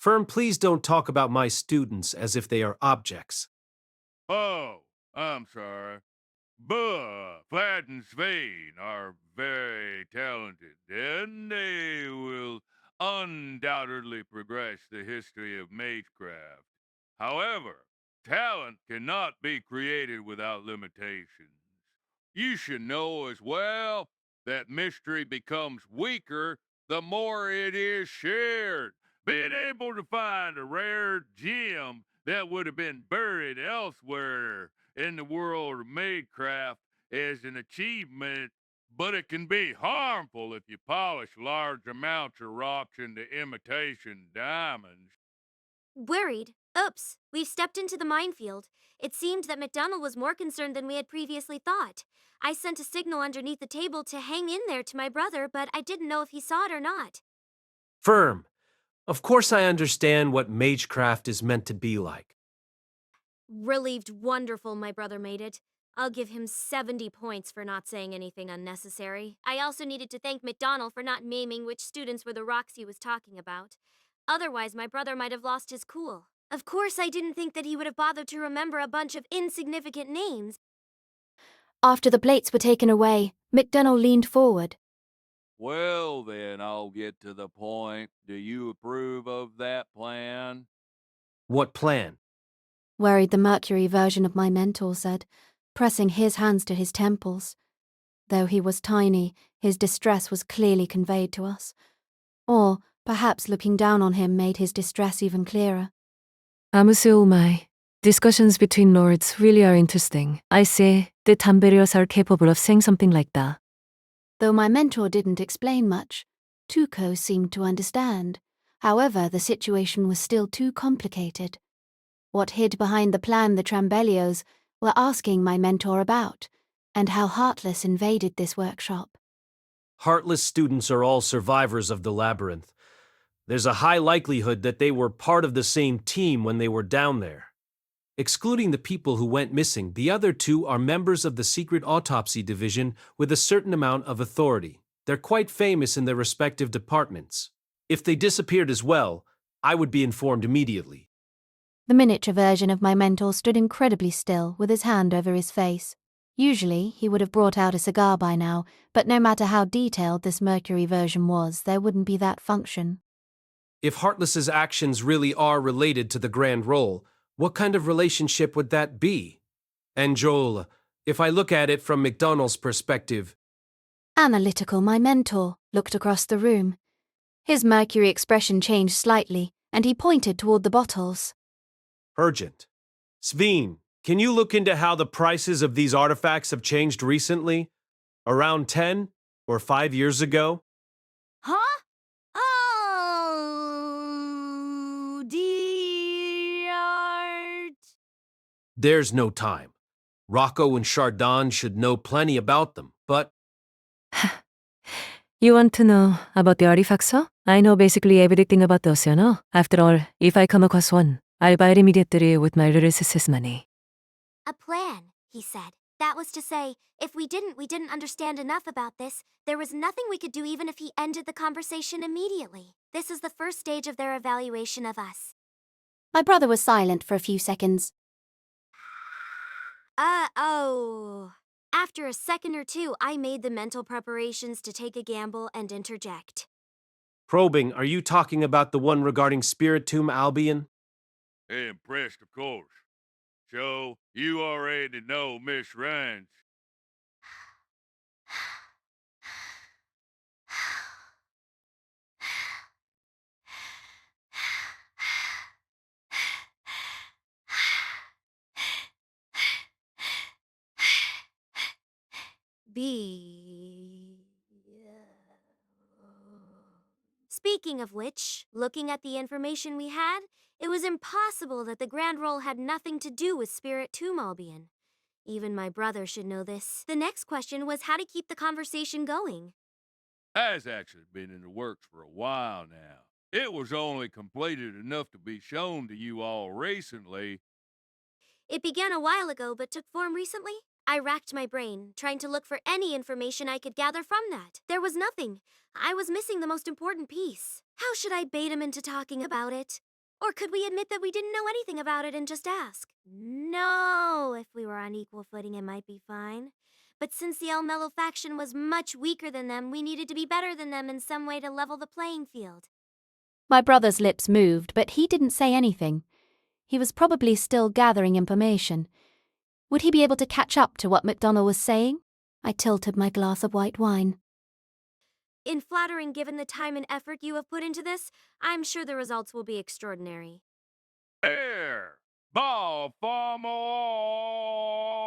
Firm, please don't talk about my students as if they are objects. Oh, I'm sorry. But Flat and Svein are very talented, and they will undoubtedly progress the history of magecraft. However, talent cannot be created without limitations. You should know as well that mystery becomes weaker the more it is shared. Being able to find a rare gem that would have been buried elsewhere in the world of magecraft is an achievement, but it can be harmful if you polish large amounts of rocks into imitation diamonds. Worried. Oops, we've stepped into the minefield. It seemed that McDonald was more concerned than we had previously thought. I sent a signal underneath the table to hang in there to my brother, but I didn't know if he saw it or not. Firm, of course I understand what magecraft is meant to be like. Relieved wonderful my brother made it. I'll give him 70 points for not saying anything unnecessary. I also needed to thank McDonald for not naming which students were the rocks he was talking about. Otherwise, my brother might have lost his cool. Of course, I didn't think that he would have bothered to remember a bunch of insignificant names. After the plates were taken away, McDonald leaned forward. Well, then I'll get to the point. Do you approve of that plan? What plan? Worried the Mercury version of my mentor said, pressing his hands to his temples. Though he was tiny, his distress was clearly conveyed to us. Or, perhaps looking down on him made his distress even clearer. El-Melloi. Discussions between lords really are interesting. I say the Tamberios are capable of saying something like that. Though my mentor didn't explain much, Tuco seemed to understand. However, the situation was still too complicated. What hid behind the plan the Trambellios were asking my mentor about, and how Heartless invaded this workshop. Heartless students are all survivors of the labyrinth. There's a high likelihood that they were part of the same team when they were down there. Excluding the people who went missing, the other two are members of the secret autopsy division with a certain amount of authority. They're quite famous in their respective departments. If they disappeared as well, I would be informed immediately. The miniature version of my mentor stood incredibly still, with his hand over his face. Usually, he would have brought out a cigar by now, but no matter how detailed this Mercury version was, there wouldn't be that function. If Heartless's actions really are related to the Grand Role, what kind of relationship would that be? And Joel, if I look at it from McDonald's perspective, Analytical, my mentor looked across the room. His Mercury expression changed slightly, and he pointed toward the bottles. urgent. Sveen, can you look into how the prices of these artifacts have changed recently? Around 10 or 5 years ago? Huh? Oh, dear art. There's no time. Rocco and Chardon should know plenty about them, but You want to know about the artifacts, huh? I know basically everything about those, you know? After all, if I come across one, I'll buy it immediately with my little sister's money. A plan, he said. That was to say, if we didn't understand enough about this, there was nothing we could do even if he ended the conversation immediately. This is the first stage of their evaluation of us. My brother was silent for a few seconds. Oh. After a second or two, I made the mental preparations to take a gamble and interject. probing, are you talking about the one regarding Spirit Tomb Albion? Impressed, of course. So, you already know Miss Rhines. B. Speaking of which, looking at the information we had, it was impossible that the Grand Role had nothing to do with Spirit Tomb Albion. Even my brother should know this. The next question was how to keep the conversation going. Has actually been in the works for a while now. It was only completed enough to be shown to you all recently. It began a while ago but took form recently. I racked my brain, trying to look for any information I could gather from that. There was nothing. I was missing the most important piece. How should I bait him into talking about it? Or could we admit that we didn't know anything about it and just ask? No, if we were on equal footing, it might be fine. But since the El-Melloi faction was much weaker than them, we needed to be better than them in some way to level the playing field. My brother's lips moved, but he didn't say anything. He was probably still gathering information. Would he be able to catch up to what MacDonald was saying? I tilted my glass of white wine. In flattering given the time and effort you have put into this, I'm sure the results will be extraordinary. Here, ball for more.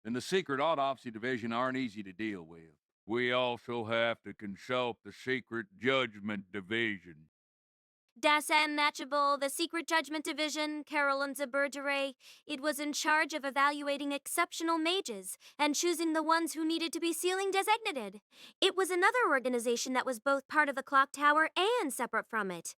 And the secret autopsy division aren't easy to deal with. We also have to consult the secret judgment division. Das Unmatchable, the Secret Judgment Division, Carolyn Zabergere, it was in charge of evaluating exceptional mages and choosing the ones who needed to be sealing designated. It was another organization that was both part of the clock tower and separate from it.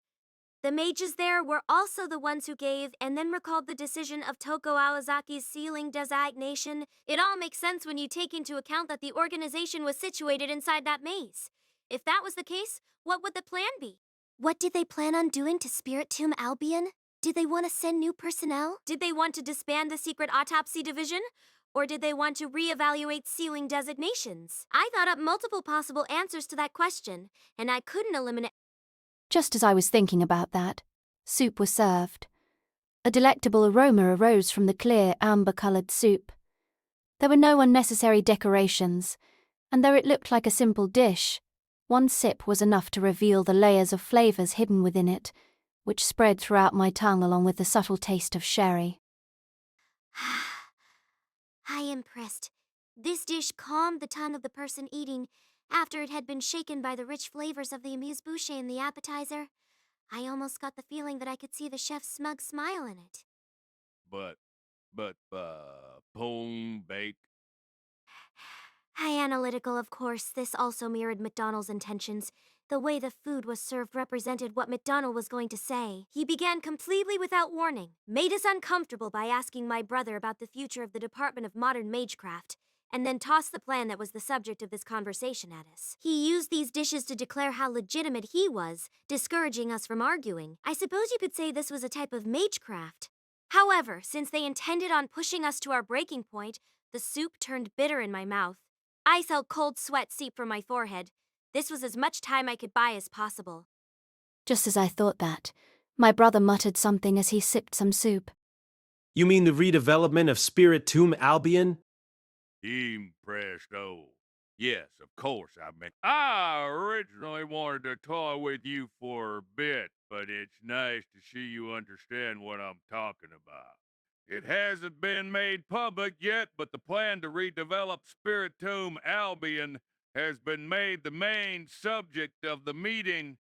The mages there were also the ones who gave and then recalled the decision of Toko Awazaki's sealing designation. It all makes sense when you take into account that the organization was situated inside that maze. If that was the case, what would the plan be? What did they plan on doing to Spirit Tomb Albion? Did they want to send new personnel? Did they want to disband the secret autopsy division? Or did they want to reevaluate sealing designations? I thought up multiple possible answers to that question, and I couldn't eliminate. Just as I was thinking about that, soup was served. A delectable aroma arose from the clear, amber-coloured soup. There were no unnecessary decorations, and though it looked like a simple dish, one sip was enough to reveal the layers of flavours hidden within it, which spread throughout my tongue along with the subtle taste of sherry. I am impressed. This dish calmed the tongue of the person eating after it had been shaken by the rich flavors of the amuse-bouche in the appetizer. I almost got the feeling that I could see the chef's smug smile in it. But, pone bake. Analytical, of course, this also mirrored MacDonald's intentions. The way the food was served represented what MacDonald was going to say. He began completely without warning, made us uncomfortable by asking my brother about the future of the Department of Modern Magecraft, and then tossed the plan that was the subject of this conversation at us. He used these dishes to declare how legitimate he was, discouraging us from arguing. I suppose you could say this was a type of magecraft. However, since they intended on pushing us to our breaking point, the soup turned bitter in my mouth. I felt cold sweat seep from my forehead. This was as much time I could buy as possible. Just as I thought that, my brother muttered something as he sipped some soup. You mean the redevelopment of Spirit Tomb Albion? Impresto. Yes, of course I meant. I originally wanted to toy with you for a bit, but it's nice to see you understand what I'm talking about. It hasn't been made public yet, but the plan to redevelop Spirit Tomb Albion has been made the main subject of the meeting.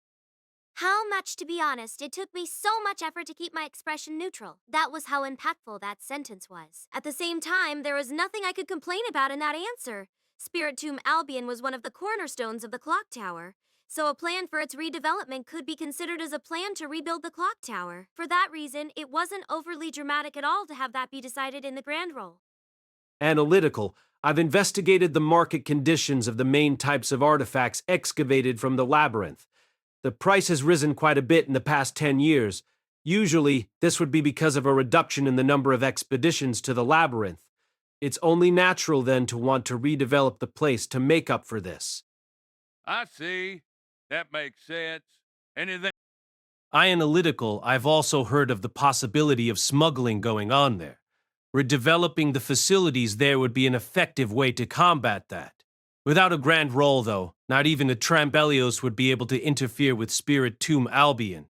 How much, to be honest, it took me so much effort to keep my expression neutral. That was how impactful that sentence was. At the same time, there was nothing I could complain about in that answer. Spirit Tomb Albion was one of the cornerstones of the clock tower, so a plan for its redevelopment could be considered as a plan to rebuild the clock tower. For that reason, it wasn't overly dramatic at all to have that be decided in the grand role. Analytical. I've investigated the market conditions of the main types of artifacts excavated from the labyrinth. The price has risen quite a bit in the past 10 years. Usually, this would be because of a reduction in the number of expeditions to the labyrinth. It's only natural then to want to redevelop the place to make up for this. I see. That makes sense. Anything? Analytical, I've also heard of the possibility of smuggling going on there. Redeveloping the facilities there would be an effective way to combat that. Without a grand role, though, not even the Trambellios would be able to interfere with Spirit Tomb Albion.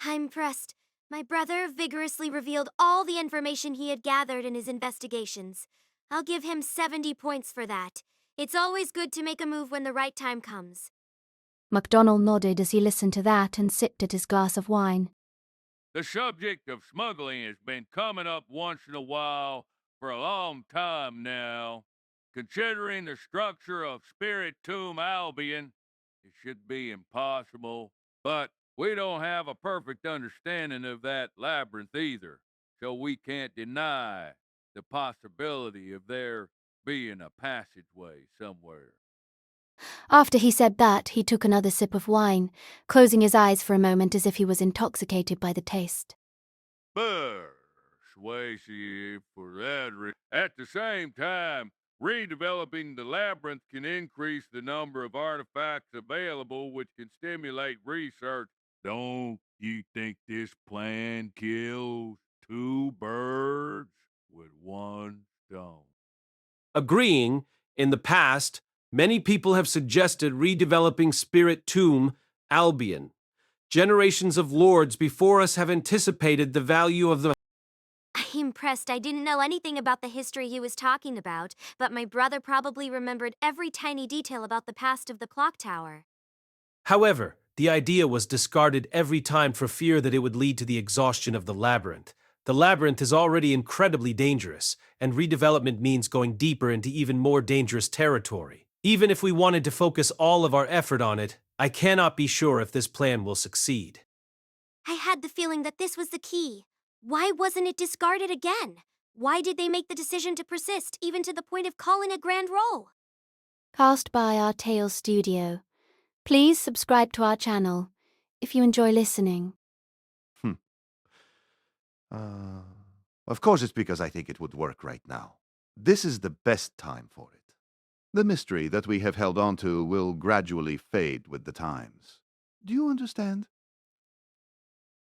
I'm impressed. My brother vigorously revealed all the information he had gathered in his investigations. I'll give him 70 points for that. It's always good to make a move when the right time comes. MacDonald nodded as he listened to that and sipped at his glass of wine. The subject of smuggling has been coming up once in a while for a long time now. Considering the structure of Spirit Tomb Albion, it should be impossible. But we don't have a perfect understanding of that labyrinth either, so we can't deny the possibility of there being a passageway somewhere. After he said that, he took another sip of wine, closing his eyes for a moment as if he was intoxicated by the taste. Persuasive for that At the same time, redeveloping the labyrinth can increase the number of artifacts available, which can stimulate research. Don't you think this plan kills two birds with one stone? Agreeing, in the past, many people have suggested redeveloping Spirit Tomb, Albion. Generations of lords before us have anticipated the value of the. I'm impressed. I didn't know anything about the history he was talking about, but my brother probably remembered every tiny detail about the past of the clock tower. However, the idea was discarded every time for fear that it would lead to the exhaustion of the labyrinth. The labyrinth is already incredibly dangerous, and redevelopment means going deeper into even more dangerous territory. Even if we wanted to focus all of our effort on it, I cannot be sure if this plan will succeed. I had the feeling that this was the key. Why wasn't it discarded again? Why did they make the decision to persist, even to the point of calling a grand roll? Cast by our Tales Studio. Please subscribe to our channel if you enjoy listening. Of course it's because I think it would work right now. This is the best time for it. The mystery that we have held on to will gradually fade with the times. Do you understand?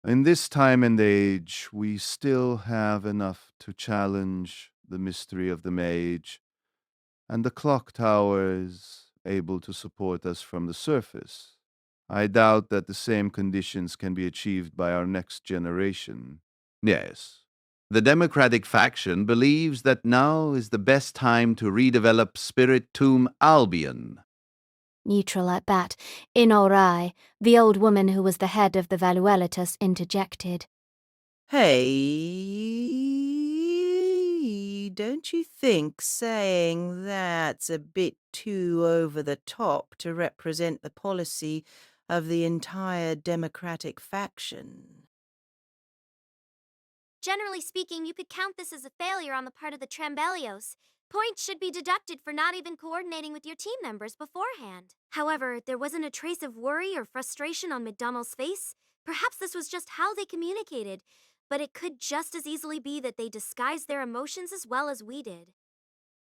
In this time and age, we still have enough to challenge the mystery of the Mage, and the clock tower is able to support us from the surface. I doubt that the same conditions can be achieved by our next generation. Yes. The Democratic faction believes that now is the best time to redevelop Spirit Tomb Albion. Neutral at that, In-Rai, the old woman who was the head of the Valuelitas, interjected. Hey, don't you think saying that's a bit too over the top to represent the policy of the entire Democratic faction? Generally speaking, you could count this as a failure on the part of the Trambellios. Points should be deducted for not even coordinating with your team members beforehand. However, there wasn't a trace of worry or frustration on McDonald's face. Perhaps this was just how they communicated, but it could just as easily be that they disguised their emotions as well as we did.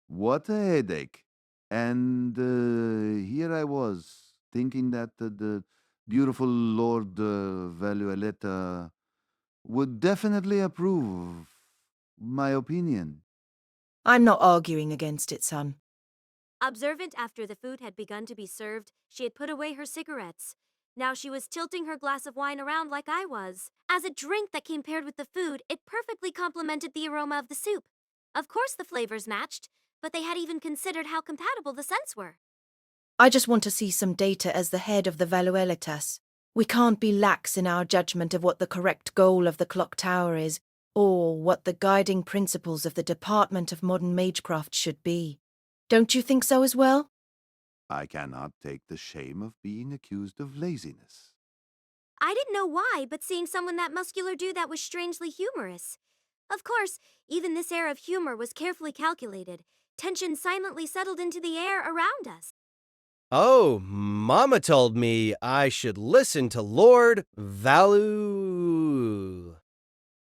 What a headache. And here I was, thinking that the beautiful Lord Valueleta would definitely approve my opinion. I'm not arguing against it, son. Observant after the food had begun to be served, she had put away her cigarettes. Now she was tilting her glass of wine around like I was. As a drink that came paired with the food, it perfectly complemented the aroma of the soup. Of course the flavors matched, but they had even considered how compatible the scents were. I just want to see some data as the head of the Valuelitas. We can't be lax in our judgment of what the correct goal of the clock tower is, or what the guiding principles of the Department of Modern Magecraft should be. Don't you think so as well? I cannot take the shame of being accused of laziness. I didn't know why, but seeing someone that muscular do that was strangely humorous. Of course, even this air of humor was carefully calculated. Tension silently settled into the air around us. Oh, Mama told me I should listen to Lord Valu.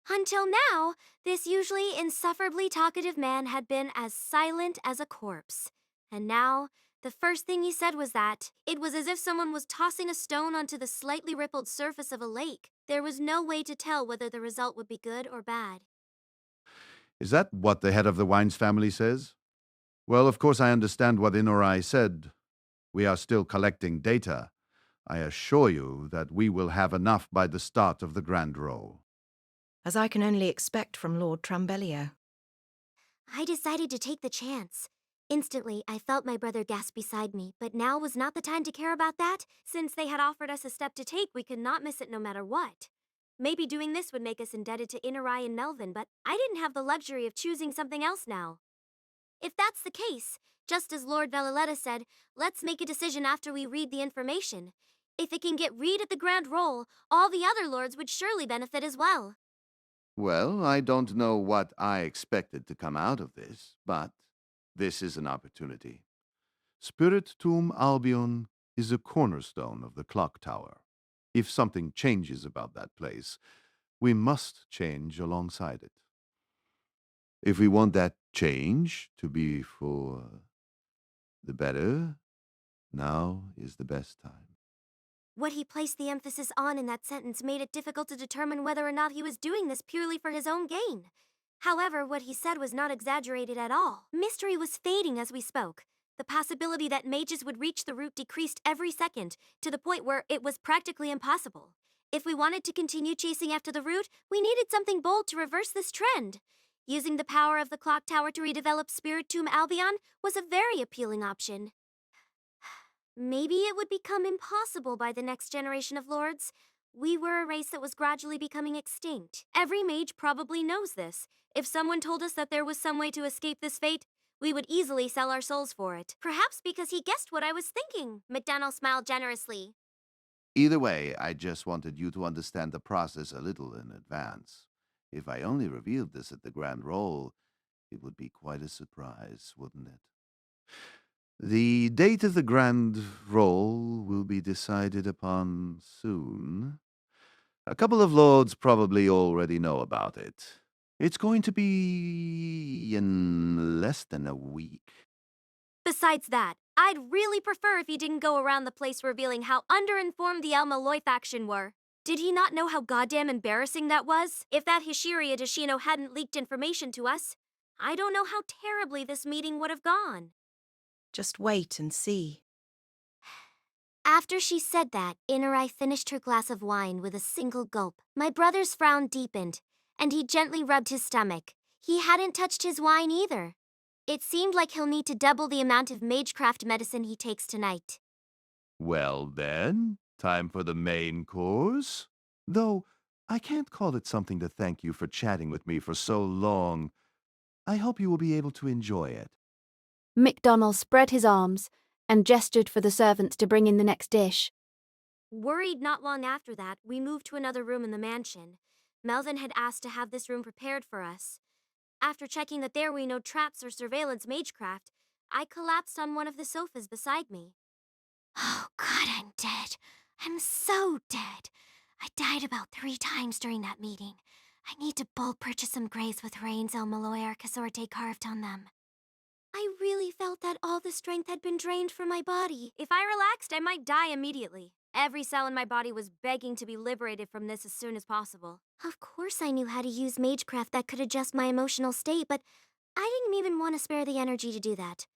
Until now, this usually insufferably talkative man had been as silent as a corpse. And now, the first thing he said was that it was as if someone was tossing a stone onto the slightly rippled surface of a lake. There was no way to tell whether the result would be good or bad. Is that what the head of the Wines family says? Well, of course I understand what In-Rai said. We are still collecting data. I assure you that we will have enough by the start of the Grand Roll. As I can only expect from Lord Trambellio. I decided to take the chance. Instantly, I felt my brother gasp beside me, but now was not the time to care about that. Since they had offered us a step to take, we could not miss it no matter what. Maybe doing this would make us indebted to In-Rai and Melvin, but I didn't have the luxury of choosing something else now. If that's the case, just as Lord Valueleta said, let's make a decision after we read the information. If it can get read at the Grand Roll, all the other lords would surely benefit as well. Well, I don't know what I expected to come out of this, but this is an opportunity. Spirit Tomb Albion is a cornerstone of the clock tower. If something changes about that place, we must change alongside it. If we want that change to be for the better, now is the best time. What he placed the emphasis on in that sentence made it difficult to determine whether or not he was doing this purely for his own gain. However, what he said was not exaggerated at all. Mystery was fading as we spoke. The possibility that mages would reach the route decreased every second, to the point where it was practically impossible. If we wanted to continue chasing after the route, we needed something bold to reverse this trend. Using the power of the clock tower to redevelop Spirit Tomb Albion was a very appealing option. Maybe it would become impossible by the next generation of lords. We were a race that was gradually becoming extinct. Every mage probably knows this. If someone told us that there was some way to escape this fate, we would easily sell our souls for it. Perhaps because he guessed what I was thinking. McDonald smiled generously. Either way, I just wanted you to understand the process a little in advance. If I only revealed this at the Grand Roll, it would be quite a surprise, wouldn't it? The date of the Grand Roll will be decided upon soon. A couple of lords probably already know about it. It's going to be in less than a week. Besides that, I'd really prefer if he didn't go around the place revealing how underinformed the El-Melloi faction were. Did he not know how goddamn embarrassing that was? If that Hishiria Deshino hadn't leaked information to us, I don't know how terribly this meeting would have gone. Just wait and see. After she said that, Inurai finished her glass of wine with a single gulp. My brother's frown deepened, and he gently rubbed his stomach. He hadn't touched his wine either. It seemed like he'll need to double the amount of magecraft medicine he takes tonight. Well then, time for the main course. Though, I can't call it something to thank you for chatting with me for so long. I hope you will be able to enjoy it. McDonnell spread his arms and gestured for the servants to bring in the next dish. Worried not long after that, we moved to another room in the mansion. Melvin had asked to have this room prepared for us. After checking that there were no traps or surveillance magecraft, I collapsed on one of the sofas beside me. Oh God, I'm dead. I'm so dead. I died about 3 times during that meeting. I need to bulk purchase some graves with Rain's El-Melloi Arcasorte carved on them. I really felt that all the strength had been drained from my body. If I relaxed, I might die immediately. Every cell in my body was begging to be liberated from this as soon as possible. Of course I knew how to use magecraft that could adjust my emotional state, but I didn't even want to spare the energy to do that.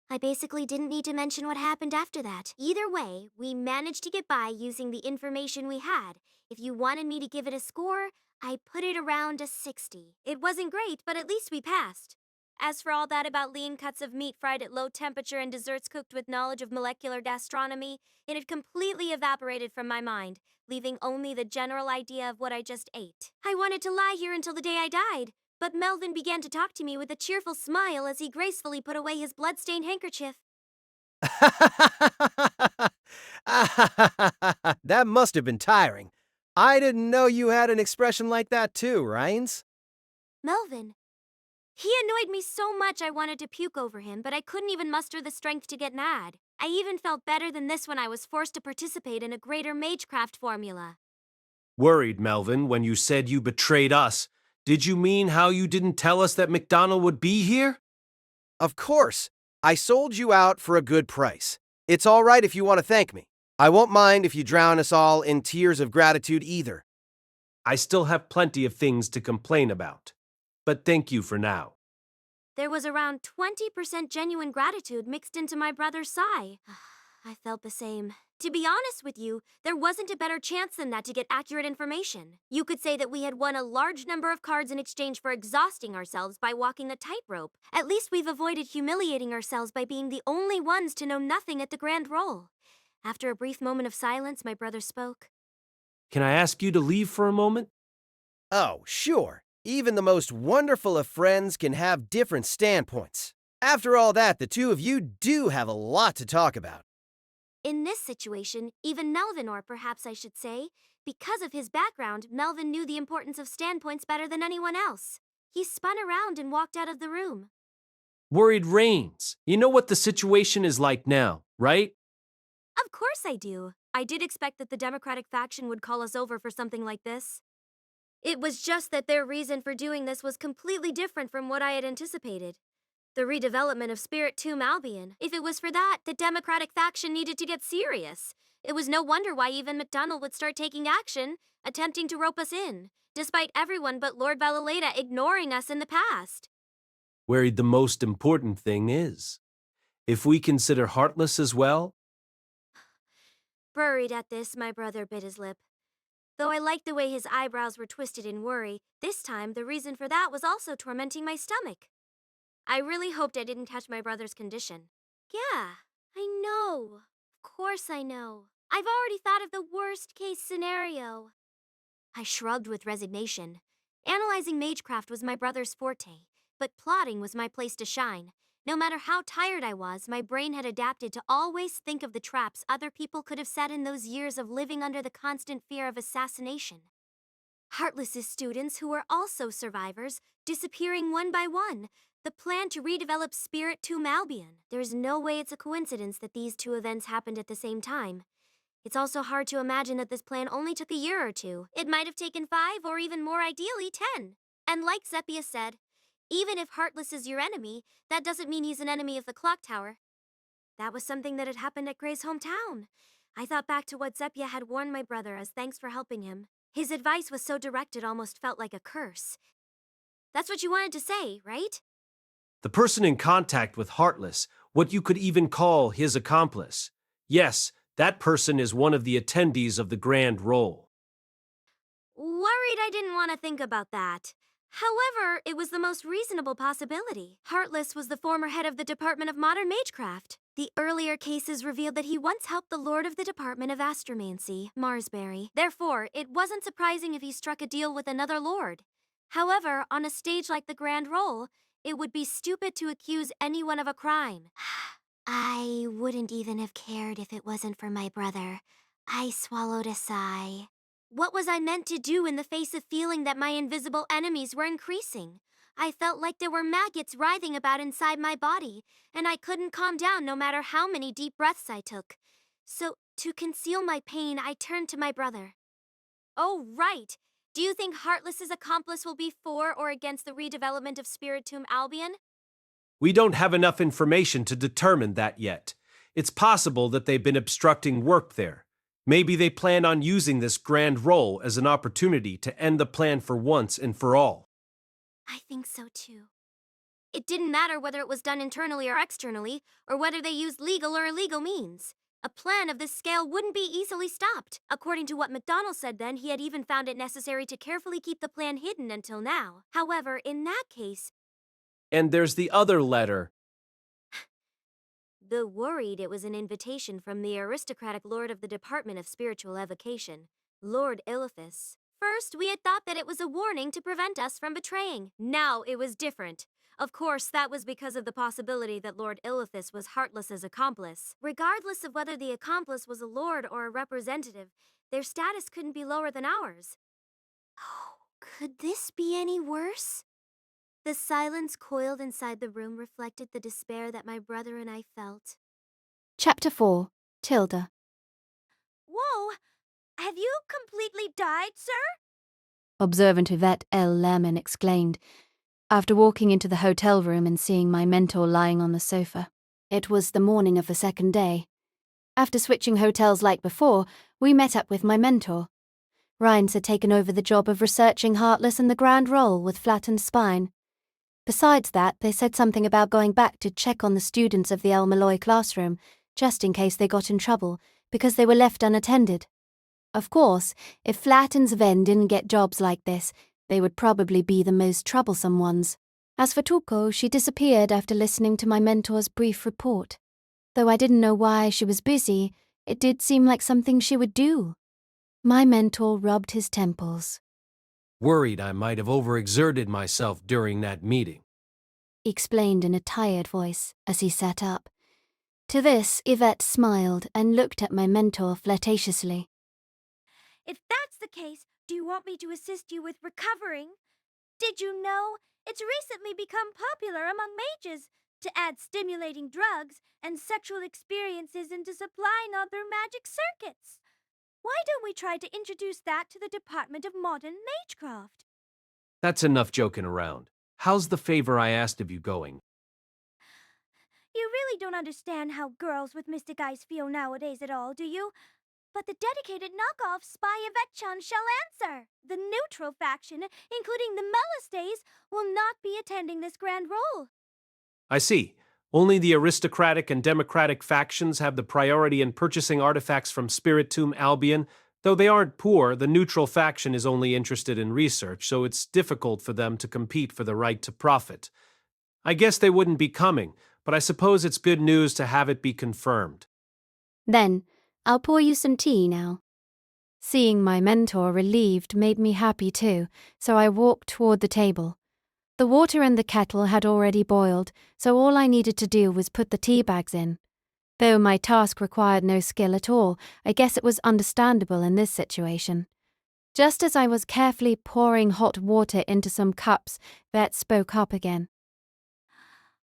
I basically didn't need to mention what happened after that. Either way, we managed to get by using the information we had. If you wanted me to give it a score, I put it around a 60. It wasn't great, but at least we passed. As for all that about lean cuts of meat fried at low temperature and desserts cooked with knowledge of molecular gastronomy, it had completely evaporated from my mind, leaving only the general idea of what I just ate. I wanted to lie here until the day I died, but Melvin began to talk to me with a cheerful smile as he gracefully put away his blood-stained handkerchief. That must have been tiring. I didn't know you had an expression like that too, Rhines. Melvin. He annoyed me so much I wanted to puke over him, but I couldn't even muster the strength to get mad. I even felt better than this when I was forced to participate in a greater magecraft formula. Worried, Melvin, when you said you betrayed us. Did you mean how you didn't tell us that McDonald would be here? Of course. I sold you out for a good price. It's all right if you want to thank me. I won't mind if you drown us all in tears of gratitude either. I still have plenty of things to complain about. But thank you for now. There was around 20% genuine gratitude mixed into my brother's sigh. I felt the same. To be honest with you, there wasn't a better chance than that to get accurate information. You could say that we had won a large number of cards in exchange for exhausting ourselves by walking a tightrope. At least we've avoided humiliating ourselves by being the only ones to know nothing at the Grand Roll. After a brief moment of silence, my brother spoke. Can I ask you to leave for a moment? Oh, sure. Even the most wonderful of friends can have different standpoints. After all that, the two of you do have a lot to talk about. In this situation, even Melvin, or perhaps I should say, because of his background, Melvin knew the importance of standpoints better than anyone else. He spun around and walked out of the room. Worried reigns. You know what the situation is like now, right? Of course I do. I did expect that the Democratic faction would call us over for something like this. It was just that their reason for doing this was completely different from what I had anticipated. The redevelopment of Spirit Tomb Albion. If it was for that, the Democratic faction needed to get serious. It was no wonder why even McDonald would start taking action, attempting to rope us in, despite everyone but Lord Vallaleda ignoring us in the past. Worried the most important thing is, if we consider Heartless as well, Worried at this, my brother bit his lip. Though I liked the way his eyebrows were twisted in worry, this time the reason for that was also tormenting my stomach. I really hoped I didn't touch my brother's condition. Yeah, I know. Of course I know. I've already thought of the worst-case scenario. I shrugged with resignation. Analyzing magecraft was my brother's forte, but plotting was my place to shine. No matter how tired I was, my brain had adapted to always think of the traps other people could have set in those years of living under the constant fear of assassination. Heartless's students, who were also survivors, disappearing one by one. The plan to redevelop Spirit Tomb Albion. There's no way it's a coincidence that these two events happened at the same time. It's also hard to imagine that this plan only took a year or two. It might have taken 5 or even more ideally 10. And like Zephia said, even if Heartless is your enemy, that doesn't mean he's an enemy of the clock tower. That was something that had happened at Gray's hometown. I thought back to what Zephia had warned my brother as thanks for helping him. His advice was so direct it almost felt like a curse. That's what you wanted to say, right? the person in contact with Heartless, what you could even call his accomplice. Yes, that person is one of the attendees of the grand roll. Worried I didn't want to think about that. However, it was the most reasonable possibility. Heartless was the former head of the Department of Modern Magecraft. The earlier cases revealed that he once helped the Lord of the Department of Astromancy, Marsberry. Therefore, it wasn't surprising if he struck a deal with another lord. However, on a stage like the Grand Roll, it would be stupid to accuse anyone of a crime. I wouldn't even have cared if it wasn't for my brother. I swallowed a sigh. What was I meant to do in the face of feeling that my invisible enemies were increasing? I felt like there were maggots writhing about inside my body, and I couldn't calm down no matter how many deep breaths I took. So, to conceal my pain, I turned to my brother. Oh, right! Do you think Heartless's accomplice will be for or against the redevelopment of Spirit Tomb Albion? We don't have enough information to determine that yet. It's possible that they've been obstructing work there. Maybe they plan on using this grand roll as an opportunity to end the plan for once and for all. I think so too. It didn't matter whether it was done internally or externally, or whether they used legal or illegal means. A plan of this scale wouldn't be easily stopped. According to what McDonald said then, he had even found it necessary to carefully keep the plan hidden until now. However, in that case... And there's the other letter. The worried it was an invitation from the aristocratic lord of the Department of Spiritual Evocation, Lord Illithus. First, we had thought that it was a warning to prevent us from betraying. Now it was different. Of course, that was because of the possibility that Lord Illithus was Heartless's accomplice. Regardless of whether the accomplice was a lord or a representative, their status couldn't be lower than ours. Oh, could this be any worse? The silence coiled inside the room reflected the despair that my brother and I felt. Chapter 4. Tilda. Whoa! Have you completely died, sir? Observant Yvette El-Melloi exclaimed, after walking into the hotel room and seeing my mentor lying on the sofa. It was the morning of the second day. After switching hotels like before, we met up with my mentor. Rhines had taken over the job of researching Heartless and the Grand Roll with flattened spine. Besides that, they said something about going back to check on the students of the El-Melloi classroom, just in case they got in trouble, because they were left unattended. Of course, if Flatten's Ven didn't get jobs like this, they would probably be the most troublesome ones. As for Tuko, she disappeared after listening to my mentor's brief report. Though I didn't know why she was busy, it did seem like something she would do. My mentor rubbed his temples. Worried I might have overexerted myself during that meeting. He explained in a tired voice as he sat up. To this, Yvette smiled and looked at my mentor flirtatiously. If that's the case, do you want me to assist you with recovering? Did you know? It's recently become popular among mages to add stimulating drugs and sexual experiences into supplying other magic circuits. Why don't we try to introduce that to the Department of Modern Magecraft? That's enough joking around. How's the favor I asked of you going? You really don't understand how girls with mystic eyes feel nowadays at all, do you? But the dedicated knockoff spy Yvette-chan shall answer. The neutral faction, including the Melistes, will not be attending this grand role. I see. Only the aristocratic and democratic factions have the priority in purchasing artifacts from Spirit Tomb Albion. Though they aren't poor, the neutral faction is only interested in research, so it's difficult for them to compete for the right to profit. I guess they wouldn't be coming, but I suppose it's good news to have it be confirmed. Then, I'll pour you some tea now. Seeing my mentor relieved made me happy too, so I walked toward the table. The water in the kettle had already boiled, so all I needed to do was put the tea bags in. Though my task required no skill at all, I guess it was understandable in this situation. Just as I was carefully pouring hot water into some cups, Vet spoke up again.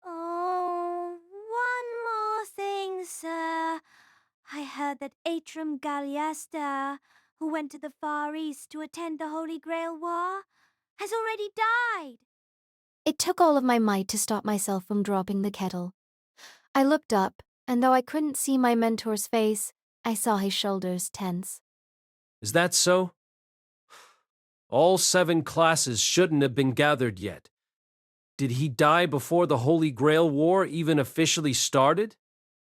Oh, one more thing, sir. I heard that Atrum Galliasta, who went to the Far East to attend the Holy Grail War, has already died. It took all of my might to stop myself from dropping the kettle. I looked up, and though I couldn't see my mentor's face, I saw his shoulders tense. Is that so? All 7 classes shouldn't have been gathered yet. Did he die before the Holy Grail War even officially started?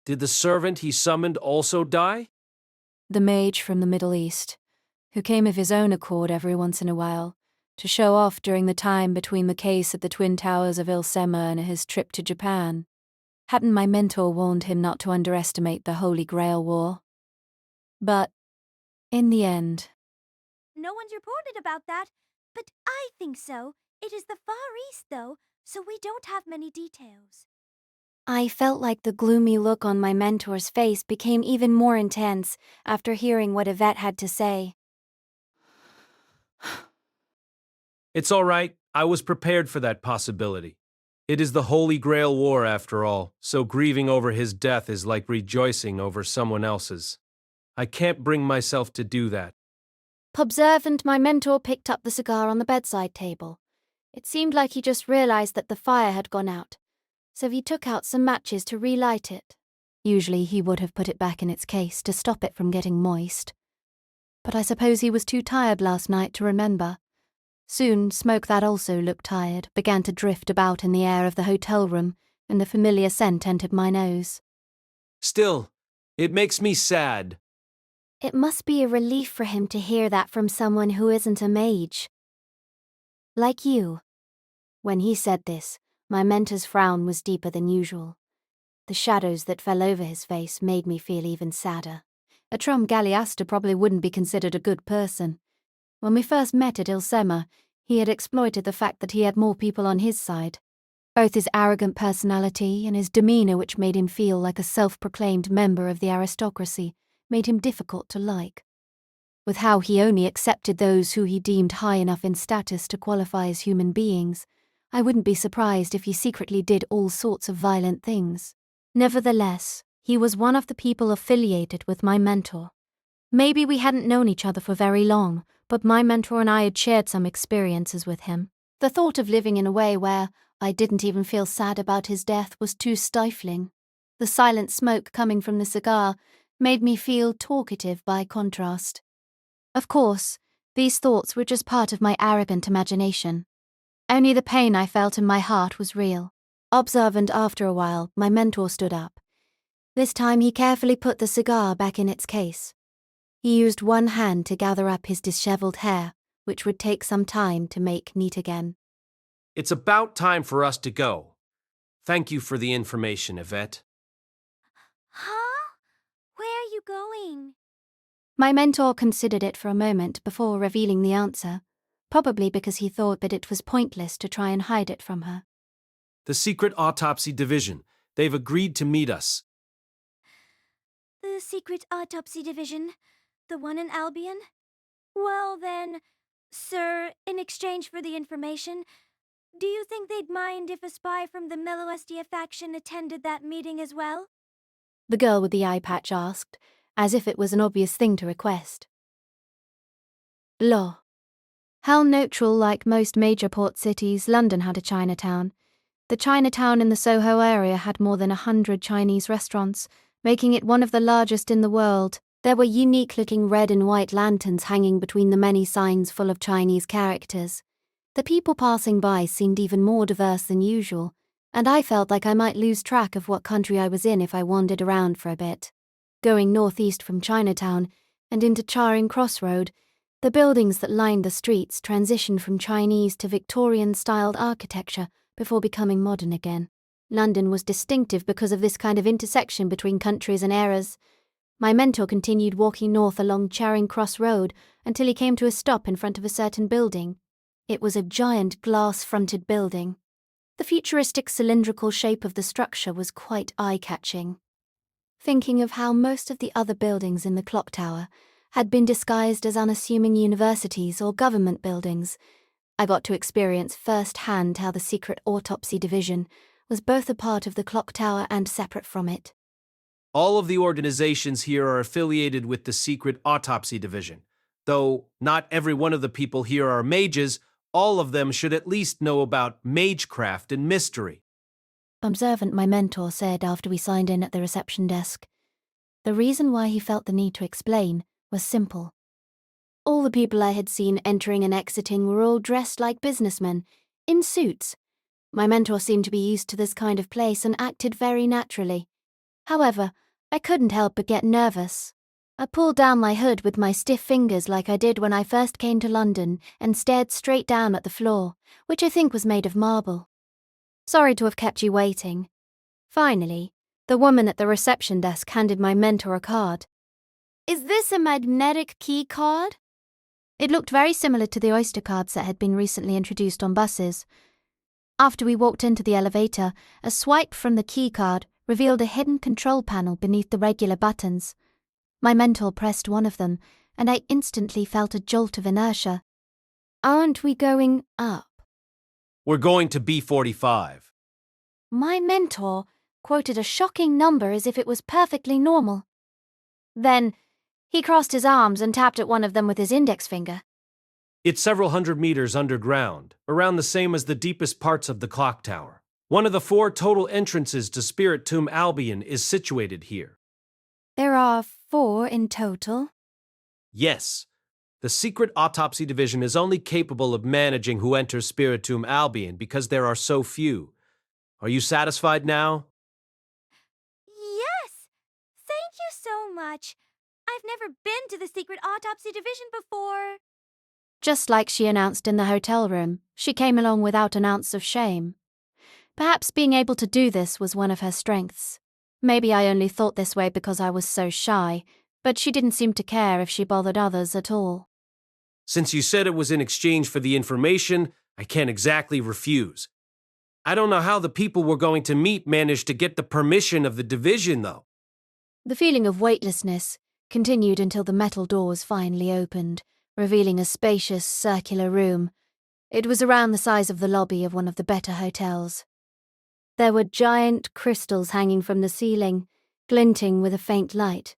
Did the servant he summoned also die? The mage from the Middle East, who came of his own accord every once in a while, to show off during the time between the case at the Twin Towers of El-Melloi and his trip to Japan. Hadn't my mentor warned him not to underestimate the Holy Grail War? But, in the end... No one's reported about that, but I think so. It is the Far East, though, so we don't have many details. I felt like the gloomy look on my mentor's face became even more intense after hearing what Yvette had to say. It's all right. I was prepared for that possibility. It is the Holy Grail War, after all, so grieving over his death is like rejoicing over someone else's. I can't bring myself to do that. Observant, my mentor picked up the cigar on the bedside table. It seemed like he just realized that the fire had gone out, so he took out some matches to relight it. Usually he would have put it back in its case to stop it from getting moist. But I suppose he was too tired last night to remember. Soon, smoke that also looked tired began to drift about in the air of the hotel room, and the familiar scent entered my nose. Still, it makes me sad. It must be a relief for him to hear that from someone who isn't a mage. Like you. When he said this, my mentor's frown was deeper than usual. The shadows that fell over his face made me feel even sadder. Atrum Galliasta probably wouldn't be considered a good person. When we first met at El-Melloi, he had exploited the fact that he had more people on his side. Both his arrogant personality and his demeanor, which made him feel like a self-proclaimed member of the aristocracy, made him difficult to like. With how he only accepted those who he deemed high enough in status to qualify as human beings, I wouldn't be surprised if he secretly did all sorts of violent things. Nevertheless, he was one of the people affiliated with my mentor. Maybe we hadn't known each other for very long, but my mentor and I had shared some experiences with him. The thought of living in a way where I didn't even feel sad about his death was too stifling. The silent smoke coming from the cigar made me feel talkative by contrast. Of course, these thoughts were just part of my arrogant imagination. Only the pain I felt in my heart was real. Observant after a while, my mentor stood up. This time he carefully put the cigar back in its case. He used one hand to gather up his disheveled hair, which would take some time to make neat again. It's about time for us to go. Thank you for the information, Yvette. Huh? Where are you going? My mentor considered it for a moment before revealing the answer, probably because he thought that it was pointless to try and hide it from her. The Secret Autopsy Division. They've agreed to meet us. The Secret Autopsy Division? The one in Albion? Well then, sir, in exchange for the information, Do you think they'd mind if a spy from the El-Melloi faction attended that meeting as well? The girl with the eye patch asked, as if it was an obvious thing to request. Law. How neutral, like most major port cities, London had a Chinatown. The Chinatown in the Soho area had more than 100 Chinese restaurants, making it one of the largest in the world. There were unique-looking red and white lanterns hanging between the many signs full of Chinese characters. The people passing by seemed even more diverse than usual, and I felt like I might lose track of what country I was in if I wandered around for a bit. Going northeast from Chinatown and into Charing Cross Road, the buildings that lined the streets transitioned from Chinese to Victorian-styled architecture before becoming modern again. London was distinctive because of this kind of intersection between countries and eras. My mentor continued walking north along Charing Cross Road until he came to a stop in front of a certain building. It was a giant glass-fronted building. The futuristic cylindrical shape of the structure was quite eye-catching. Thinking of how most of the other buildings in the clock tower had been disguised as unassuming universities or government buildings, I got to experience firsthand how the secret autopsy division was both a part of the clock tower and separate from it. All of the organizations here are affiliated with the secret autopsy division. Though not every one of the people here are mages, all of them should at least know about magecraft and mystery. Observant, my mentor said after we signed in at the reception desk. The reason why he felt the need to explain was simple. All the people I had seen entering and exiting were all dressed like businessmen, in suits. My mentor seemed to be used to this kind of place and acted very naturally. However, I couldn't help but get nervous. I pulled down my hood with my stiff fingers like I did when I first came to London and stared straight down at the floor, which I think was made of marble. Sorry to have kept you waiting. Finally, the woman at the reception desk handed my mentor a card. Is this a magnetic key card? It looked very similar to the Oyster cards that had been recently introduced on buses. After we walked into the elevator, a swipe from the key card revealed a hidden control panel beneath the regular buttons. My mentor pressed one of them, and I instantly felt a jolt of inertia. Aren't we going up? We're going to B45. My mentor quoted a shocking number as if it was perfectly normal. Then he crossed his arms and tapped at one of them with his index finger. It's several hundred meters underground, around the same as the deepest parts of the clock tower. One of the 4 total entrances to Spirit Tomb Albion is situated here. There are 4 in total. Yes, the secret autopsy division is only capable of managing who enters Spirit Tomb Albion because there are so few. Are you satisfied now? Yes! Thank you so much. I've never been to the secret autopsy division before. Just like she announced in the hotel room, she came along without an ounce of shame. Perhaps being able to do this was one of her strengths. Maybe I only thought this way because I was so shy, but she didn't seem to care if she bothered others at all. Since you said it was in exchange for the information, I can't exactly refuse. I don't know how the people we're going to meet managed to get the permission of the division, though. The feeling of weightlessness continued until the metal doors finally opened, revealing a spacious, circular room. It was around the size of the lobby of one of the better hotels. There were giant crystals hanging from the ceiling, glinting with a faint light.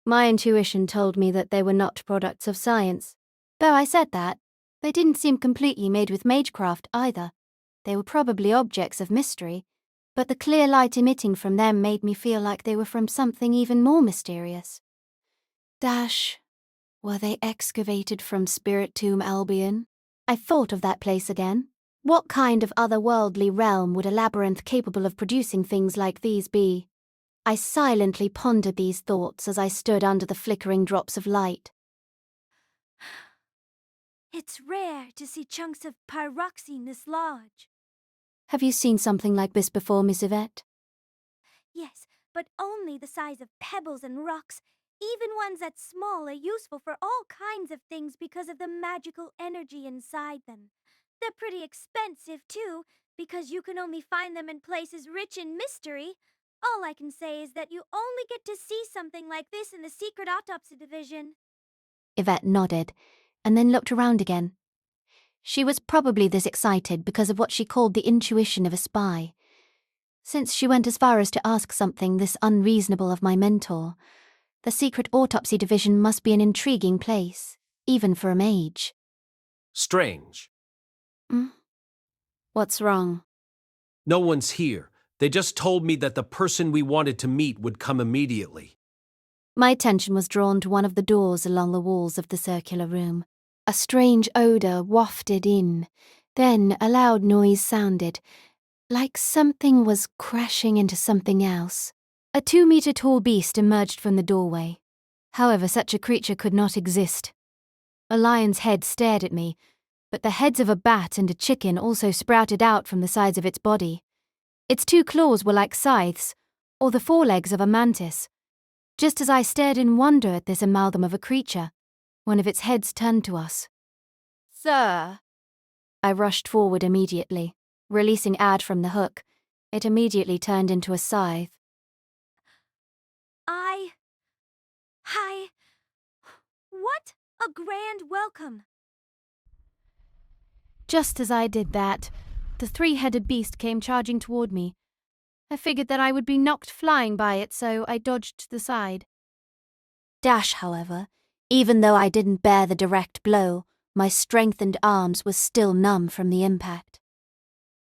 My intuition told me that they were not products of science. Though I said that, they didn't seem completely made with magecraft either. They were probably objects of mystery, but the clear light emitting from them made me feel like they were from something even more mysterious. Were they excavated from Spirit Tomb Albion? I thought of that place again. What kind of otherworldly realm would a labyrinth capable of producing things like these be? I silently pondered these thoughts as I stood under the flickering drops of light. It's rare to see chunks of pyroxene this large. Have you seen something like this before, Miss Yvette? Yes, but only the size of pebbles and rocks. Even ones that small are useful for all kinds of things because of the magical energy inside them. They're pretty expensive, too, because you can only find them in places rich in mystery. All I can say is that you only get to see something like this in the secret autopsy division. Yvette nodded, and then looked around again. She was probably this excited because of what she called the intuition of a spy. Since she went as far as to ask something this unreasonable of my mentor, the secret autopsy division must be an intriguing place, even for a mage. Strange. What's wrong? No one's here. They just told me that the person we wanted to meet would come immediately. My attention was drawn to one of the doors along the walls of the circular room. A strange odour wafted in. Then a loud noise sounded, like something was crashing into something else. A 2-meter-tall beast emerged from the doorway. However, such a creature could not exist. A lion's head stared at me, but the heads of a bat and a chicken also sprouted out from the sides of its body. Its 2 claws were like scythes, or the forelegs of a mantis. Just as I stared in wonder at this amalgam of a creature, one of its heads turned to us. "Sir!" I rushed forward immediately, releasing Ad from the hook. It immediately turned into a scythe. Hi. What a grand welcome. Just as I did that, the 3-headed beast came charging toward me. I figured that I would be knocked flying by it, so I dodged to the side. Dash, however, even though I didn't bear the direct blow, my strengthened arms were still numb from the impact.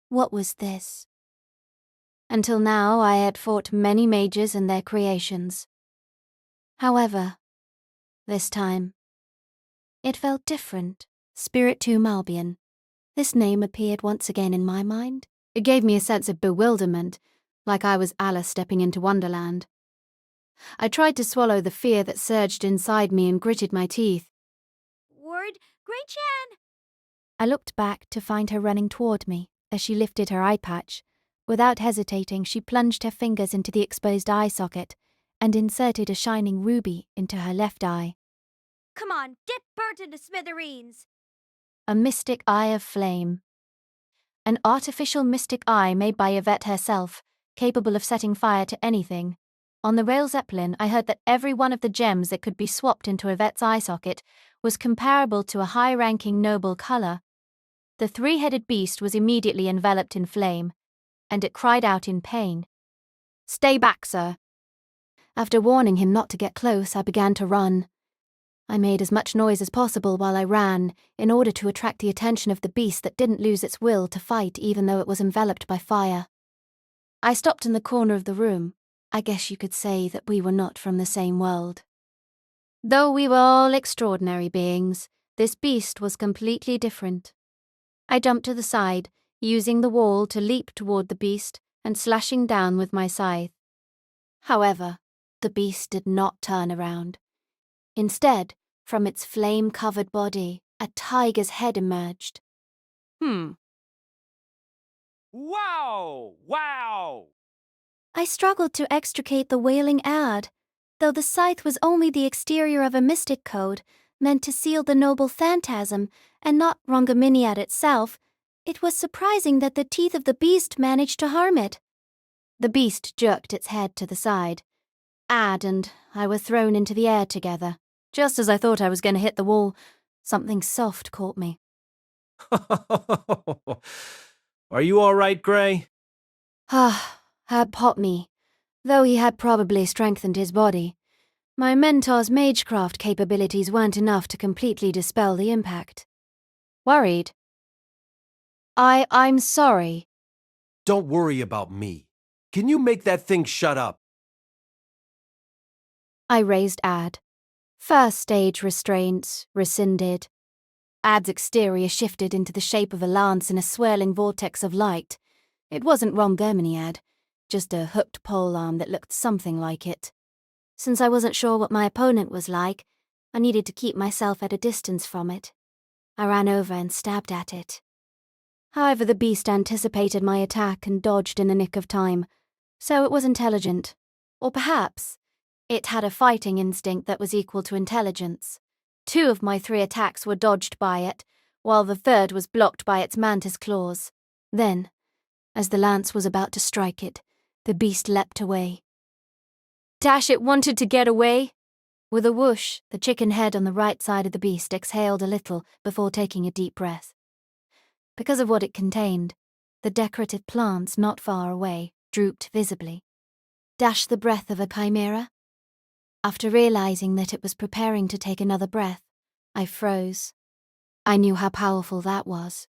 What was this? Until now, I had fought many mages and their creations. However, this time, it felt different. Spirit 2 Malbian. This name appeared once again in my mind. It gave me a sense of bewilderment, like I was Alice stepping into Wonderland. I tried to swallow the fear that surged inside me and gritted my teeth. Word, Gray-chan! I looked back to find her running toward me as she lifted her eye patch. Without hesitating, she plunged her fingers into the exposed eye socket and inserted a shining ruby into her left eye. Come on, get burnt into smithereens! A mystic eye of flame. An artificial mystic eye made by Yvette herself, capable of setting fire to anything. On the rail Zeppelin, I heard that every one of the gems that could be swapped into Yvette's eye socket was comparable to a high-ranking noble color. The 3-headed beast was immediately enveloped in flame, and it cried out in pain. "Stay back, sir." After warning him not to get close, I began to run. I made as much noise as possible while I ran, in order to attract the attention of the beast that didn't lose its will to fight even though it was enveloped by fire. I stopped in the corner of the room. I guess you could say that we were not from the same world. Though we were all extraordinary beings, this beast was completely different. I jumped to the side, using the wall to leap toward the beast and slashing down with my scythe. However, the beast did not turn around. Instead, from its flame-covered body, a tiger's head emerged. Wow! I struggled to extricate the wailing Ad, though the scythe was only the exterior of a mystic code, meant to seal the noble phantasm, and not Rongaminiad itself. It was surprising that the teeth of the beast managed to harm it. The beast jerked its head to the side. Ad and I were thrown into the air together. Just as I thought I was going to hit the wall, something soft caught me. Are you all right, Gray? Had popped me, though he had probably strengthened his body. My mentor's magecraft capabilities weren't enough to completely dispel the impact. Worried. I'm sorry. Don't worry about me. Can you make that thing shut up? I raised Ad. First stage restraints rescinded. Ad's exterior shifted into the shape of a lance in a swirling vortex of light. It wasn't Rongaminiad, just a hooked polearm that looked something like it. Since I wasn't sure what my opponent was like, I needed to keep myself at a distance from it. I ran over and stabbed at it. However, the beast anticipated my attack and dodged in the nick of time, so it was intelligent. Or perhaps it had a fighting instinct that was equal to intelligence. 2 of my 3 attacks were dodged by it, while the 3rd was blocked by its mantis claws. Then, as the lance was about to strike it, the beast leapt away. Dash, it wanted to get away! With a whoosh, the chicken head on the right side of the beast exhaled a little before taking a deep breath. Because of what it contained, the decorative plants not far away drooped visibly. Dash the breath of a chimera? After realizing that it was preparing to take another breath, I froze. I knew how powerful that was.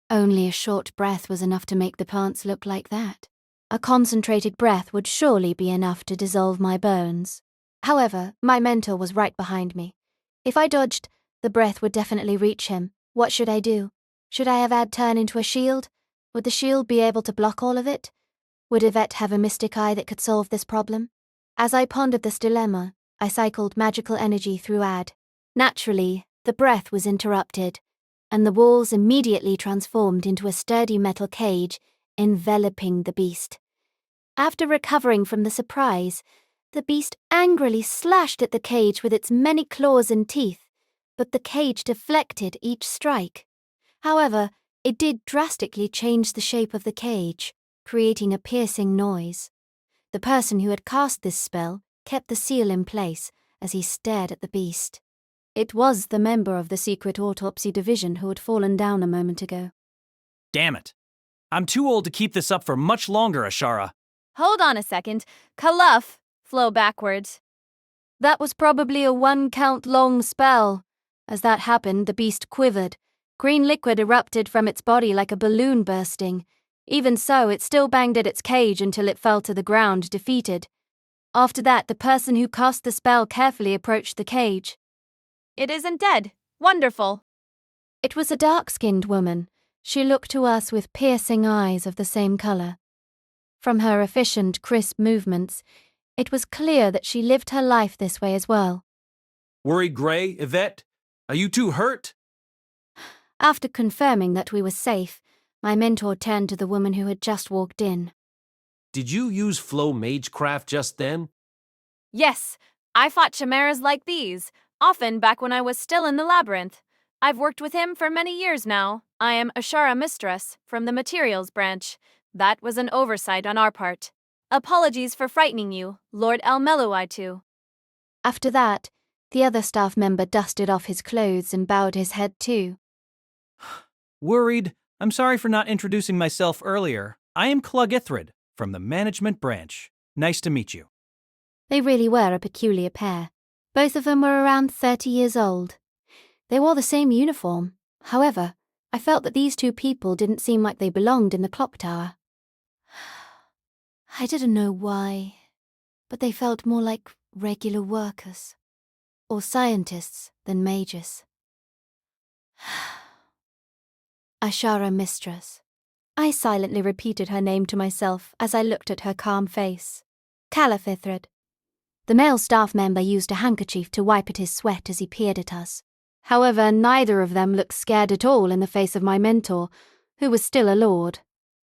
Only a short breath was enough to make the plants look like that. A concentrated breath would surely be enough to dissolve my bones. However, my mentor was right behind me. If I dodged, the breath would definitely reach him. What should I do? Should I have had turn into a shield? Would the shield be able to block all of it? Would Yvette have a mystic eye that could solve this problem? As I pondered this dilemma, I cycled magical energy through Ad. Naturally, the breath was interrupted, and the walls immediately transformed into a sturdy metal cage enveloping the beast. After recovering from the surprise, the beast angrily slashed at the cage with its many claws and teeth, but the cage deflected each strike. However, it did drastically change the shape of the cage, creating a piercing noise. The person who had cast this spell kept the seal in place as he stared at the beast. It was the member of the secret autopsy division who had fallen down a moment ago. Damn it. I'm too old to keep this up for much longer, Ashara. Hold on a second. Kaluf, flow backwards. That was probably a 1-count long spell. As that happened, the beast quivered. Green liquid erupted from its body like a balloon bursting. Even so, it still banged at its cage until it fell to the ground, defeated. After that, the person who cast the spell carefully approached the cage. It isn't dead. Wonderful. It was a dark-skinned woman. She looked to us with piercing eyes of the same color. From her efficient, crisp movements, it was clear that she lived her life this way as well. Worried Gray, Yvette? Are you too hurt? After confirming that we were safe, my mentor turned to the woman who had just walked in. Did you use flow magecraft just then? Yes, I fought chimeras like these, often back when I was still in the labyrinth. I've worked with him for many years now. I am Ashara Mistress from the Materials Branch. That was an oversight on our part. Apologies for frightening you, Lord El-Melloi too. After that, the other staff member dusted off his clothes and bowed his head too. Worried, I'm sorry for not introducing myself earlier. I am Clug Ithrid from the Management Branch. Nice to meet you. They really were a peculiar pair. Both of them were around 30 years old. They wore the same uniform. However, I felt that these two people didn't seem like they belonged in the clock tower. I didn't know why, but they felt more like regular workers, or scientists than mages. Ashara Mistress. I silently repeated her name to myself as I looked at her calm face. Caliph Ithrid. The male staff member used a handkerchief to wipe at his sweat as he peered at us. However, neither of them looked scared at all in the face of my mentor, who was still a lord.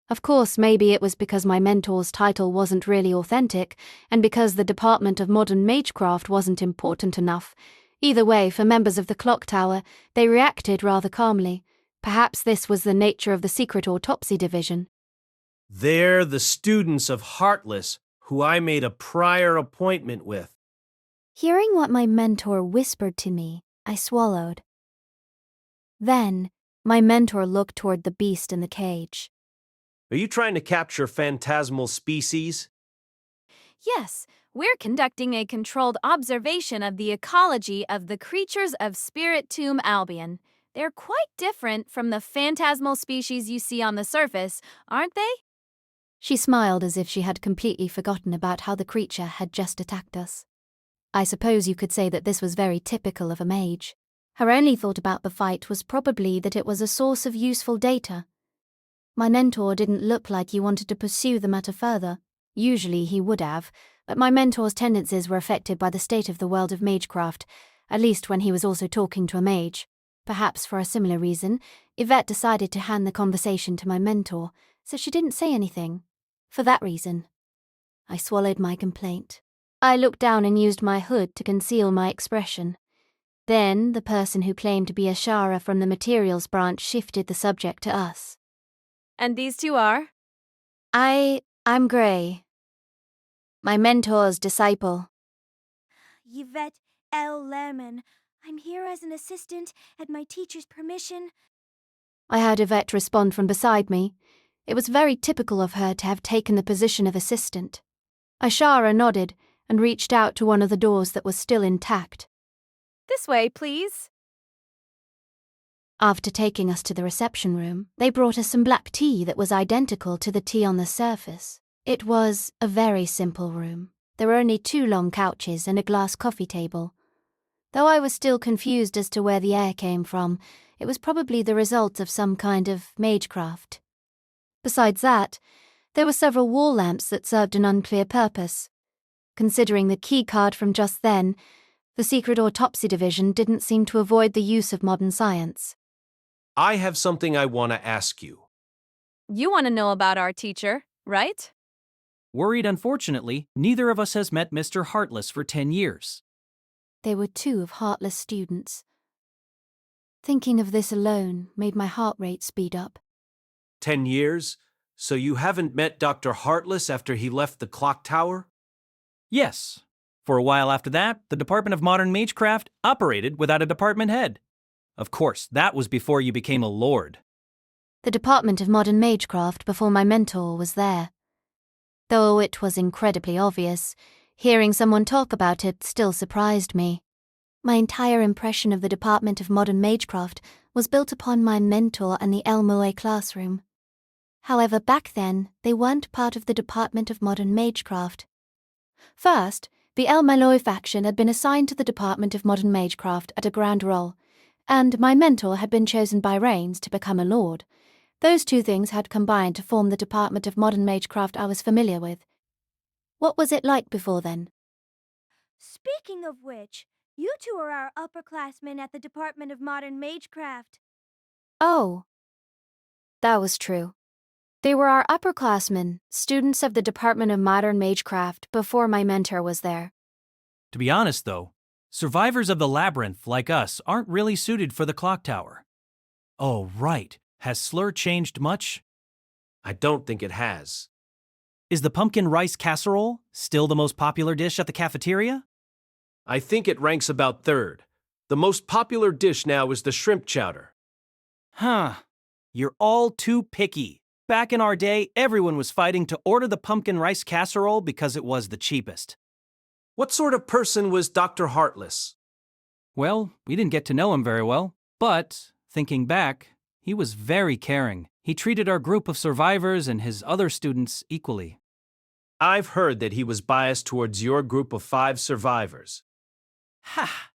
Of course, maybe it was because my mentor's title wasn't really authentic, and because the Department of Modern Magecraft wasn't important enough. Either way, for members of the clock tower, they reacted rather calmly. Perhaps this was the nature of the secret autopsy division. They're the students of Heartless, who I made a prior appointment with. Hearing what my mentor whispered to me, I swallowed. Then, my mentor looked toward the beast in the cage. Are you trying to capture phantasmal species? Yes, we're conducting a controlled observation of the ecology of the creatures of Spirit Tomb Albion. They're quite different from the phantasmal species you see on the surface, aren't they? She smiled as if she had completely forgotten about how the creature had just attacked us. I suppose you could say that this was very typical of a mage. Her only thought about the fight was probably that it was a source of useful data. My mentor didn't look like he wanted to pursue the matter further. Usually he would have, but my mentor's tendencies were affected by the state of the world of magecraft, at least when he was also talking to a mage. Perhaps for a similar reason, Yvette decided to hand the conversation to my mentor, so she didn't say anything. For that reason. I swallowed my complaint. I looked down and used my hood to conceal my expression. Then the person who claimed to be Ashara from the Materials Branch shifted the subject to us. And these two are? I'm Gray. My mentor's disciple. Yvette L. Lemon. I'm here as an assistant at my teacher's permission. I heard Yvette respond from beside me. It was very typical of her to have taken the position of assistant. Ashara nodded and reached out to one of the doors that was still intact. This way, please. After taking us to the reception room, they brought us some black tea that was identical to the tea on the surface. It was a very simple room. There were only 2 long couches and a glass coffee table. Though I was still confused as to where the air came from, it was probably the result of some kind of magecraft. Besides that, there were several wall lamps that served an unclear purpose. Considering the key card from just then, the secret autopsy division didn't seem to avoid the use of modern science. I have something I want to ask you. You want to know about our teacher, right? Worried, unfortunately, neither of us has met Mr. Heartless for 10 years. They were 2 of heartless students. Thinking of this alone made my heart rate speed up. 10 years? So you haven't met Dr. Heartless after he left the clock tower? Yes. For a while after that, the Department of Modern Magecraft operated without a department head. Of course, that was before you became a lord. The Department of Modern Magecraft before my mentor was there. Though it was incredibly obvious, hearing someone talk about it still surprised me. My entire impression of the Department of Modern Magecraft was built upon my mentor and the El-Melloi classroom. However, back then, they weren't part of the Department of Modern Magecraft. First, the El-Melloi faction had been assigned to the Department of Modern Magecraft at a grand role, and my mentor had been chosen by Reigns to become a lord. Those 2 things had combined to form the Department of Modern Magecraft I was familiar with. What was it like before then? Speaking of which, you 2 are our upperclassmen at the Department of Modern Magecraft. Oh. That was true. They were our upperclassmen, students of the Department of Modern Magecraft before my mentor was there. To be honest, though, survivors of the labyrinth like us aren't really suited for the clock tower. Oh, right. Has Slur changed much? I don't think it has. Is the pumpkin rice casserole still the most popular dish at the cafeteria? I think it ranks about 3rd. The most popular dish now is the shrimp chowder. Huh. You're all too picky. Back in our day, everyone was fighting to order the pumpkin rice casserole because it was the cheapest. What sort of person was Dr. Heartless? Well, we didn't get to know him very well, but, thinking back, he was very caring. He treated our group of survivors and his other students equally. I've heard that he was biased towards your group of 5 survivors. Ha!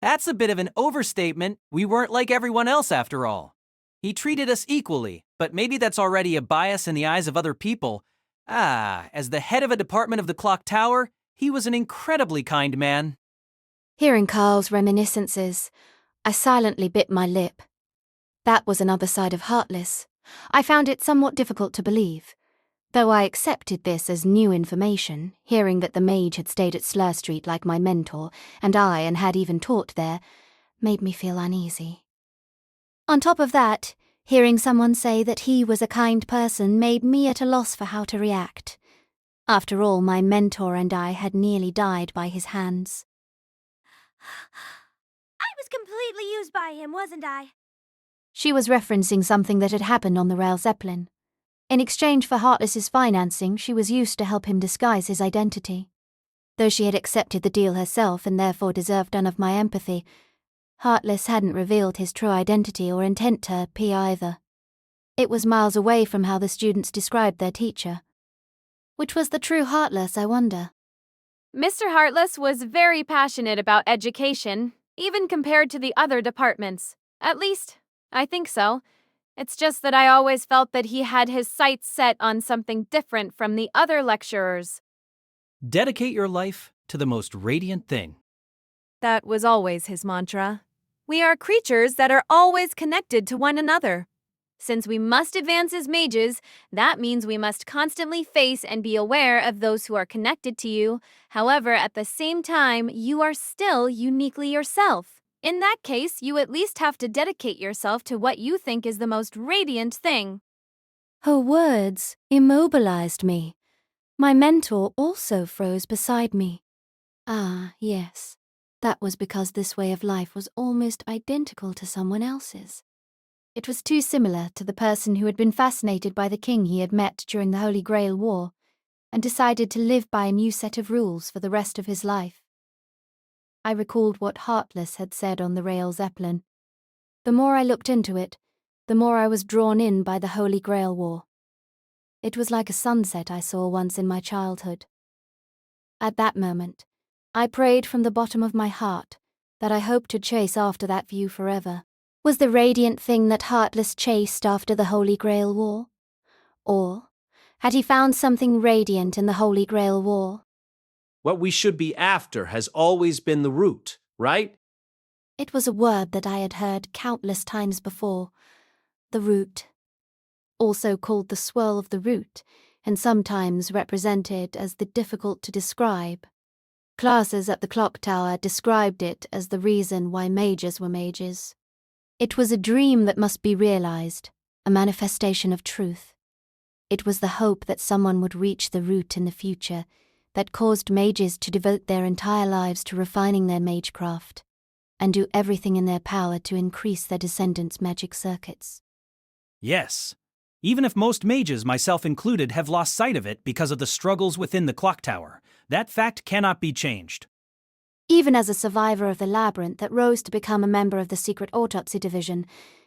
That's a bit of an overstatement. We weren't like everyone else after all. He treated us equally, but maybe that's already a bias in the eyes of other people. As the head of a department of the clock tower, he was an incredibly kind man. Hearing Carl's reminiscences, I silently bit my lip. That was another side of Heartless. I found it somewhat difficult to believe. Though I accepted this as new information, hearing that the mage had stayed at Slur Street like my mentor, and had even taught there, made me feel uneasy. On top of that, hearing someone say that he was a kind person made me at a loss for how to react. After all, my mentor and I had nearly died by his hands. I was completely used by him, wasn't I? She was referencing something that had happened on the Rail Zeppelin. In exchange for Heartless's financing, she was used to help him disguise his identity. Though she had accepted the deal herself and therefore deserved none of my empathy, Heartless hadn't revealed his true identity or intent to P either. It was miles away from how the students described their teacher. Which was the true Heartless, I wonder? Mr. Heartless was very passionate about education, even compared to the other departments. At least, I think so. It's just that I always felt that he had his sights set on something different from the other lecturers. Dedicate your life to the most radiant thing. That was always his mantra. We are creatures that are always connected to one another. Since we must advance as mages, that means we must constantly face and be aware of those who are connected to you. However, at the same time, you are still uniquely yourself. In that case, you at least have to dedicate yourself to what you think is the most radiant thing. Her words immobilized me. My mentor also froze beside me. Ah, yes. That was because this way of life was almost identical to someone else's. It was too similar to the person who had been fascinated by the king he had met during the Holy Grail War, and decided to live by a new set of rules for the rest of his life. I recalled what Heartless had said on the rail Zeppelin. The more I looked into it, the more I was drawn in by the Holy Grail War. It was like a sunset I saw once in my childhood. At that moment, I prayed from the bottom of my heart that I hoped to chase after that view forever. Was the radiant thing that Heartless chased after the Holy Grail War? Or had he found something radiant in the Holy Grail War? What we should be after has always been the root, right? It was a word that I had heard countless times before. The root. Also called the swirl of the root, and sometimes represented as the difficult to describe. Classes at the clock tower described it as the reason why mages were mages. It was a dream that must be realized, a manifestation of truth. It was the hope that someone would reach the root in the future that caused mages to devote their entire lives to refining their magecraft and do everything in their power to increase their descendants' magic circuits. Yes. Even if most mages, myself included, have lost sight of it because of the struggles within the clock tower, that fact cannot be changed. Even as a survivor of the labyrinth that rose to become a member of the secret autopsy division,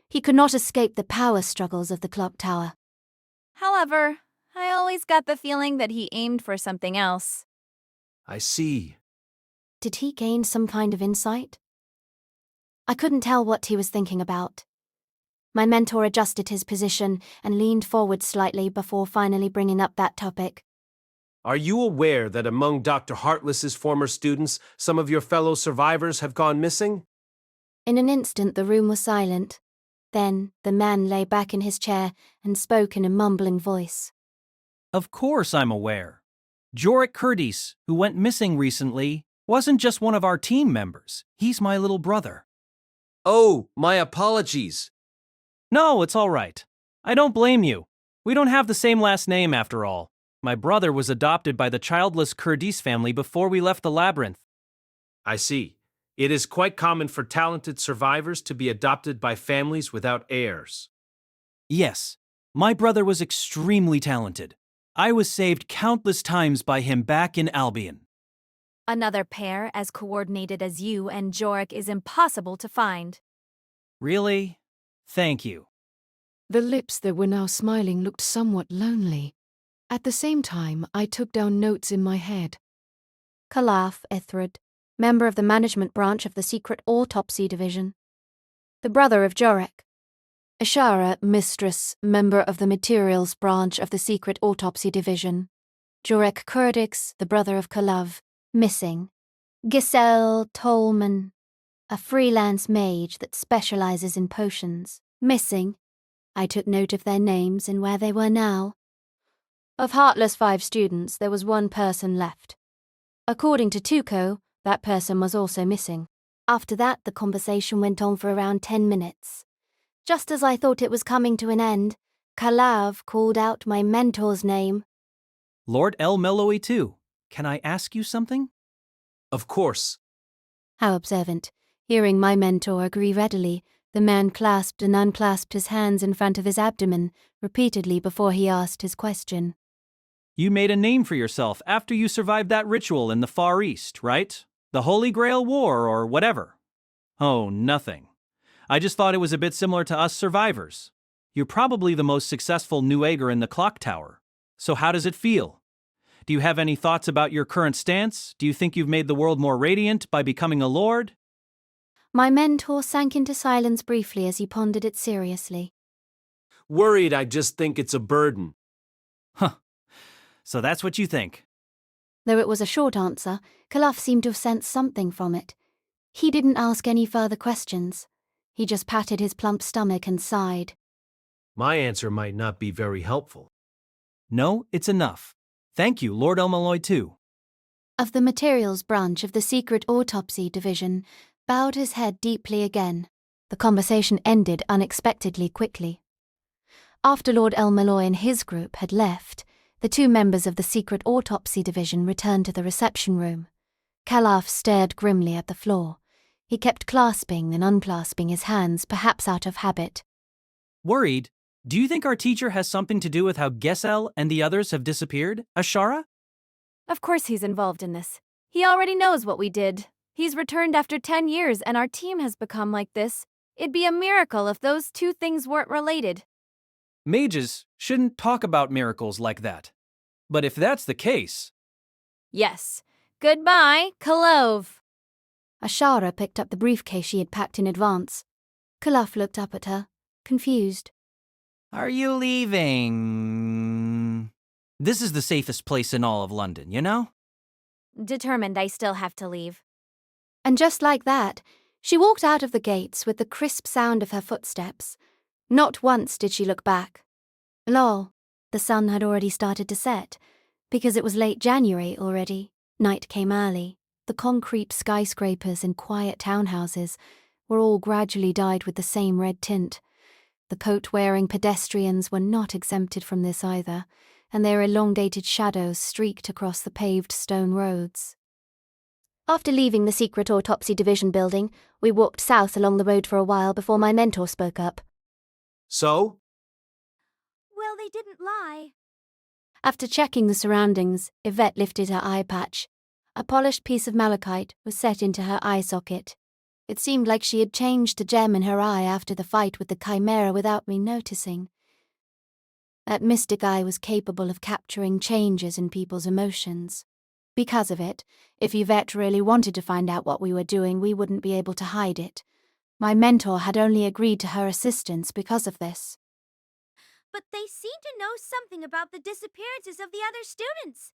he could not escape the power struggles of the clock tower. However, I always got the feeling that he aimed for something else. I see. Did he gain some kind of insight? I couldn't tell what he was thinking about. My mentor adjusted his position and leaned forward slightly before finally bringing up that topic. Are you aware that among Dr. Heartless's former students, some of your fellow survivors have gone missing? In an instant, the room was silent. Then the man lay back in his chair and spoke in a mumbling voice. Of course I'm aware. Jorik Curtis, who went missing recently, wasn't just one of our team members. He's my little brother. Oh, my apologies. No, it's all right. I don't blame you. We don't have the same last name after all. My brother was adopted by the childless Curtis family before we left the labyrinth. I see. It is quite common for talented survivors to be adopted by families without heirs. Yes, my brother was extremely talented. I was saved countless times by him back in Albion. Another pair as coordinated as you and Jorik is impossible to find. Really? Thank you. The lips that were now smiling looked somewhat lonely. At the same time, I took down notes in my head. Kalaf Ethrud, member of the management branch of the secret autopsy division. The brother of Jorik. Ashara, mistress, member of the materials branch of the secret autopsy division. Jorik Kurdix, the brother of Kalav, missing. Giselle Tolman, a freelance mage that specializes in potions, missing. I took note of their names and where they were now. Of Heartless 5 students, there was one person left. According to Tuco, that person was also missing. After that, the conversation went on for around 10 minutes. Just as I thought it was coming to an end, Kalav called out my mentor's name. Lord El-Melloi too. Can I ask you something? Of course. How observant. Hearing my mentor agree readily, the man clasped and unclasped his hands in front of his abdomen repeatedly before he asked his question. You made a name for yourself after you survived that ritual in the Far East, right? The Holy Grail War or whatever. Oh, nothing. I just thought it was a bit similar to us survivors. You're probably the most successful New Ager in the clock tower. So how does it feel? Do you have any thoughts about your current stance? Do you think you've made the world more radiant by becoming a lord? My mentor sank into silence briefly as he pondered it seriously. Worried, I just think it's a burden. Huh. So that's what you think. Though it was a short answer, Kalaf seemed to have sensed something from it. He didn't ask any further questions. He just patted his plump stomach and sighed. My answer might not be very helpful. No, it's enough. Thank you, Lord El-Melloi too. Of the materials branch of the secret autopsy division, bowed his head deeply again. The conversation ended unexpectedly quickly. After Lord El-Melloi and his group had left, the 2 members of the secret autopsy division returned to the reception room. Kalaf stared grimly at the floor. He kept clasping and unclasping his hands, perhaps out of habit. Worried? Do you think our teacher has something to do with how Gesell and the others have disappeared, Ashara? Of course he's involved in this. He already knows what we did. He's returned after 10 years and our team has become like this. It'd be a miracle if those two things weren't related. Mages shouldn't talk about miracles like that. But if that's the case... Yes. Goodbye, Kalov. Ashara picked up the briefcase she had packed in advance. Kalaf looked up at her, confused. Are you leaving? This is the safest place in all of London, you know? Determined I still have to leave. And just like that, she walked out of the gates with the crisp sound of her footsteps. Not once did she look back. Lol, the sun had already started to set. Because it was late January already, night came early. The concrete skyscrapers and quiet townhouses were all gradually dyed with the same red tint. The coat-wearing pedestrians were not exempted from this either, and their elongated shadows streaked across the paved stone roads. After leaving the secret autopsy division building, we walked south along the road for a while before my mentor spoke up. So? Well, they didn't lie. After checking the surroundings, Yvette lifted her eye patch. A polished piece of malachite was set into her eye socket. It seemed like she had changed a gem in her eye after the fight with the Chimera without me noticing. That mystic eye was capable of capturing changes in people's emotions. Because of it, if Yvette really wanted to find out what we were doing, we wouldn't be able to hide it. My mentor had only agreed to her assistance because of this. But they seem to know something about the disappearances of the other students.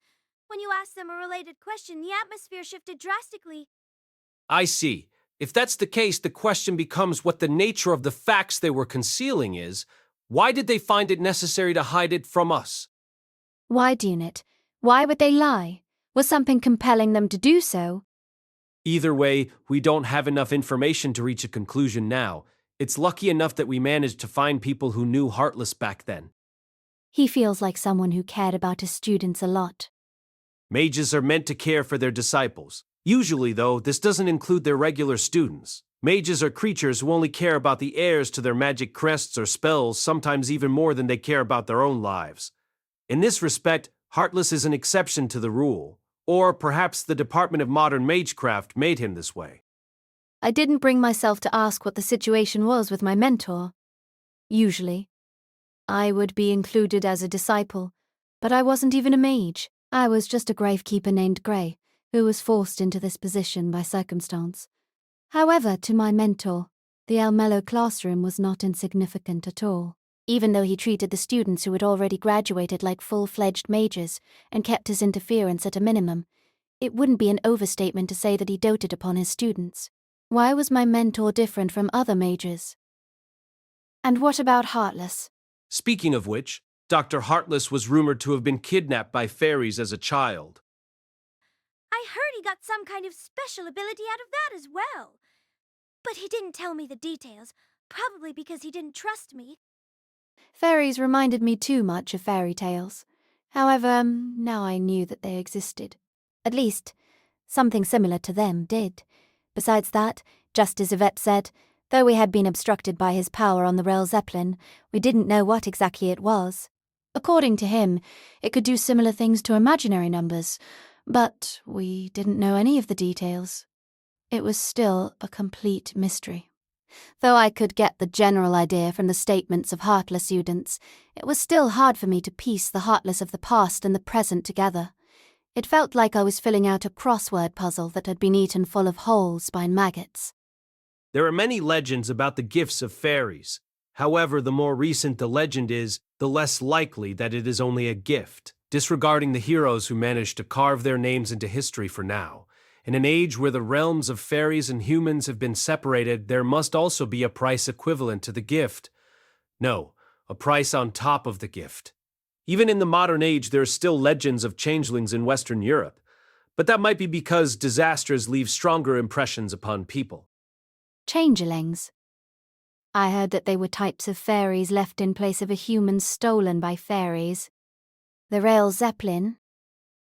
When you asked them a related question, the atmosphere shifted drastically. I see. If that's the case, the question becomes what the nature of the facts they were concealing is. Why did they find it necessary to hide it from us? Why, Dunit? Why would they lie? Was something compelling them to do so? Either way, we don't have enough information to reach a conclusion now. It's lucky enough that we managed to find people who knew Heartless back then. He feels like someone who cared about his students a lot. Mages are meant to care for their disciples. Usually, though, this doesn't include their regular students. Mages are creatures who only care about the heirs to their magic crests or spells, sometimes even more than they care about their own lives. In this respect, Heartless is an exception to the rule. Or perhaps the Department of Modern Magecraft made him this way. I didn't bring myself to ask what the situation was with my mentor. Usually, I would be included as a disciple, but I wasn't even a mage. I was just a gravekeeper named Grey, who was forced into this position by circumstance. However, to my mentor, the El-Melloi classroom was not insignificant at all. Even though he treated the students who had already graduated like full-fledged mages and kept his interference at a minimum, it wouldn't be an overstatement to say that he doted upon his students. Why was my mentor different from other mages? And what about Heartless? Speaking of which, Dr. Heartless was rumored to have been kidnapped by fairies as a child. I heard he got some kind of special ability out of that as well. But he didn't tell me the details, probably because he didn't trust me. Fairies reminded me too much of fairy tales. However, now I knew that they existed. At least, something similar to them did. Besides that, just as Yvette said, though we had been obstructed by his power on the Rel Zeppelin, we didn't know what exactly it was. According to him, it could do similar things to imaginary numbers, but we didn't know any of the details. It was still a complete mystery. Though I could get the general idea from the statements of Heartless students, it was still hard for me to piece the Heartless of the past and the present together. It felt like I was filling out a crossword puzzle that had been eaten full of holes by maggots. There are many legends about the gifts of fairies. However, the more recent the legend is, the less likely that it is only a gift, disregarding the heroes who managed to carve their names into history for now. In an age where the realms of fairies and humans have been separated, there must also be a price equivalent to the gift. No, a price on top of the gift. Even in the modern age, there are still legends of changelings in Western Europe, but that might be because disasters leave stronger impressions upon people. Changelings. I heard that they were types of fairies left in place of a human stolen by fairies. The Rel Zeppelin.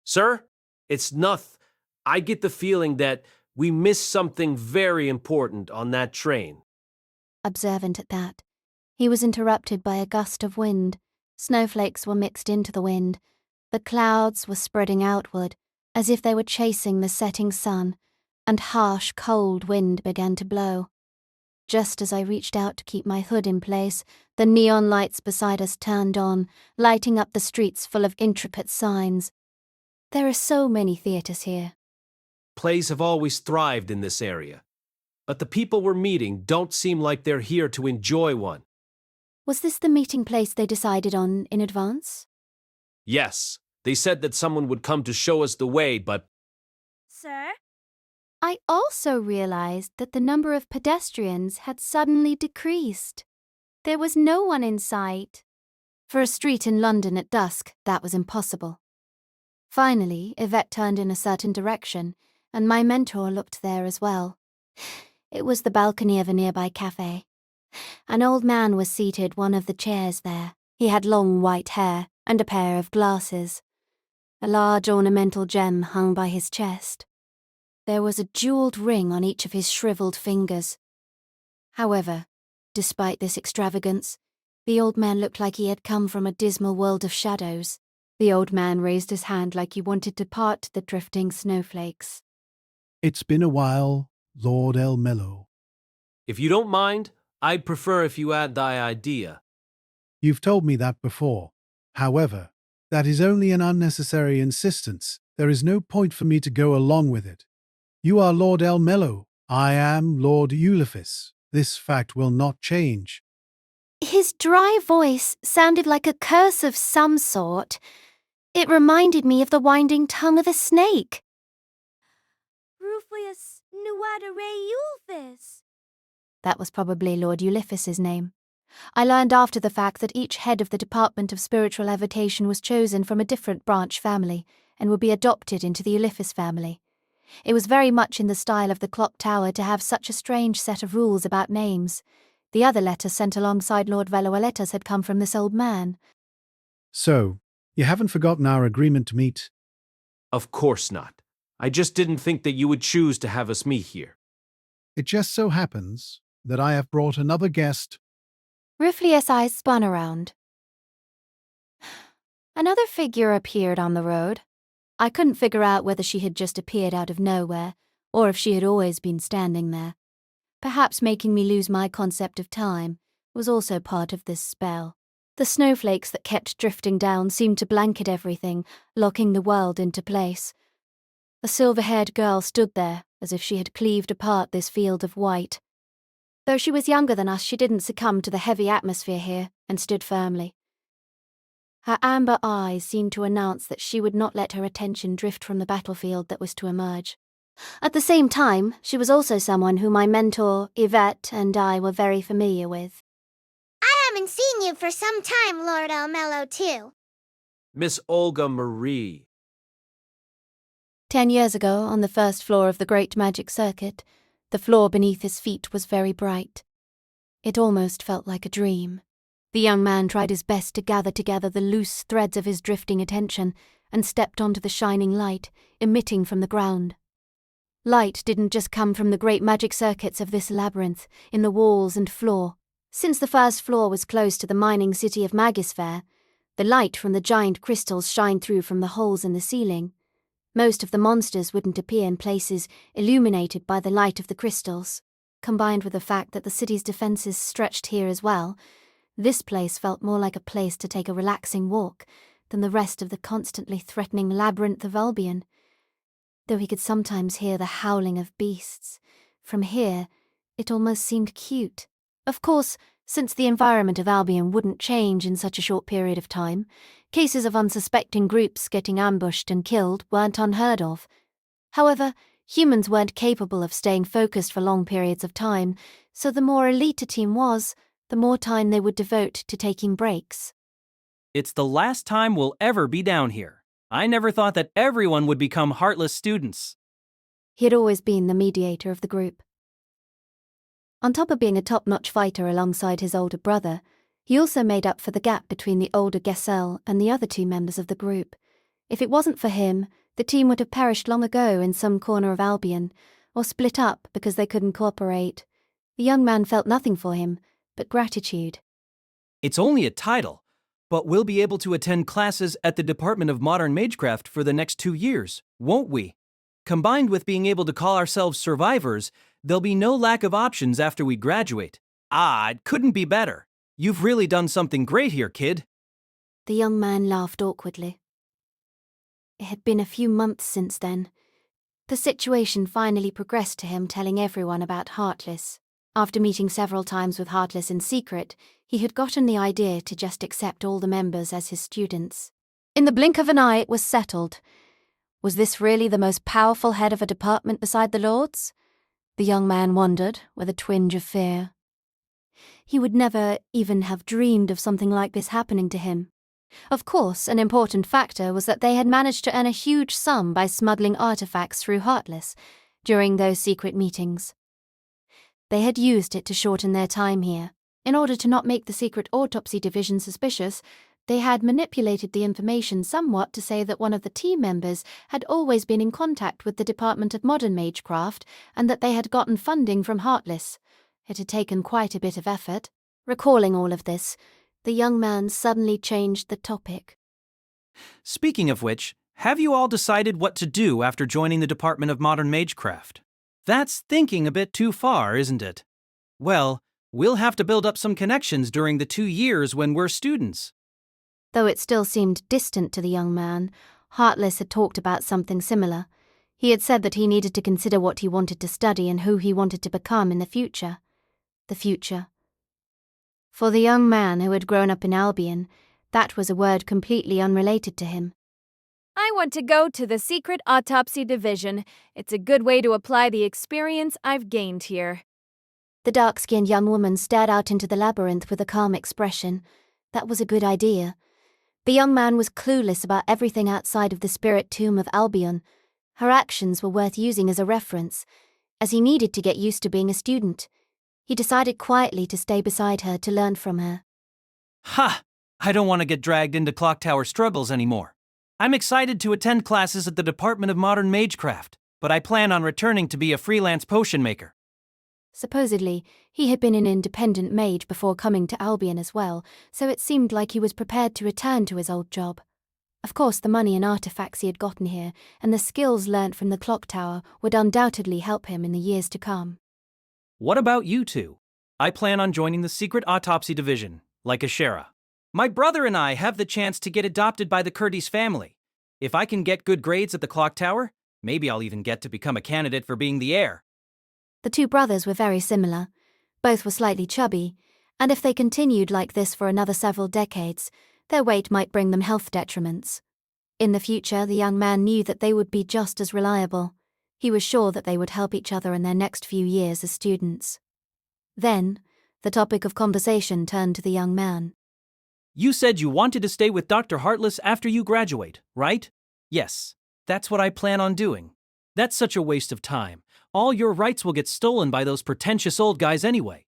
Sir, it's nothing. I get the feeling that we missed something very important on that train. Observant at that, He was interrupted by a gust of wind. Snowflakes were mixed into the wind. The clouds were spreading outward, as if they were chasing the setting sun, and harsh, cold wind began to blow. Just as I reached out to keep my hood in place, the neon lights beside us turned on, lighting up the streets full of intricate signs. There are so many theaters here. Plays have always thrived in this area. But the people we're meeting don't seem like they're here to enjoy one. Was this the meeting place they decided on in advance? Yes, they said that someone would come to show us the way, but Sir? I also realized that the number of pedestrians had suddenly decreased. There was no one in sight. For a street in London at dusk, that was impossible. Finally, Yvette turned in a certain direction, and my mentor looked there as well. It was the balcony of a nearby cafe. An old man was seated one of the chairs there. He had long white hair and a pair of glasses. A large ornamental gem hung by his chest. There was a jewelled ring on each of his shriveled fingers. However, despite this extravagance, the old man looked like he had come from a dismal world of shadows. The old man raised his hand like he wanted to part the drifting snowflakes. It's been a while, Lord El-Melloi. if you don't mind, I'd prefer if you had the idea. You've told me that before. However, that is only an unnecessary insistence. There is no point for me to go along with it. You are Lord El-Melloi. I am Lord Ulysses. This fact will not change. His dry voice sounded like a curse of some sort. It reminded me of the winding tongue of a snake. Ruflius Nuadere-Ulfis. That was probably Lord Ulysses' name. I learned after the fact that each head of the Department of Spiritual Levitation was chosen from a different branch family and would be adopted into the Ulysses family. It was very much in the style of the clock tower to have such a strange set of rules about names. The other letter sent alongside Lord Veloiletas had come from this old man. So, you haven't forgotten our agreement to meet? Of course not. I just didn't think that you would choose to have us meet here. It just so happens that I have brought another guest. Ruflius' eyes spun around. Another figure appeared on the road. I couldn't figure out whether she had just appeared out of nowhere, or if she had always been standing there. Perhaps making me lose my concept of time was also part of this spell. The snowflakes that kept drifting down seemed to blanket everything, locking the world into place. A silver-haired girl stood there, as if she had cleaved apart this field of white. Though she was younger than us, she didn't succumb to the heavy atmosphere here, and stood firmly. Her amber eyes seemed to announce that she would not let her attention drift from the battlefield that was to emerge. At the same time, she was also someone who my mentor, Yvette, and I were very familiar with. I haven't seen you for some time, Lord El-Melloi, too. Miss Olga Marie. 10 years ago, on the first floor of the Great Magic Circuit, the floor beneath his feet was very bright. It almost felt like a dream. The young man tried his best to gather together the loose threads of his drifting attention and stepped onto the shining light, emitting from the ground. Light didn't just come from the great magic circuits of this labyrinth, in the walls and floor. Since the first floor was close to the mining city of Magisfair, the light from the giant crystals shined through from the holes in the ceiling. Most of the monsters wouldn't appear in places illuminated by the light of the crystals. Combined with the fact that the city's defences stretched here as well, this place felt more like a place to take a relaxing walk than the rest of the constantly threatening labyrinth of Albion. Though he could sometimes hear the howling of beasts, from here it almost seemed cute. Of course, since the environment of Albion wouldn't change in such a short period of time, cases of unsuspecting groups getting ambushed and killed weren't unheard of. However, humans weren't capable of staying focused for long periods of time, so the more elite a team was, the more time they would devote to taking breaks. It's the last time we'll ever be down here. I never thought that everyone would become heartless students. He had always been the mediator of the group. On top of being a top-notch fighter alongside his older brother, he also made up for the gap between the older Gesell and the other two members of the group. If it wasn't for him, the team would have perished long ago in some corner of Albion, or split up because they couldn't cooperate. The young man felt nothing for him, but gratitude. It's only a title, but we'll be able to attend classes at the Department of Modern Magecraft for the next 2 years, won't we? Combined with being able to call ourselves survivors, there'll be no lack of options after we graduate. It couldn't be better. You've really done something great here, kid. The young man laughed awkwardly. It had been a few months since then. The situation finally progressed to him telling everyone about Heartless. After meeting several times with Heartless in secret, he had gotten the idea to just accept all the members as his students. In the blink of an eye, it was settled. Was this really the most powerful head of a department beside the Lords? The young man wondered, with a twinge of fear. He would never even have dreamed of something like this happening to him. Of course, an important factor was that they had managed to earn a huge sum by smuggling artifacts through Heartless during those secret meetings. They had used it to shorten their time here. In order to not make the secret autopsy division suspicious, they had manipulated the information somewhat to say that one of the team members had always been in contact with the Department of Modern Magecraft and that they had gotten funding from Heartless. It had taken quite a bit of effort. Recalling all of this, the young man suddenly changed the topic. Speaking of which, have you all decided what to do after joining the Department of Modern Magecraft? That's thinking a bit too far, isn't it? Well, we'll have to build up some connections during the 2 years when we're students. Though it still seemed distant to the young man, Heartless had talked about something similar. He had said that he needed to consider what he wanted to study and who he wanted to become in the future. The future. For the young man who had grown up in Albion, that was a word completely unrelated to him. I want to go to the secret autopsy division. It's a good way to apply the experience I've gained here. The dark-skinned young woman stared out into the labyrinth with a calm expression. That was a good idea. The young man was clueless about everything outside of the spirit tomb of Albion. Her actions were worth using as a reference, as he needed to get used to being a student. He decided quietly to stay beside her to learn from her. Ha! I don't want to get dragged into Clock Tower struggles anymore. I'm excited to attend classes at the Department of Modern Magecraft, but I plan on returning to be a freelance potion maker. Supposedly, he had been an independent mage before coming to Albion as well, so it seemed like he was prepared to return to his old job. Of course, the money and artifacts he had gotten here, and the skills learnt from the clock tower would undoubtedly help him in the years to come. What about you two? I plan on joining the secret autopsy division, like Ashera. My brother and I have the chance to get adopted by the Curtis family. If I can get good grades at the clock tower, maybe I'll even get to become a candidate for being the heir. The two brothers were very similar. Both were slightly chubby, and if they continued like this for another several decades, their weight might bring them health detriments. In the future, the young man knew that they would be just as reliable. He was sure that they would help each other in their next few years as students. Then, the topic of conversation turned to the young man. You said you wanted to stay with Dr. Heartless after you graduate, right? Yes, that's what I plan on doing. That's such a waste of time. All your rights will get stolen by those pretentious old guys anyway.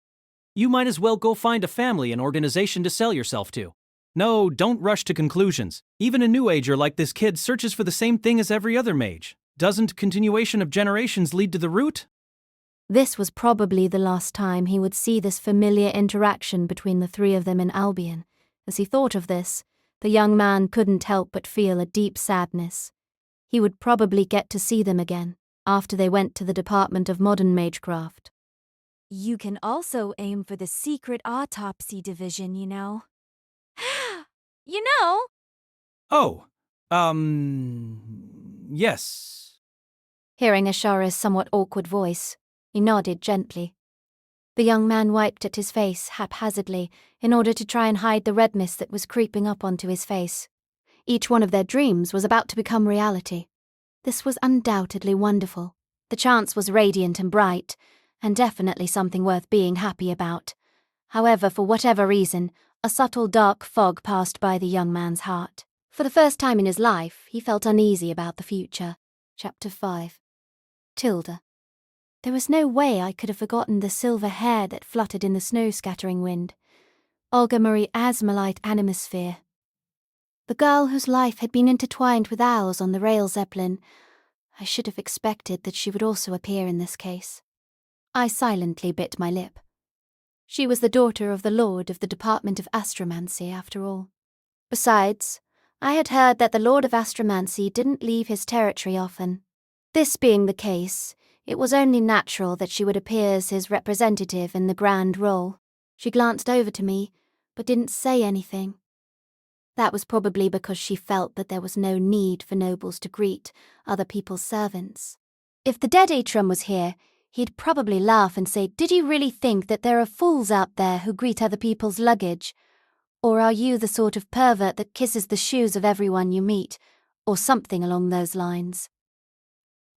You might as well go find a family and organization to sell yourself to. No, don't rush to conclusions. Even a new ager like this kid searches for the same thing as every other mage. Doesn't continuation of generations lead to the root? This was probably the last time he would see this familiar interaction between the three of them in Albion. As he thought of this, the young man couldn't help but feel a deep sadness. He would probably get to see them again, after they went to the Department of Modern Magecraft. You can also aim for the secret autopsy division, you know. You know? Oh, yes. Hearing Ashara's somewhat awkward voice, he nodded gently. The young man wiped at his face haphazardly in order to try and hide the redness that was creeping up onto his face. Each one of their dreams was about to become reality. This was undoubtedly wonderful. The chance was radiant and bright, and definitely something worth being happy about. However, for whatever reason, a subtle dark fog passed by the young man's heart. For the first time in his life, he felt uneasy about the future. Chapter 5. Tilda. There was no way I could have forgotten the silver hair that fluttered in the snow-scattering wind. Olga Marie Asmolite Animosphere. The girl whose life had been intertwined with ours on the rail Zeppelin. I should have expected that she would also appear in this case. I silently bit my lip. She was the daughter of the Lord of the Department of Astromancy, after all. Besides, I had heard that the Lord of Astromancy didn't leave his territory often. This being the case, it was only natural that she would appear as his representative in the grand role. She glanced over to me, but didn't say anything. That was probably because she felt that there was no need for nobles to greet other people's servants. If the dead Atrum was here, he'd probably laugh and say, "Did you really think that there are fools out there who greet other people's luggage? Or are you the sort of pervert that kisses the shoes of everyone you meet?" Or something along those lines.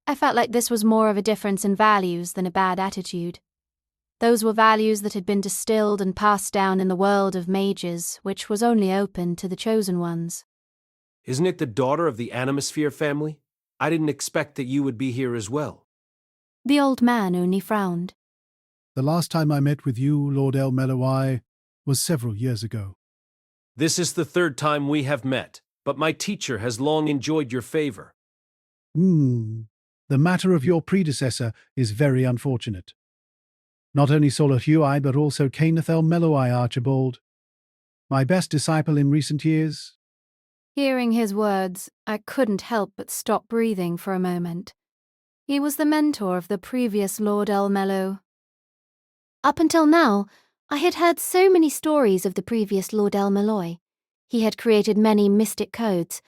I felt like this was more of a difference in values than a bad attitude. Those were values that had been distilled and passed down in the world of mages, which was only open to the chosen ones. Isn't it the daughter of the Animosphere family? I didn't expect that you would be here as well. The old man only frowned. The last time I met with you, Lord El-Melloi, was several years ago. This is the third time we have met, but my teacher has long enjoyed your favor. The matter of your predecessor is very unfortunate. Not only Solohui, but also Kenneth El-Melloi Archibald, my best disciple in recent years. Hearing his words, I couldn't help but stop breathing for a moment. He was the mentor of the previous Lord El-Melloi. Up until now, I had heard so many stories of the previous Lord El-Melloi. He had created many mystic codes,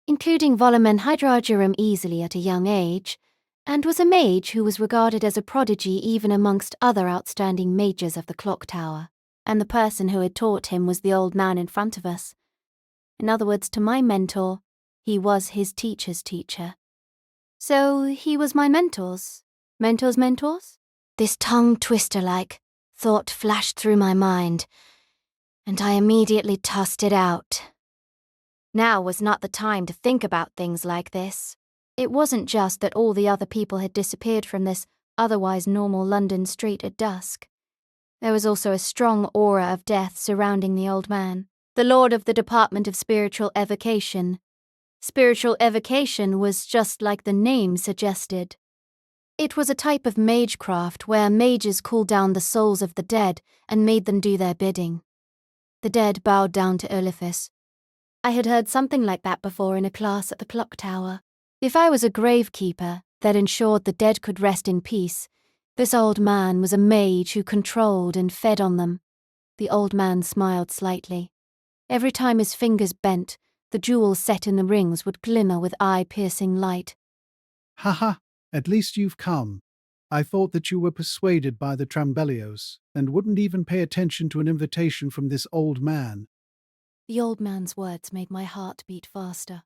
including Volumen Hydrargyrum easily at a young age, and was a mage who was regarded as a prodigy even amongst other outstanding mages of the clock tower, and the person who had taught him was the old man in front of us. In other words, to my mentor, he was his teacher's teacher. So he was my mentor's mentors? This tongue-twister-like thought flashed through my mind, and I immediately tossed it out. Now was not the time to think about things like this. It wasn't just that all the other people had disappeared from this otherwise normal London street at dusk. There was also a strong aura of death surrounding the old man, the Lord of the Department of Spiritual Evocation. Spiritual evocation was just like the name suggested. It was a type of magecraft where mages called down the souls of the dead and made them do their bidding. The dead bowed down to Olifus. I had heard something like that before in a class at the clock tower. If I was a gravekeeper that ensured the dead could rest in peace, this old man was a mage who controlled and fed on them. The old man smiled slightly. Every time his fingers bent, the jewels set in the rings would glimmer with eye-piercing light. Ha! At least you've come. I thought that you were persuaded by the Trambellios and wouldn't even pay attention to an invitation from this old man. The old man's words made my heart beat faster.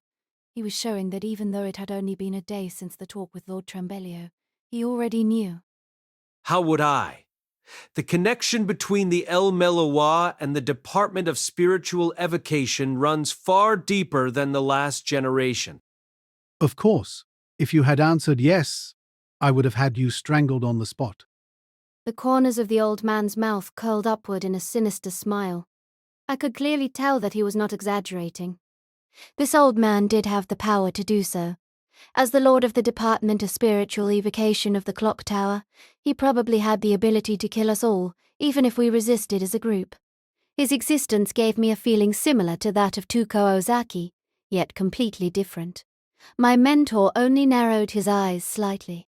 He was showing that even though it had only been a day since the talk with Lord Trambellio, he already knew. How would I? The connection between the El-Melloi and the Department of Spiritual Evocation runs far deeper than the last generation. Of course, if you had answered yes, I would have had you strangled on the spot. The corners of the old man's mouth curled upward in a sinister smile. I could clearly tell that he was not exaggerating. This old man did have the power to do so. As the Lord of the Department of Spiritual Evocation of the Clock Tower, he probably had the ability to kill us all, even if we resisted as a group. His existence gave me a feeling similar to that of Tuko Ozaki, yet completely different. My mentor only narrowed his eyes slightly.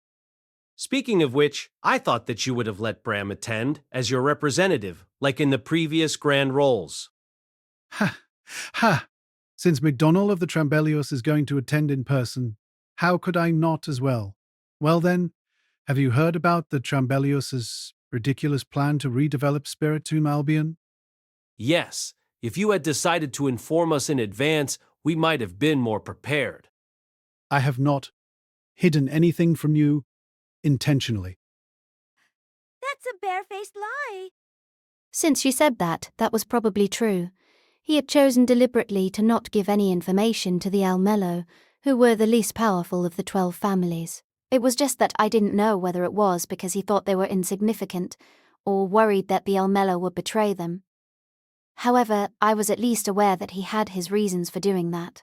Speaking of which, I thought that you would have let Bram attend as your representative, like in the previous grand roles. Ha! Since MacDonald of the Trambellios is going to attend in person, how could I not as well? Well then, have you heard about the Trambellios' ridiculous plan to redevelop Spiritomb Albion? Yes, if you had decided to inform us in advance, we might have been more prepared. I have not hidden anything from you intentionally. That's a barefaced lie. Since she said that was probably true. He had chosen deliberately to not give any information to the El-Melloi, who were the least powerful of the 12 families. It was just that I didn't know whether it was because he thought they were insignificant, or worried that the El-Melloi would betray them. However, I was at least aware that he had his reasons for doing that.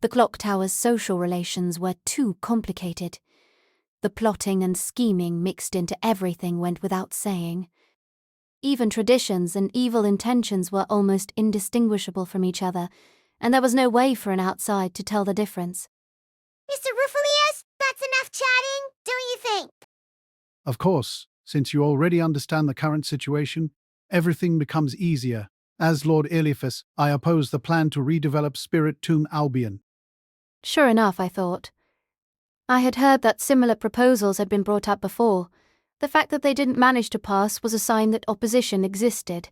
The clock tower's social relations were too complicated. The plotting and scheming mixed into everything went without saying. Even traditions and evil intentions were almost indistinguishable from each other, and there was no way for an outside to tell the difference. Mr. Rufilius, that's enough chatting, don't you think? Of course, since you already understand the current situation, everything becomes easier. As Lord Eliphas, I oppose the plan to redevelop Spirit Tomb Albion. Sure enough, I thought. I had heard that similar proposals had been brought up before. The fact that they didn't manage to pass was a sign that opposition existed.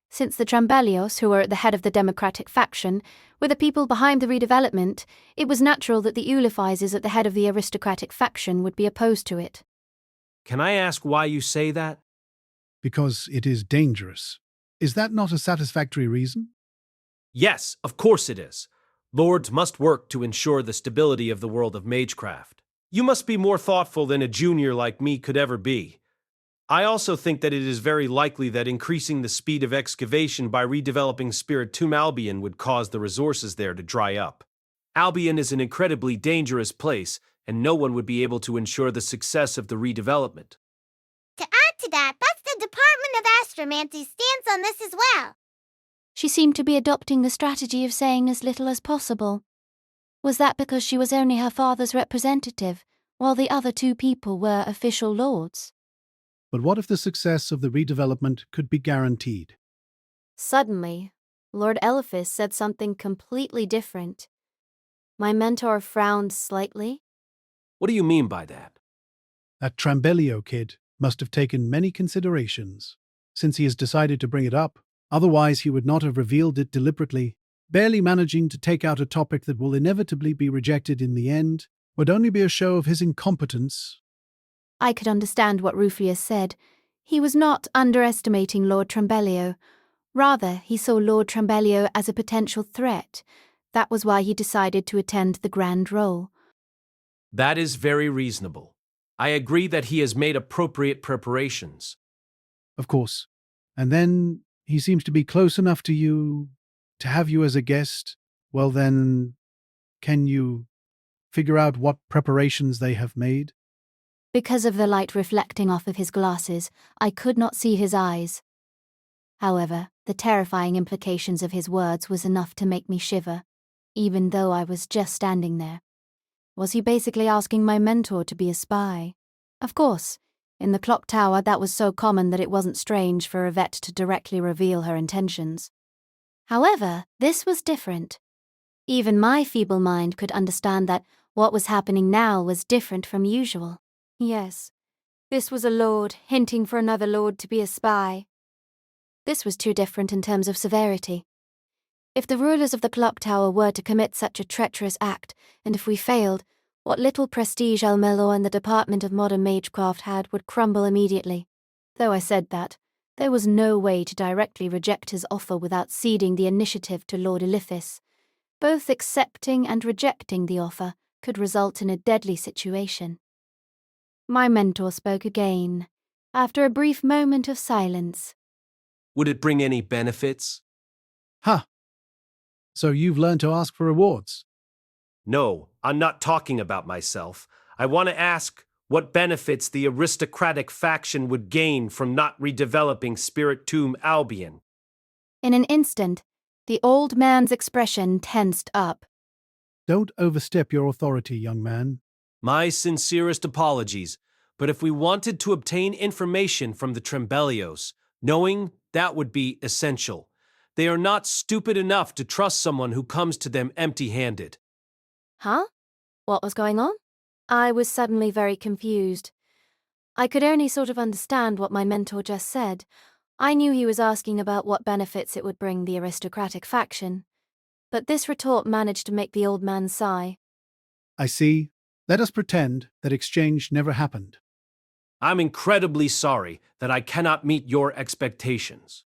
Since the Trambellios, who were at the head of the Democratic faction, were the people behind the redevelopment, it was natural that the Uliphises at the head of the aristocratic faction would be opposed to it. Can I ask why you say that? Because it is dangerous. Is that not a satisfactory reason? Yes, of course it is. Lords must work to ensure the stability of the world of magecraft. You must be more thoughtful than a junior like me could ever be. I also think that it is very likely that increasing the speed of excavation by redeveloping Spirit Tomb Albion would cause the resources there to dry up. Albion is an incredibly dangerous place, and no one would be able to ensure the success of the redevelopment. To add to that, that's the Department of Astromancy's stance on this as well. She seemed to be adopting the strategy of saying as little as possible. Was that because she was only her father's representative, while the other two people were official lords? But what if the success of the redevelopment could be guaranteed? Suddenly, Lord Eliphas said something completely different. My mentor frowned slightly. What do you mean by that? That Trambellio kid must have taken many considerations, since he has decided to bring it up. Otherwise, he would not have revealed it deliberately. Barely managing to take out a topic that will inevitably be rejected in the end would only be a show of his incompetence. I could understand what Rufius said. He was not underestimating Lord Trambellio. Rather, he saw Lord Trambellio as a potential threat. That was why he decided to attend the Grand Roll. That is very reasonable. I agree that he has made appropriate preparations. Of course. And then he seems to be close enough to you to have you as a guest. Well then, can you figure out what preparations they have made? Because of the light reflecting off of his glasses, I could not see his eyes. However, the terrifying implications of his words was enough to make me shiver, even though I was just standing there. Was he basically asking my mentor to be a spy? Of course. In the clock tower, that was so common that it wasn't strange for Yvette to directly reveal her intentions. However, this was different. Even my feeble mind could understand that what was happening now was different from usual. Yes, this was a lord hinting for another lord to be a spy. This was too different in terms of severity. If the rulers of the clock tower were to commit such a treacherous act, and if we failed, what little prestige El-Melloi and the Department of Modern Magecraft had would crumble immediately. Though I said that, there was no way to directly reject his offer without ceding the initiative to Lord Eliphas. Both accepting and rejecting the offer could result in a deadly situation. My mentor spoke again, after a brief moment of silence. Would it bring any benefits? Ha! So you've learned to ask for rewards. No, I'm not talking about myself. I want to ask what benefits the aristocratic faction would gain from not redeveloping Spirit Tomb Albion. In an instant, the old man's expression tensed up. Don't overstep your authority, young man. My sincerest apologies, but if we wanted to obtain information from the Trambellios, knowing that would be essential. They are not stupid enough to trust someone who comes to them empty-handed. Huh? What was going on? I was suddenly very confused. I could only sort of understand what my mentor just said. I knew he was asking about what benefits it would bring the aristocratic faction. But this retort managed to make the old man sigh. I see. Let us pretend that exchange never happened. I'm incredibly sorry that I cannot meet your expectations.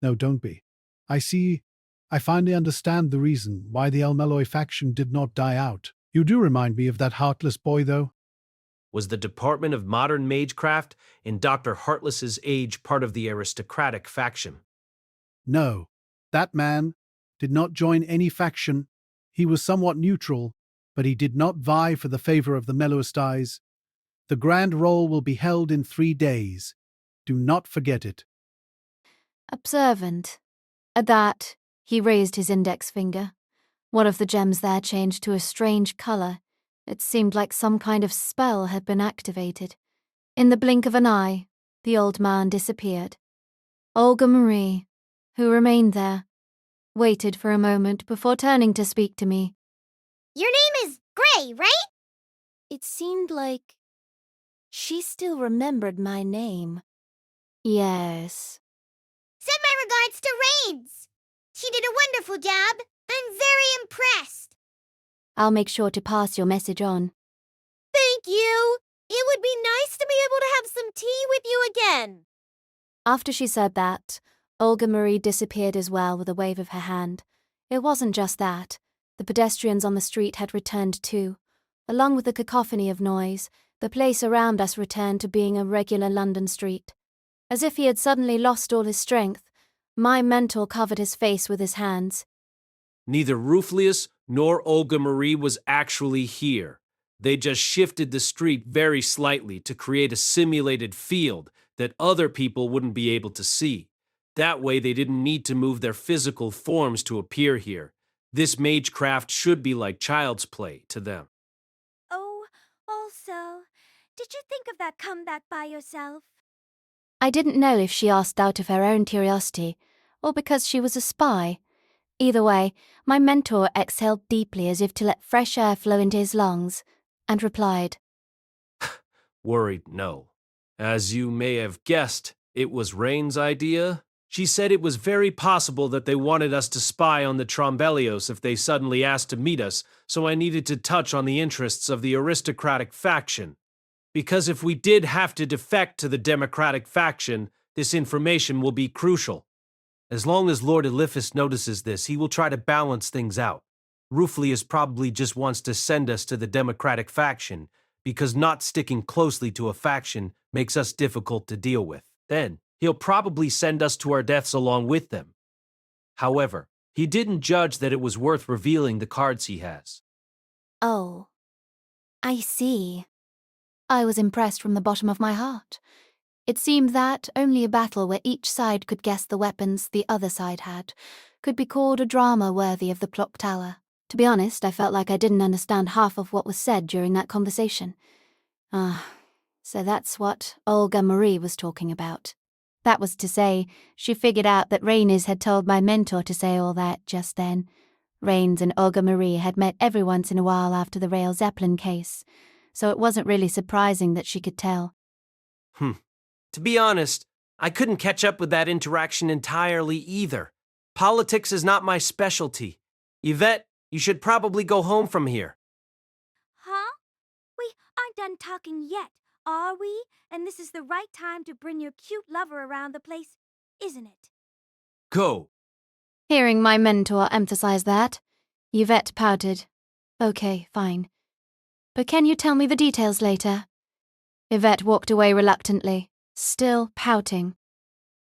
No, don't be. I finally understand the reason why the El-Melloi faction did not die out. You do remind me of that heartless boy, though. Was the Department of Modern Magecraft in Dr. Heartless's age part of the aristocratic faction? No, that man did not join any faction. He was somewhat neutral, but he did not vie for the favor of the Mellowsties. The Grand Roll will be held in 3 days. Do not forget it. Observant. At that, he raised his index finger. One of the gems there changed to a strange color. It seemed like some kind of spell had been activated. In the blink of an eye, the old man disappeared. Olga Marie, who remained there, waited for a moment before turning to speak to me. Your name is Gray, right? It seemed like she still remembered my name. Yes. Send my regards to Rains. She did a wonderful job. I'm very impressed. I'll make sure to pass your message on. Thank you. It would be nice to be able to have some tea with you again. After she said that, Olga Marie disappeared as well with a wave of her hand. It wasn't just that. The pedestrians on the street had returned too. Along with the cacophony of noise, the place around us returned to being a regular London street. As if he had suddenly lost all his strength, my mentor covered his face with his hands. Neither Ruflius nor Olga Marie was actually here. They just shifted the street very slightly to create a simulated field that other people wouldn't be able to see. That way they didn't need to move their physical forms to appear here. This magecraft should be like child's play to them. Oh, also, did you think of that comeback by yourself? I didn't know if she asked out of her own curiosity, or because she was a spy. Either way, my mentor exhaled deeply as if to let fresh air flow into his lungs, and replied, Worried, no. As you may have guessed, it was Rain's idea. She said it was very possible that they wanted us to spy on the Trombellios if they suddenly asked to meet us, so I needed to touch on the interests of the aristocratic faction. Because if we did have to defect to the democratic faction, this information will be crucial. As long as Lord Eliphas notices this, he will try to balance things out. Ruflius probably just wants to send us to the democratic faction, because not sticking closely to a faction makes us difficult to deal with. Then, he'll probably send us to our deaths along with them. However, he didn't judge that it was worth revealing the cards he has. Oh, I see. I was impressed from the bottom of my heart. It seemed that only a battle where each side could guess the weapons the other side had could be called a drama worthy of the clock tower. To be honest, I felt like I didn't understand half of what was said during that conversation. So that's what Olga Marie was talking about. That was to say, she figured out that Rhaenys had told my mentor to say all that just then. Rains and Olga Marie had met every once in a while after the Rail Zeppelin case, so it wasn't really surprising that she could tell. To be honest, I couldn't catch up with that interaction entirely either. Politics is not my specialty. Yvette, you should probably go home from here. Huh? We aren't done talking yet, are we? And this is the right time to bring your cute lover around the place, isn't it? Go. Hearing my mentor emphasize that, Yvette pouted. Okay, fine. But can you tell me the details later? Yvette walked away reluctantly, still pouting.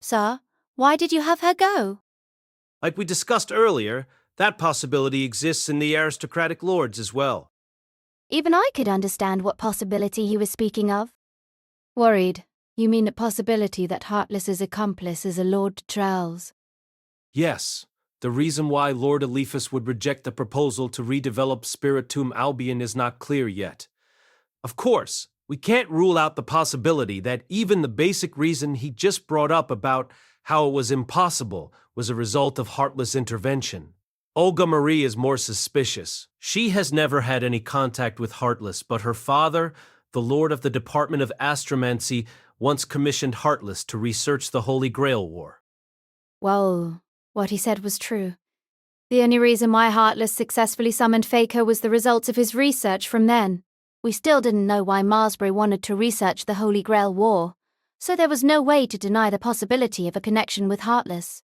Sir, why did you have her go? Like we discussed earlier, that possibility exists in the aristocratic lords as well. Even I could understand what possibility he was speaking of. Worried, you mean a possibility that Heartless's accomplice is a Lord Charles? Yes. The reason why Lord Eliphas would reject the proposal to redevelop Spiritum Albion is not clear yet. Of course, we can't rule out the possibility that even the basic reason he just brought up about how it was impossible was a result of Heartless intervention. Olga Marie is more suspicious. She has never had any contact with Heartless, but her father, the Lord of the Department of Astromancy, once commissioned Heartless to research the Holy Grail War. Whoa, what he said was true. The only reason why Heartless successfully summoned Faker was the results of his research from then. We still didn't know why Marsbury wanted to research the Holy Grail War, so there was no way to deny the possibility of a connection with Heartless.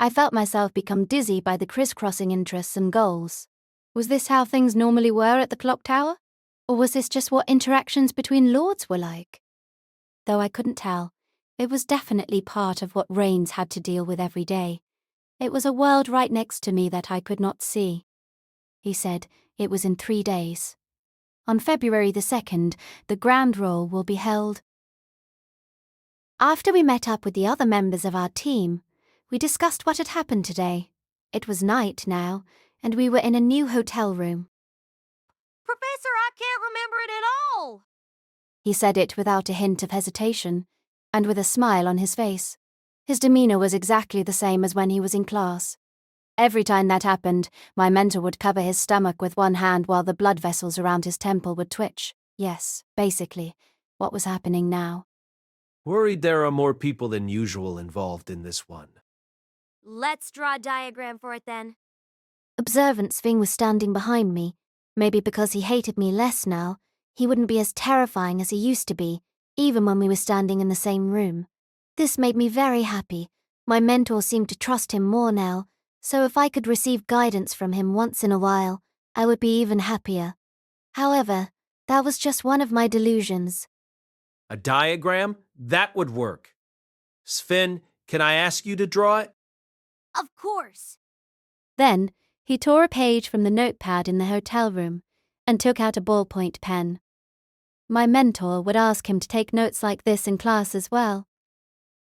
I felt myself become dizzy by the crisscrossing interests and goals. Was this how things normally were at the clock tower? Or was this just what interactions between lords were like? Though I couldn't tell, it was definitely part of what Rains had to deal with every day. It was a world right next to me that I could not see. He said it was in 3 days. On February the 2nd, the Grand Roll will be held. After we met up with the other members of our team, We discussed what had happened today. It was night now, and we were in a new hotel room. Professor, I can't remember it at all. He said it without a hint of hesitation, and with a smile on his face. His demeanor was exactly the same as when he was in class. Every time that happened, my mentor would cover his stomach with one hand while the blood vessels around his temple would twitch. Yes, basically, what was happening now. Worried there are more people than usual involved in this one. Let's draw a diagram for it then. Observant Sving was standing behind me. Maybe because he hated me less now, he wouldn't be as terrifying as he used to be, even when we were standing in the same room. This made me very happy. My mentor seemed to trust him more now, so if I could receive guidance from him once in a while, I would be even happier. However, that was just one of my delusions. A diagram? That would work. Sven, can I ask you to draw it? Of course. Then, he tore a page from the notepad in the hotel room and took out a ballpoint pen. My mentor would ask him to take notes like this in class as well.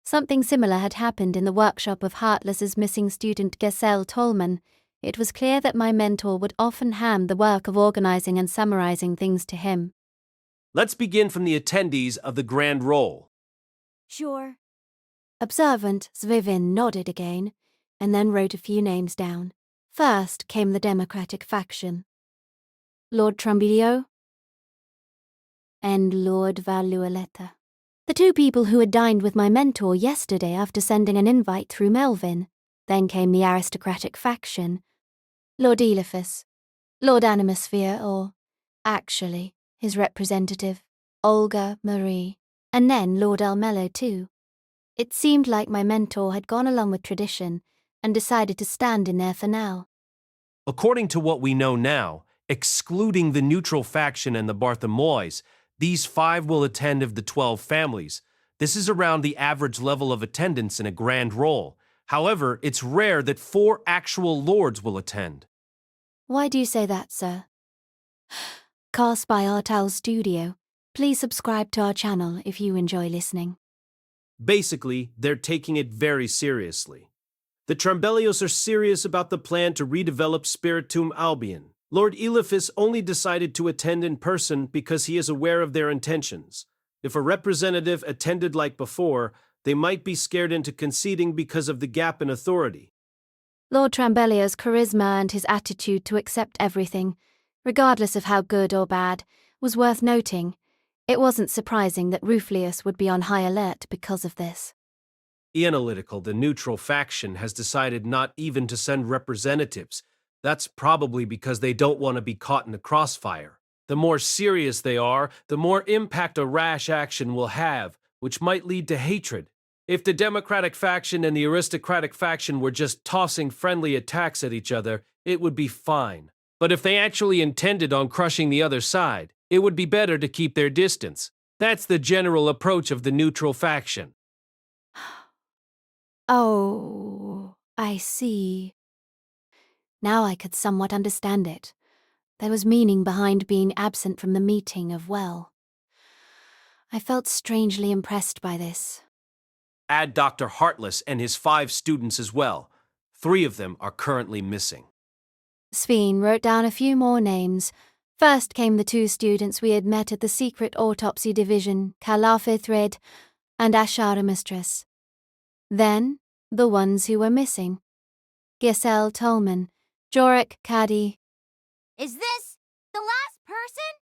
Something similar had happened in the workshop of Heartless's missing student Gesell Tolman. It was clear that my mentor would often hand the work of organizing and summarizing things to him. Let's begin from the attendees of the grand roll. Sure. Observant Zvivin nodded again, and then wrote a few names down. First came the Democratic faction. Lord Trambillio and Lord Valuoletta. The two people who had dined with my mentor yesterday after sending an invite through Melvin. Then came the aristocratic faction. Lord Eliphas, Lord Animosphere, or, actually, his representative, Olga Marie, and then Lord El-Melloi too. It seemed like my mentor had gone along with tradition and decided to stand in there for now. According to what we know now, excluding the neutral faction and the El-Melloi, these 5 will attend of the 12 families. This is around the average level of attendance in a grand roll. However, it's rare that 4 actual lords will attend. Why do you say that, sir? Cast by Artal Studio. Please subscribe to our channel if you enjoy listening. Basically, they're taking it very seriously. The Trambellios are serious about the plan to redevelop Spiritum Albion. Lord Eliphas only decided to attend in person because he is aware of their intentions. If a representative attended like before, they might be scared into conceding because of the gap in authority. Lord Trambellio's charisma and his attitude to accept everything, regardless of how good or bad, was worth noting. It wasn't surprising that Ruflius would be on high alert because of this. Analytical, the neutral faction, has decided not even to send representatives. That's probably because they don't want to be caught in the crossfire. The more serious they are, the more impact a rash action will have, which might lead to hatred. If the Democratic faction and the aristocratic faction were just tossing friendly attacks at each other, it would be fine. But if they actually intended on crushing the other side, it would be better to keep their distance. That's the general approach of the neutral faction. Oh, I see. Now I could somewhat understand it. There was meaning behind being absent from the meeting of well. I felt strangely impressed by this. Add Dr. Heartless and his 5 students as well. 3 of them are currently missing. Sveen wrote down a few more names. First came the 2 students we had met at the secret autopsy division, Kalafithred and Ashara Mistress. Then, the ones who were missing. Gesell Tolman, Jorik Caddy. Is this the last person?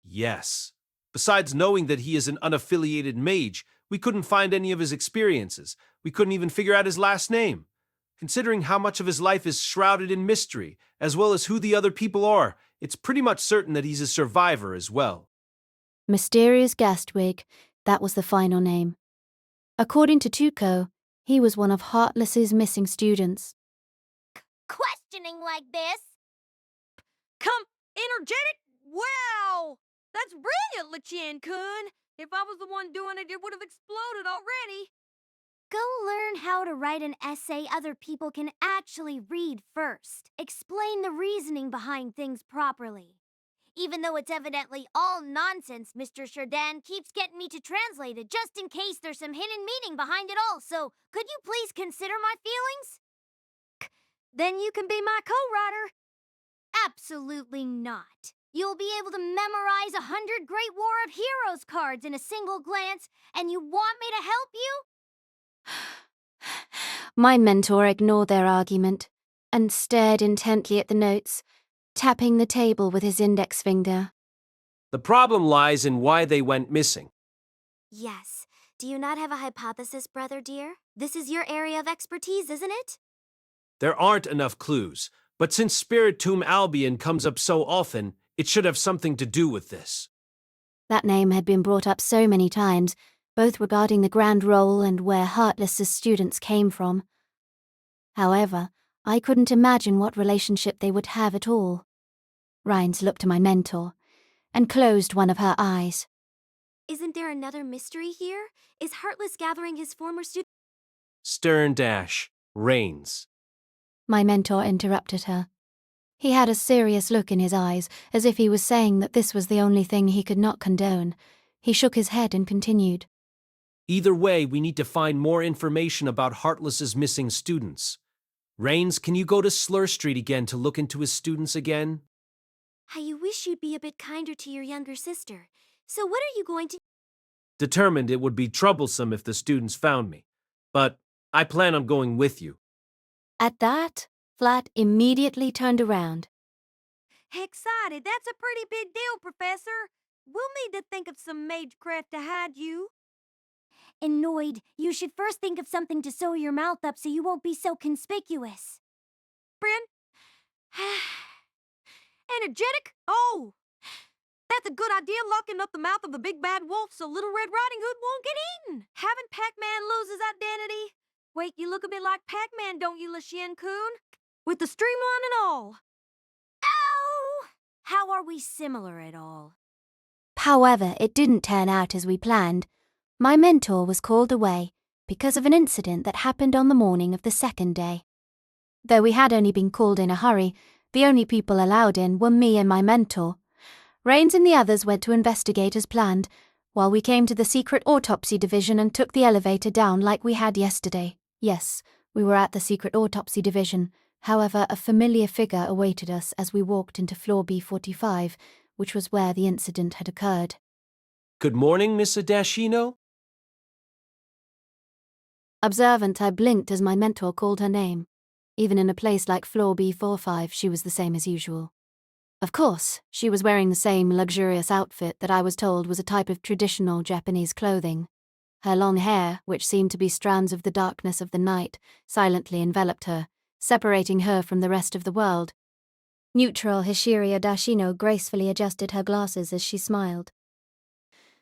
Yes. Besides knowing that he is an unaffiliated mage, we couldn't find any of his experiences. We couldn't even figure out his last name. Considering how much of his life is shrouded in mystery, as well as who the other people are, it's pretty much certain that he's a survivor as well. Mysterious Gastwig, that was the final name. According to Tuco, he was one of Heartless's missing students. Questioning like this? Come, energetic? Wow! That's brilliant, Lichan-kun! If I was the one doing it, it would have exploded already! Go learn how to write an essay other people can actually read first. Explain the reasoning behind things properly. Even though it's evidently all nonsense, Mr. Shardan keeps getting me to translate it just in case there's some hidden meaning behind it all, so could you please consider my feelings? Then you can be my co-writer. Absolutely not. You'll be able to memorize 100 Great War of Heroes cards in a single glance, and you want me to help you? My mentor ignored their argument and stared intently at the notes, tapping the table with his index finger. The problem lies in why they went missing. Yes. Do you not have a hypothesis, brother dear? This is your area of expertise, isn't it? There aren't enough clues, but since Spirit Tomb Albion comes up so often, it should have something to do with this. That name had been brought up so many times, both regarding the Grand Roll and where Heartless's students came from. However, I couldn't imagine what relationship they would have at all. Rhines looked to my mentor and closed one of her eyes. Isn't there another mystery here? Is Heartless gathering his former students? Stern dash reigns. My mentor interrupted her. He had a serious look in his eyes, as if he was saying that this was the only thing he could not condone. He shook his head and continued. Either way, we need to find more information about Heartless's missing students. Rains, can you go to Slur Street again to look into his students again? I wish you'd be a bit kinder to your younger sister. So what are you going to... Determined it would be troublesome if the students found me, but I plan on going with you. At that, Flat immediately turned around. Excited. That's a pretty big deal, Professor. We'll need to think of some magecraft to hide you. Annoyed, you should first think of something to sew your mouth up so you won't be so conspicuous. Friend? Energetic? Oh! That's a good idea, locking up the mouth of the big bad wolf so Little Red Riding Hood won't get eaten. Having Pac-Man lose his identity. Wait, you look a bit like Pac-Man, don't you, LeChien-kun? With the streamline and all. Ow! How are we similar at all? However, it didn't turn out as we planned. My mentor was called away because of an incident that happened on the morning of the second day. Though we had only been called in a hurry, the only people allowed in were me and my mentor. Rains and the others went to investigate as planned, while we came to the secret autopsy division and took the elevator down like we had yesterday. Yes, we were at the secret autopsy division. However, a familiar figure awaited us as we walked into floor B45, which was where the incident had occurred. Good morning, Miss Adashino. Observant, I blinked as my mentor called her name. Even in a place like floor B45, she was the same as usual. Of course, she was wearing the same luxurious outfit that I was told was a type of traditional Japanese clothing. Her long hair, which seemed to be strands of the darkness of the night, silently enveloped her, separating her from the rest of the world. Neutral Hishiri Adashino gracefully adjusted her glasses as she smiled.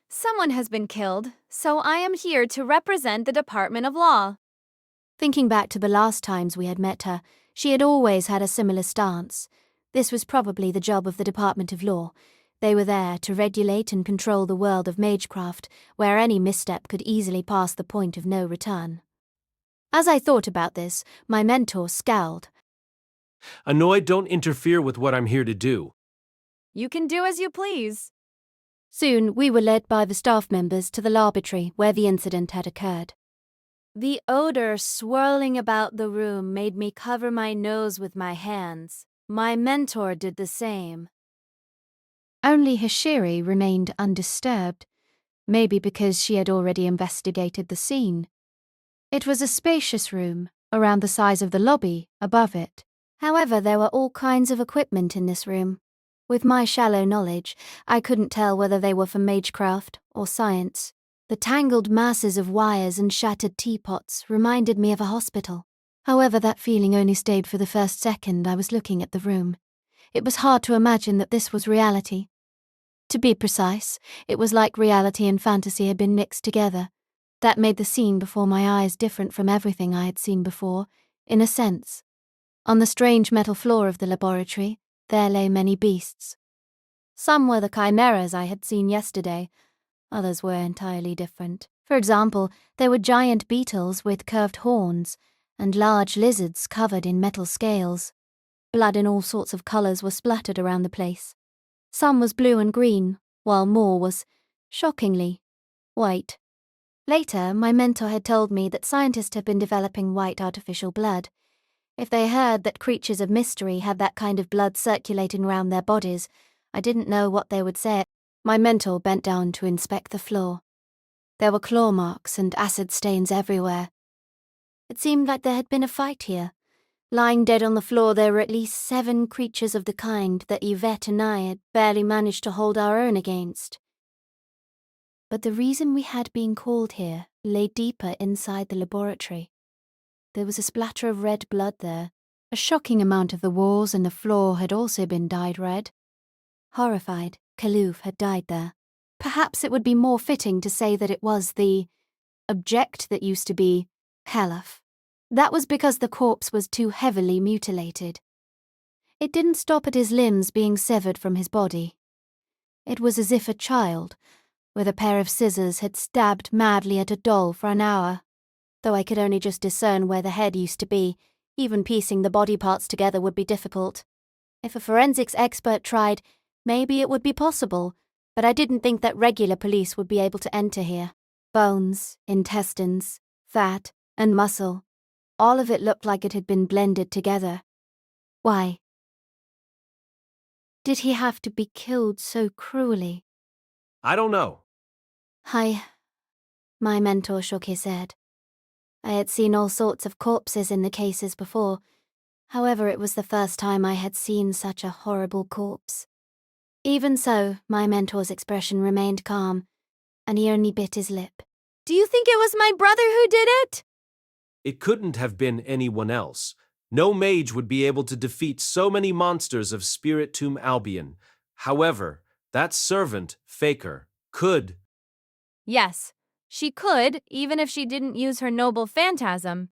Someone has been killed, so I am here to represent the Department of Law. Thinking back to the last times we had met her, she had always had a similar stance. This was probably the job of the Department of Law. They were there to regulate and control the world of magecraft, where any misstep could easily pass the point of no return. As I thought about this, my mentor scowled. Annoyed, don't interfere with what I'm here to do. You can do as you please. Soon, we were led by the staff members to the laboratory where the incident had occurred. The odor swirling about the room made me cover my nose with my hands. My mentor did the same. Only Hishiri remained undisturbed, maybe because she had already investigated the scene. It was a spacious room, around the size of the lobby, above it. However, there were all kinds of equipment in this room. With my shallow knowledge, I couldn't tell whether they were for magecraft or science. The tangled masses of wires and shattered teapots reminded me of a hospital. However, that feeling only stayed for the first second I was looking at the room. It was hard to imagine that this was reality. To be precise, it was like reality and fantasy had been mixed together. That made the scene before my eyes different from everything I had seen before, in a sense. On the strange metal floor of the laboratory, there lay many beasts. Some were the chimeras I had seen yesterday. Others were entirely different. For example, there were giant beetles with curved horns, and large lizards covered in metal scales. Blood in all sorts of colours was splattered around the place. Some was blue and green, while more was, shockingly, white. Later, my mentor had told me that scientists have been developing white artificial blood. If they heard that creatures of mystery had that kind of blood circulating around their bodies, I didn't know what they would say. My mentor bent down to inspect the floor. There were claw marks and acid stains everywhere. It seemed like there had been a fight here. Lying dead on the floor, there were at least 7 creatures of the kind that Yvette and I had barely managed to hold our own against. But the reason we had been called here lay deeper inside the laboratory. There was a splatter of red blood there. A shocking amount of the walls and the floor had also been dyed red. Horrified, Kalouf had died there. Perhaps it would be more fitting to say that it was the object that used to be Kalouf. That was because the corpse was too heavily mutilated. It didn't stop at his limbs being severed from his body. It was as if a child, with a pair of scissors, had stabbed madly at a doll for an hour. Though I could only just discern where the head used to be, even piecing the body parts together would be difficult. If a forensics expert tried, maybe it would be possible, but I didn't think that regular police would be able to enter here. Bones, intestines, fat, and muscle. All of it looked like it had been blended together. Why? Did he have to be killed so cruelly? I don't know. My mentor shook his head. I had seen all sorts of corpses in the cases before. However, it was the first time I had seen such a horrible corpse. Even so, my mentor's expression remained calm, and he only bit his lip. Do you think it was my brother who did it? It couldn't have been anyone else. No mage would be able to defeat so many monsters of Spirit Tomb Albion. However, that servant, Faker, could. Yes, she could, even if she didn't use her noble phantasm.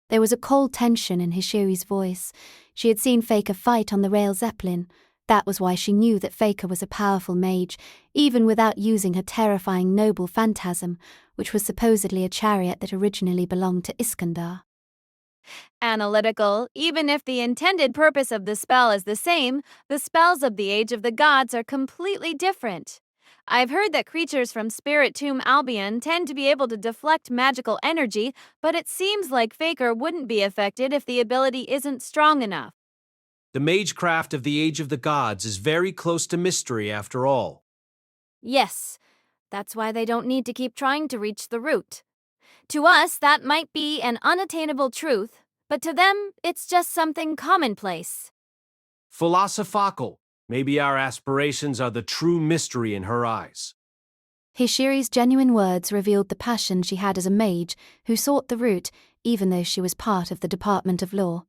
There was a cold tension in Hishiri's voice. She had seen Faker fight on the rail Zeppelin. That was why she knew that Faker was a powerful mage, even without using her terrifying noble phantasm, which was supposedly a chariot that originally belonged to Iskandar. Analytical, even if the intended purpose of the spell is the same, the spells of the Age of the Gods are completely different. I've heard that creatures from Spirit Tomb Albion tend to be able to deflect magical energy, but it seems like Faker wouldn't be affected if the ability isn't strong enough. The magecraft of the Age of the Gods is very close to mystery after all. Yes, that's why they don't need to keep trying to reach the root. To us, that might be an unattainable truth, but to them, it's just something commonplace. Philosophical. Maybe our aspirations are the true mystery in her eyes. Hishiri's genuine words revealed the passion she had as a mage who sought the root, even though she was part of the Department of Law.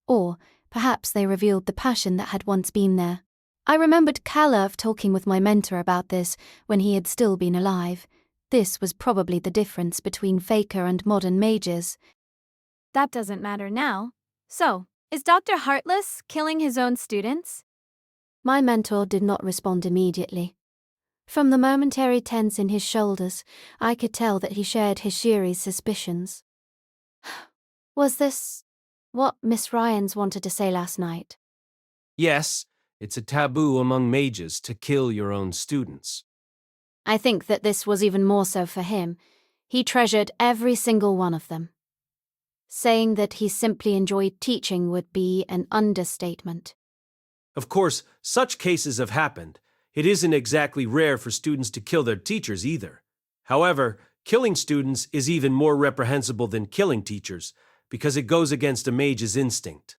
Or, perhaps they revealed the passion that had once been there. I remembered Kalouf talking with my mentor about this when he had still been alive. This was probably the difference between Faker and modern mages. That doesn't matter now. So, is Dr. Heartless killing his own students? My mentor did not respond immediately. From the momentary tense in his shoulders, I could tell that he shared Hishiri's suspicions. Was this what Miss Ryans wanted to say last night? Yes, it's a taboo among mages to kill your own students. I think that this was even more so for him. He treasured every single one of them. Saying that he simply enjoyed teaching would be an understatement. Of course, such cases have happened. It isn't exactly rare for students to kill their teachers either. However, killing students is even more reprehensible than killing teachers, because it goes against a mage's instinct.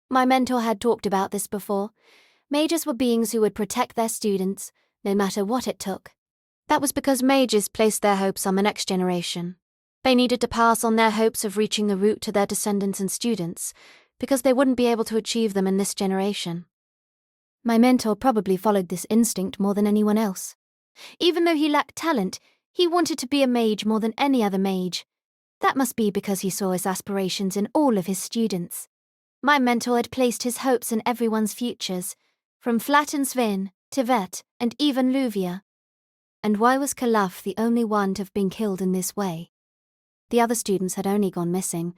My mentor had talked about this before. Mages were beings who would protect their students, no matter what it took. That was because mages placed their hopes on the next generation. They needed to pass on their hopes of reaching the root to their descendants and students, because they wouldn't be able to achieve them in this generation. My mentor probably followed this instinct more than anyone else. Even though he lacked talent, he wanted to be a mage more than any other mage. That must be because he saw his aspirations in all of his students. My mentor had placed his hopes in everyone's futures, from Flat and Sven to Vet and even Luvia. And why was Kalouf the only one to have been killed in this way? The other students had only gone missing.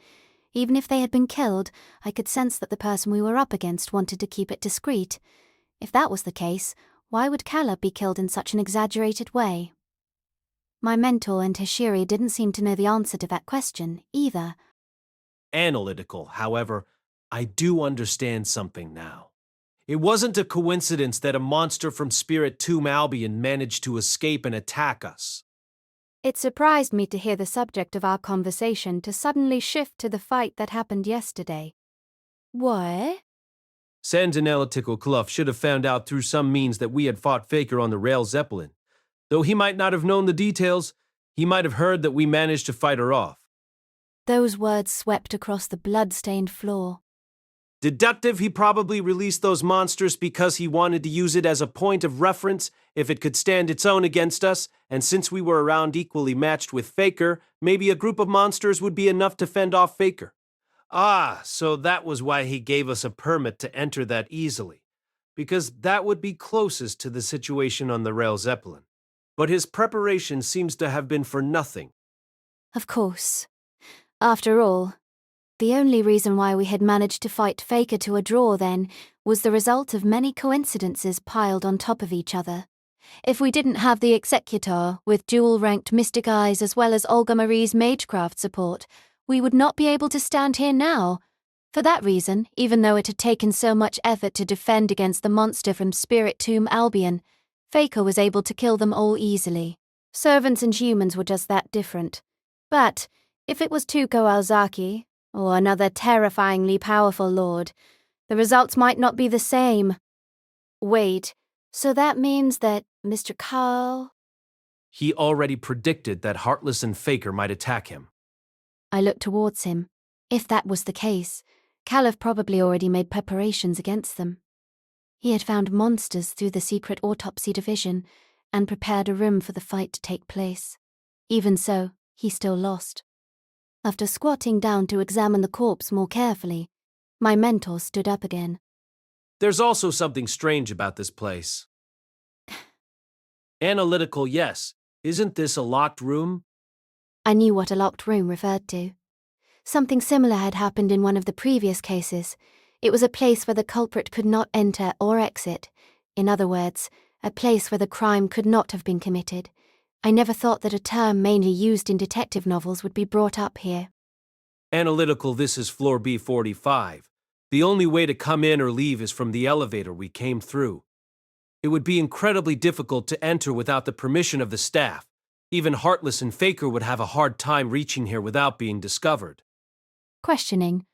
Even if they had been killed, I could sense that the person we were up against wanted to keep it discreet. If that was the case, why would Caleb be killed in such an exaggerated way? My mentor and Hashiri didn't seem to know the answer to that question, either. Analytical, however, I do understand something now. It wasn't a coincidence that a monster from Spirit Tomb Albion managed to escape and attack us. It surprised me to hear the subject of our conversation to suddenly shift to the fight that happened yesterday. What? Sans Analytical Clough should have found out through some means that we had fought Faker on the Rail Zeppelin. Though he might not have known the details, he might have heard that we managed to fight her off. Those words swept across the blood-stained floor. Deductive, he probably released those monsters because he wanted to use it as a point of reference if it could stand its own against us, and since we were around equally matched with Faker, maybe a group of monsters would be enough to fend off Faker. Ah, so that was why he gave us a permit to enter that easily, because that would be closest to the situation on the Rail Zeppelin. But his preparation seems to have been for nothing. Of course. After all, the only reason why we had managed to fight Faker to a draw then was the result of many coincidences piled on top of each other. If we didn't have the Executor with dual-ranked Mystic Eyes as well as Olga Marie's magecraft support, we would not be able to stand here now. For that reason, even though it had taken so much effort to defend against the monster from Spirit Tomb Albion, Faker was able to kill them all easily. Servants and humans were just that different. But if it was Tuko Alzaki, or another terrifyingly powerful lord, the results might not be the same. Wait, so that means that Mr. Carl... He already predicted that Heartless and Faker might attack him. I looked towards him. If that was the case, Caleb probably already made preparations against them. He had found monsters through the secret autopsy division and prepared a room for the fight to take place. Even so, he still lost. After squatting down to examine the corpse more carefully, my mentor stood up again. There's also something strange about this place. Analytical, yes. Isn't this a locked room? I knew what a locked room referred to. Something similar had happened in one of the previous cases. It was a place where the culprit could not enter or exit. In other words, a place where the crime could not have been committed. I never thought that a term mainly used in detective novels would be brought up here. Analytical, this is floor B45. The only way to come in or leave is from the elevator we came through. It would be incredibly difficult to enter without the permission of the staff. Even Heartless and Faker would have a hard time reaching here without being discovered. Questioning.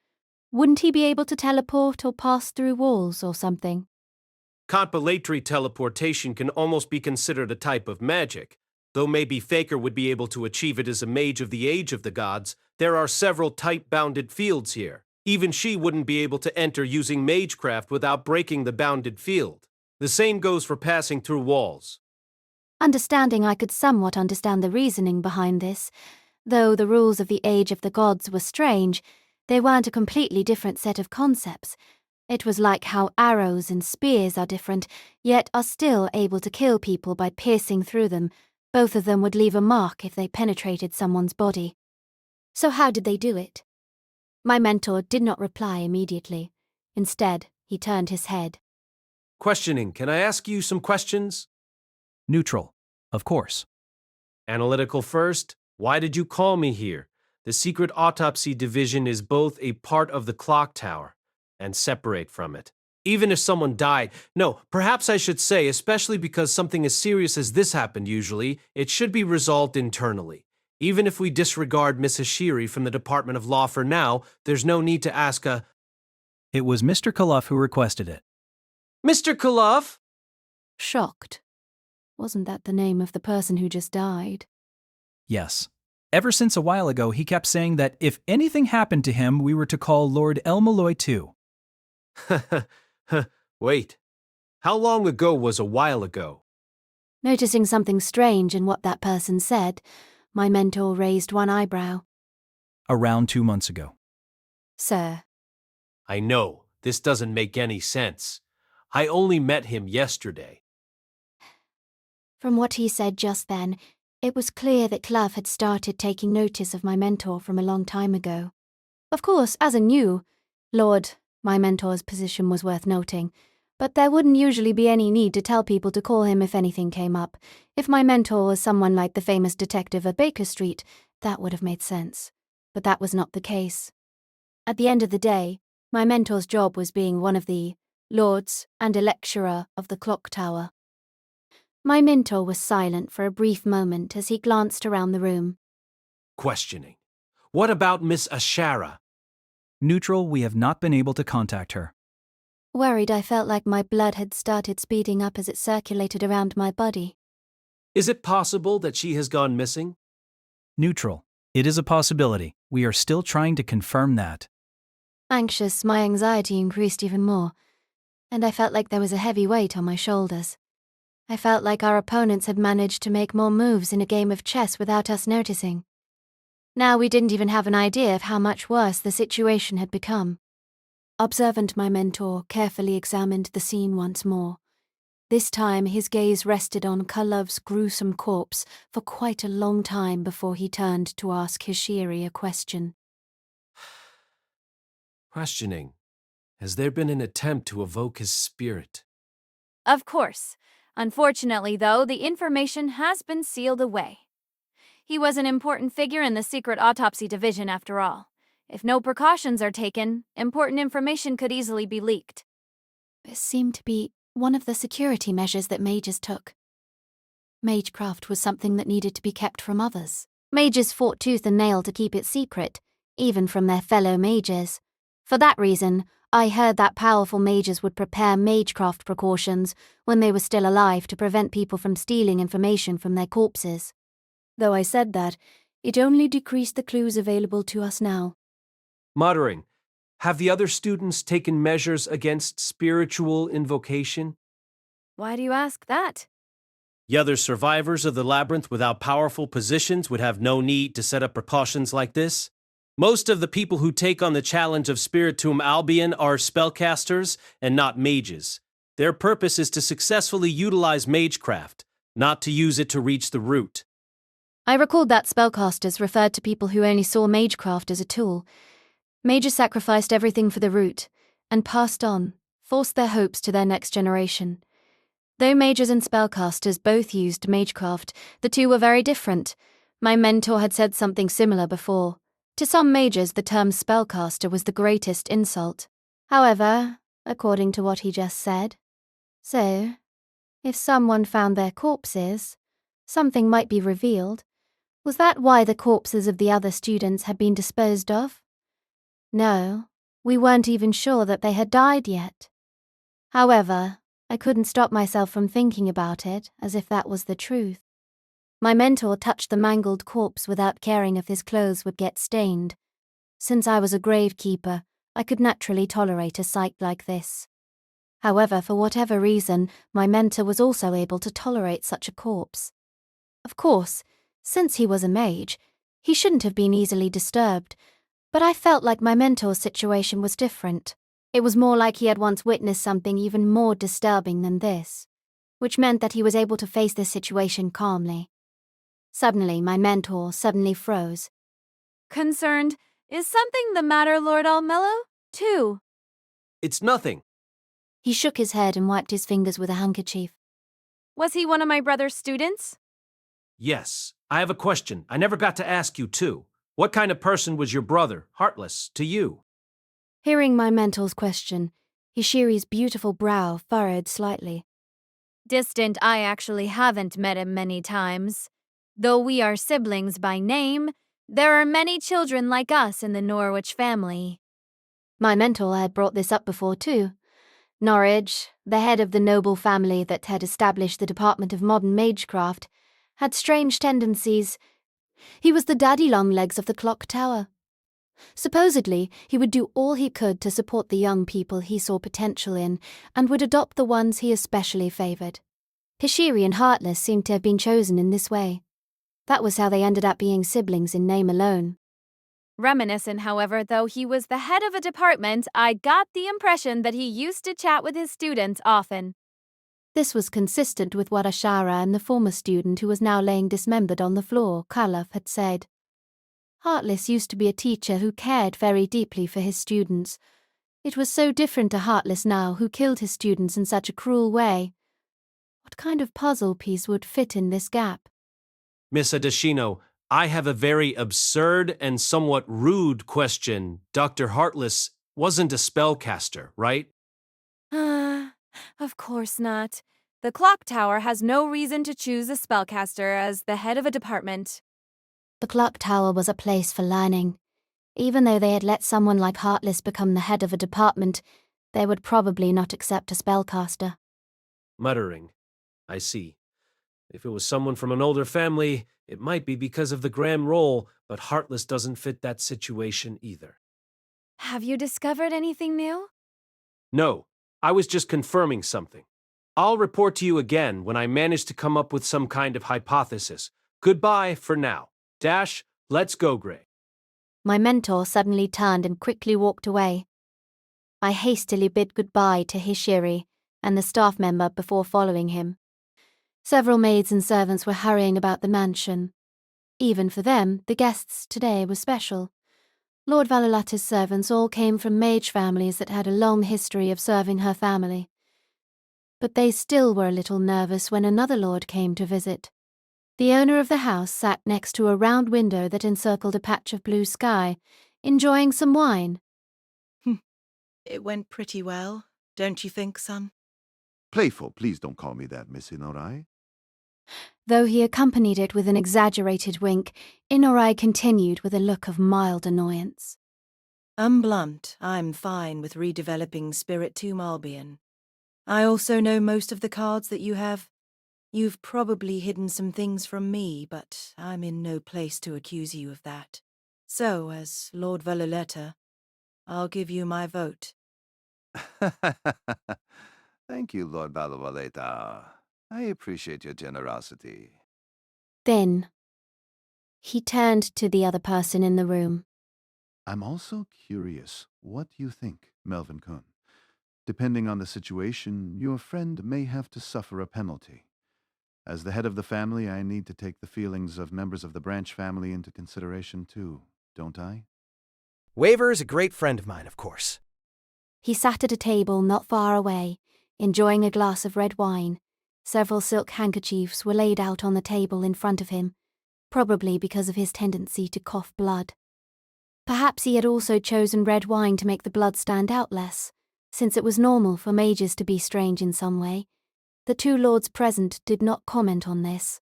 Wouldn't he be able to teleport or pass through walls or something? Compilatory teleportation can almost be considered a type of magic. Though maybe Faker would be able to achieve it as a mage of the Age of the Gods, there are several type-bounded fields here. Even she wouldn't be able to enter using magecraft without breaking the bounded field. The same goes for passing through walls. Understanding I could somewhat understand the reasoning behind this, though the rules of the Age of the Gods were strange, they weren't a completely different set of concepts. It was like how arrows and spears are different, yet are still able to kill people by piercing through them. Both of them would leave a mark if they penetrated someone's body. So how did they do it? My mentor did not reply immediately. Instead, he turned his head. Questioning, can I ask you some questions? Neutral, of course. Analytical first, why did you call me here? The secret autopsy division is both a part of the clock tower and separate from it. Even if someone died, no, perhaps I should say, especially because something as serious as this happened usually, it should be resolved internally. Even if we disregard Miss Hashiri from the Department of Law for now, there's no need to ask a... It was Mr. Kalouf who requested it. Mr. Kalouf? Shocked. Wasn't that the name of the person who just died? Yes. Ever since a while ago, he kept saying that if anything happened to him, we were to call Lord El-Melloi too. Wait. How long ago was a while ago? Noticing something strange in what that person said, my mentor raised one eyebrow. Around 2 months ago. Sir. I know, this doesn't make any sense. I only met him yesterday. From what he said just then, it was clear that Clough had started taking notice of my mentor from a long time ago. Of course, as a new Lord, my mentor's position was worth noting, But there wouldn't usually be any need to tell people to call him if anything came up. If my mentor was someone like the famous detective at Baker Street, that would have made sense. But that was not the case. At the end of the day, my mentor's job was being one of the lords and a lecturer of the clock tower. My mentor was silent for a brief moment as he glanced around the room. Questioning. What about Miss Ashara? Neutral, we have not been able to contact her. Worried, I felt like my blood had started speeding up as it circulated around my body. Is it possible that she has gone missing? Neutral, it is a possibility. We are still trying to confirm that. Anxious, my anxiety increased even more, and I felt like there was a heavy weight on my shoulders. I felt like our opponents had managed to make more moves in a game of chess without us noticing. Now we didn't even have an idea of how much worse the situation had become. Observant, my mentor carefully examined the scene once more. This time his gaze rested on Karlov's gruesome corpse for quite a long time before he turned to ask Hishiri a question. Questioning. Has there been an attempt to evoke his spirit? Of course. Unfortunately, though, the information has been sealed away. He was an important figure in the secret autopsy division after all. If no precautions are taken, important information could easily be leaked. It seemed to be one of the security measures that mages took. Magecraft was something that needed to be kept from others. Mages fought tooth and nail to keep it secret, even from their fellow mages. For that reason, I heard that powerful mages would prepare magecraft precautions when they were still alive to prevent people from stealing information from their corpses. Though I said that, it only decreased the clues available to us now. Muttering. Have the other students taken measures against spiritual invocation? Why do you ask that? The other survivors of the labyrinth without powerful positions would have no need to set up precautions like this. Most of the people who take on the challenge of Spiritum Albion are spellcasters and not mages. Their purpose is to successfully utilize magecraft, not to use it to reach the root. I recalled that spellcasters referred to people who only saw magecraft as a tool. Mages sacrificed everything for the root, and passed on, forced their hopes to their next generation. Though mages and spellcasters both used magecraft, the two were very different. My mentor had said something similar before. To some mages, the term spellcaster was the greatest insult. However, according to what he just said, so, if someone found their corpses, something might be revealed. Was that why the corpses of the other students had been disposed of? No, we weren't even sure that they had died yet. However, I couldn't stop myself from thinking about it as if that was the truth. My mentor touched the mangled corpse without caring if his clothes would get stained. Since I was a gravekeeper, I could naturally tolerate a sight like this. However, for whatever reason, my mentor was also able to tolerate such a corpse. Of course, since he was a mage, he shouldn't have been easily disturbed, but I felt like my mentor's situation was different. It was more like he had once witnessed something even more disturbing than this, which meant that he was able to face this situation calmly. Suddenly, my mentor suddenly froze. Concerned? Is something the matter, Lord El-Melloi? Too. It's nothing. He shook his head and wiped his fingers with a handkerchief. Was he one of my brother's students? Yes. I have a question. I never got to ask you, too. What kind of person was your brother, Heartless, to you? Hearing my mentor's question, Hishiri's beautiful brow furrowed slightly. Distant, I actually haven't met him many times. Though we are siblings by name, there are many children like us in the Norwich family. My mentor had brought this up before, too. Norwich, the head of the noble family that had established the Department of Modern Magecraft, had strange tendencies. He was the daddy-long-legs of the clock tower. Supposedly, he would do all he could to support the young people he saw potential in, and would adopt the ones he especially favoured. Hishiri and Heartless seemed to have been chosen in this way. That was how they ended up being siblings in name alone. Reminiscent, however, though he was the head of a department, I got the impression that he used to chat with his students often. This was consistent with what Ashara and the former student who was now laying dismembered on the floor, Karlov, had said. Heartless used to be a teacher who cared very deeply for his students. It was so different to Heartless now, who killed his students in such a cruel way. What kind of puzzle piece would fit in this gap? Miss Adeshino, I have a very absurd and somewhat rude question. Dr. Heartless wasn't a spellcaster, right? Of course not. The clock tower has no reason to choose a spellcaster as the head of a department. The clock tower was a place for learning. Even though they had let someone like Heartless become the head of a department, they would probably not accept a spellcaster. Muttering. I see. If it was someone from an older family, it might be because of the Graham role, but Heartless doesn't fit that situation either. Have you discovered anything new? No, I was just confirming something. I'll report to you again when I manage to come up with some kind of hypothesis. Goodbye for now. Dash, let's go, Gray. My mentor suddenly turned and quickly walked away. I hastily bid goodbye to Hishiri and the staff member before following him. Several maids and servants were hurrying about the mansion. Even for them, the guests today were special. Lord Valolata's servants all came from mage families that had a long history of serving her family. But they still were a little nervous when another lord came to visit. The owner of the house sat next to a round window that encircled a patch of blue sky, enjoying some wine. It went pretty well, don't you think, son? Playful, please don't call me that, Miss Inorai. Though he accompanied it with an exaggerated wink, Inorai continued with a look of mild annoyance. Blunt, I'm fine with redeveloping Spirit Tomb Albion. I also know most of the cards that you have. You've probably hidden some things from me, but I'm in no place to accuse you of that. So, as Lord Valoletta, I'll give you my vote. Thank you, Lord Valoletta. I appreciate your generosity. Then, he turned to the other person in the room. I'm also curious what you think, Melvin-kun. Depending on the situation, your friend may have to suffer a penalty. As the head of the family, I need to take the feelings of members of the Branch family into consideration too, don't I? Waver is a great friend of mine, of course. He sat at a table not far away, enjoying a glass of red wine. Several silk handkerchiefs were laid out on the table in front of him, probably because of his tendency to cough blood. Perhaps he had also chosen red wine to make the blood stand out less, since it was normal for mages to be strange in some way. The two lords present did not comment on this.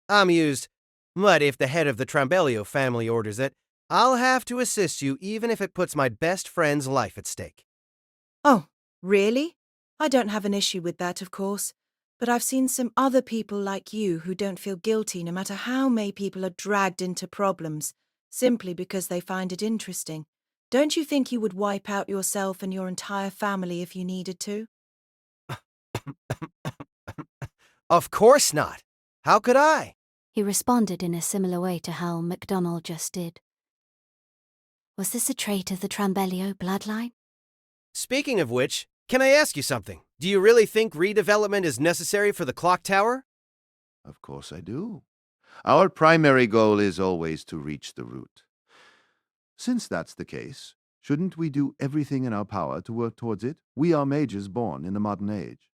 I'm amused, but if the head of the Trambellio family orders it, I'll have to assist you even if it puts my best friend's life at stake. Oh, really? I don't have an issue with that, of course. But I've seen some other people like you who don't feel guilty no matter how many people are dragged into problems, simply because they find it interesting. Don't you think you would wipe out yourself and your entire family if you needed to? Of course not. How could I? He responded in a similar way to how MacDonald just did. Was this a trait of the Trambellio bloodline? Speaking of which, can I ask you something? Do you really think redevelopment is necessary for the clock tower? Of course I do. Our primary goal is always to reach the root. Since that's the case, shouldn't we do everything in our power to work towards it? We are mages born in the modern age.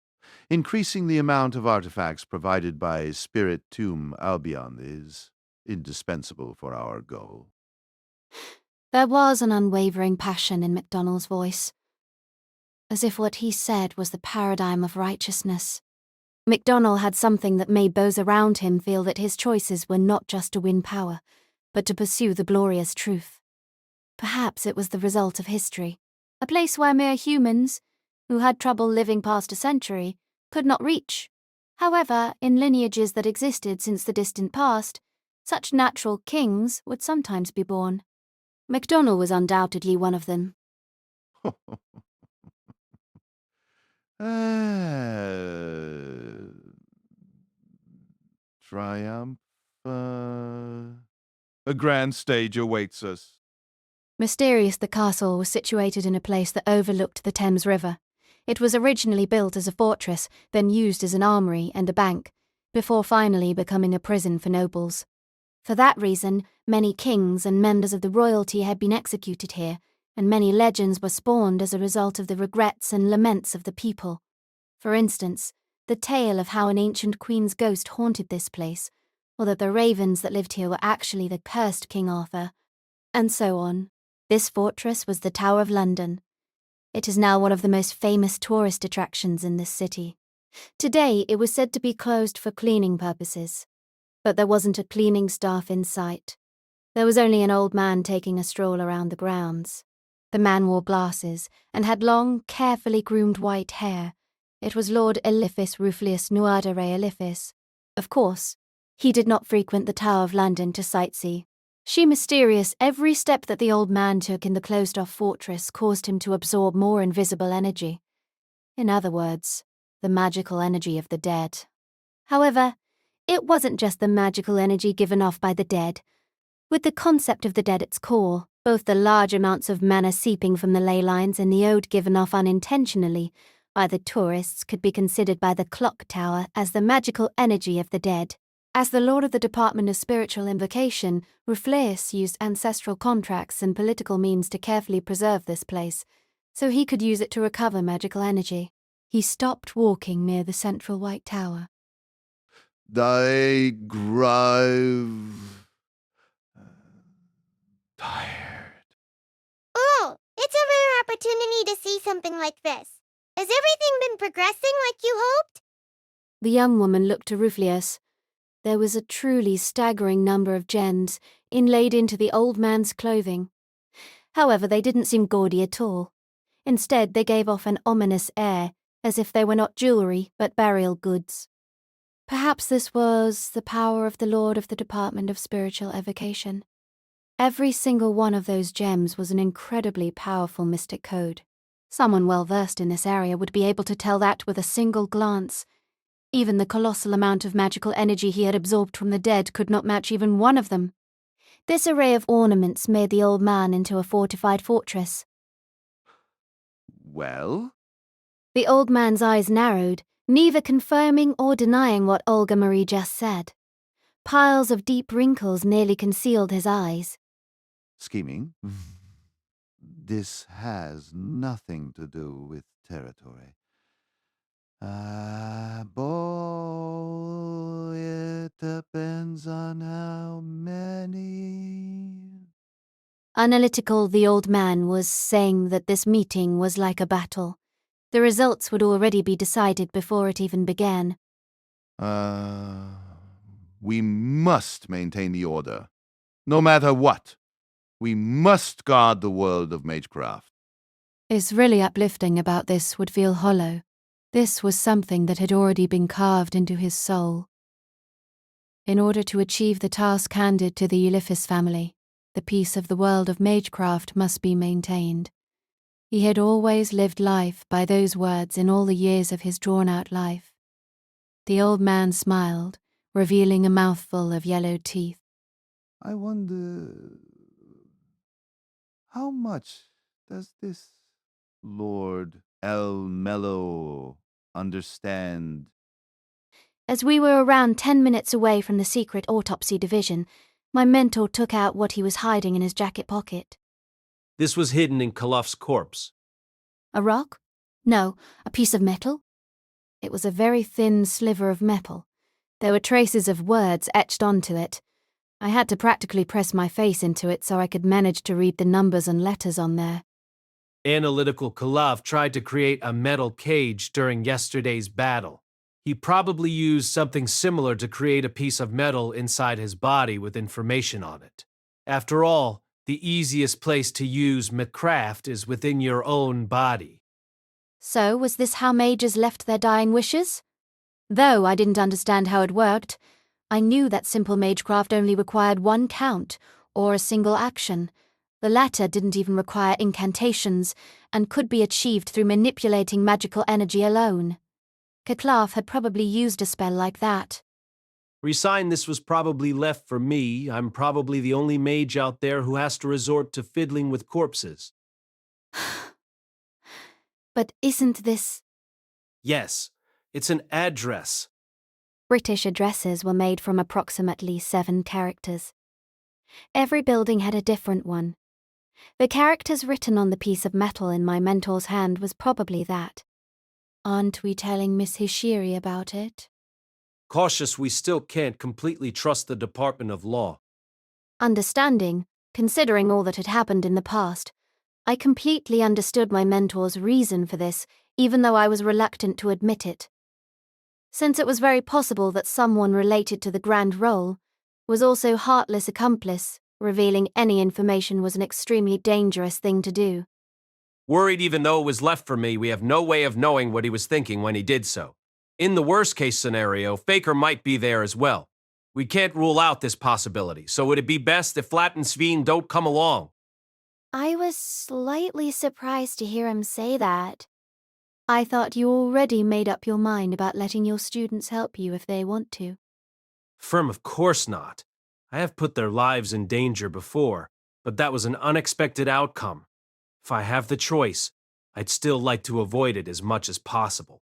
Increasing the amount of artifacts provided by Spirit Tomb Albion is indispensable for our goal. There was an unwavering passion in MacDonald's voice, as if what he said was the paradigm of righteousness. MacDonald had something that made those around him feel that his choices were not just to win power, but to pursue the glorious truth. Perhaps it was the result of history, a place where mere humans, who had trouble living past a century, could not reach. However, in lineages that existed since the distant past, such natural kings would sometimes be born. MacDonald was undoubtedly one of them. Triumph. A grand stage awaits us. Mysterious, the castle was situated in a place that overlooked the Thames River. It was originally built as a fortress, then used as an armory and a bank, before finally becoming a prison for nobles. For that reason, many kings and members of the royalty had been executed here, and many legends were spawned as a result of the regrets and laments of the people. For instance, the tale of how an ancient queen's ghost haunted this place, or that the ravens that lived here were actually the cursed King Arthur, and so on. This fortress was the Tower of London. It is now one of the most famous tourist attractions in this city. Today, it was said to be closed for cleaning purposes, but there wasn't a cleaning staff in sight. There was only an old man taking a stroll around the grounds. The man wore glasses and had long, carefully groomed white hair. It was Lord Eliphas Ruflius Nuadere Eliphas. Of course, he did not frequent the Tower of London to sightsee. She mysterious, every step that the old man took in the closed-off fortress caused him to absorb more invisible energy. In other words, the magical energy of the dead. However, it wasn't just the magical energy given off by the dead. With the concept of the dead at its core, both the large amounts of mana seeping from the ley lines and the ode given off unintentionally by the tourists could be considered by the clock tower as the magical energy of the dead. As the Lord of the Department of Spiritual Invocation, Rufleus used ancestral contracts and political means to carefully preserve this place, so he could use it to recover magical energy. He stopped walking near the central white tower. I tired. Oh, it's a rare opportunity to see something like this. Has everything been progressing like you hoped? The young woman looked to Rufleus. There was a truly staggering number of gems inlaid into the old man's clothing. However, they didn't seem gaudy at all. Instead, they gave off an ominous air, as if they were not jewellery, but burial goods. Perhaps this was the power of the Lord of the Department of Spiritual Evocation. Every single one of those gems was an incredibly powerful mystic code. Someone well-versed in this area would be able to tell that with a single glance. Even the colossal amount of magical energy he had absorbed from the dead could not match even one of them. This array of ornaments made the old man into a fortified fortress. Well? The old man's eyes narrowed, neither confirming or denying what Olga Marie just said. Piles of deep wrinkles nearly concealed his eyes. Scheming? This has nothing to do with territory. Boy, it depends on how many. Analytical, the old man was saying that this meeting was like a battle. The results would already be decided before it even began. We must maintain the order. No matter what. We must guard the world of magecraft. It's really uplifting about this would feel hollow. This was something that had already been carved into his soul. In order to achieve the task handed to the Eliphas family, the peace of the world of magecraft must be maintained. He had always lived life by those words in all the years of his drawn-out life. The old man smiled, revealing a mouthful of yellow teeth. I wonder, how much does this Lord El-Melloi understand? As we were around 10 minutes away from the secret autopsy division, my mentor took out what he was hiding in his jacket pocket. This was hidden in Kalof's corpse. A rock? No, a piece of metal. It was a very thin sliver of metal. There were traces of words etched onto it. I had to practically press my face into it so I could manage to read the numbers and letters on there. Analytical Kalof tried to create a metal cage during yesterday's battle. He probably used something similar to create a piece of metal inside his body with information on it. After all, the easiest place to use magecraft is within your own body. So, was this how mages left their dying wishes? Though I didn't understand how it worked, I knew that simple magecraft only required one count, or a single action. The latter didn't even require incantations, and could be achieved through manipulating magical energy alone. Kaklaf had probably used a spell like that. Resign, this was probably left for me. I'm probably the only mage out there who has to resort to fiddling with corpses. But isn't this... Yes, it's an address. British addresses were made from approximately 7 characters. Every building had a different one. The characters written on the piece of metal in my mentor's hand was probably that. Aren't we telling Miss Hishiri about it? Cautious, we still can't completely trust the Department of Law. Understanding, considering all that had happened in the past, I completely understood my mentor's reason for this, even though I was reluctant to admit it. Since it was very possible that someone related to the Grand Role was also Heartless' accomplice, revealing any information was an extremely dangerous thing to do. Worried even though it was left for me, we have no way of knowing what he was thinking when he did so. In the worst-case scenario, Faker might be there as well. We can't rule out this possibility, so would it be best if Flat and Sveen don't come along? I was slightly surprised to hear him say that. I thought you already made up your mind about letting your students help you if they want to. Firm, of course not. I have put their lives in danger before, but that was an unexpected outcome. If I have the choice, I'd still like to avoid it as much as possible.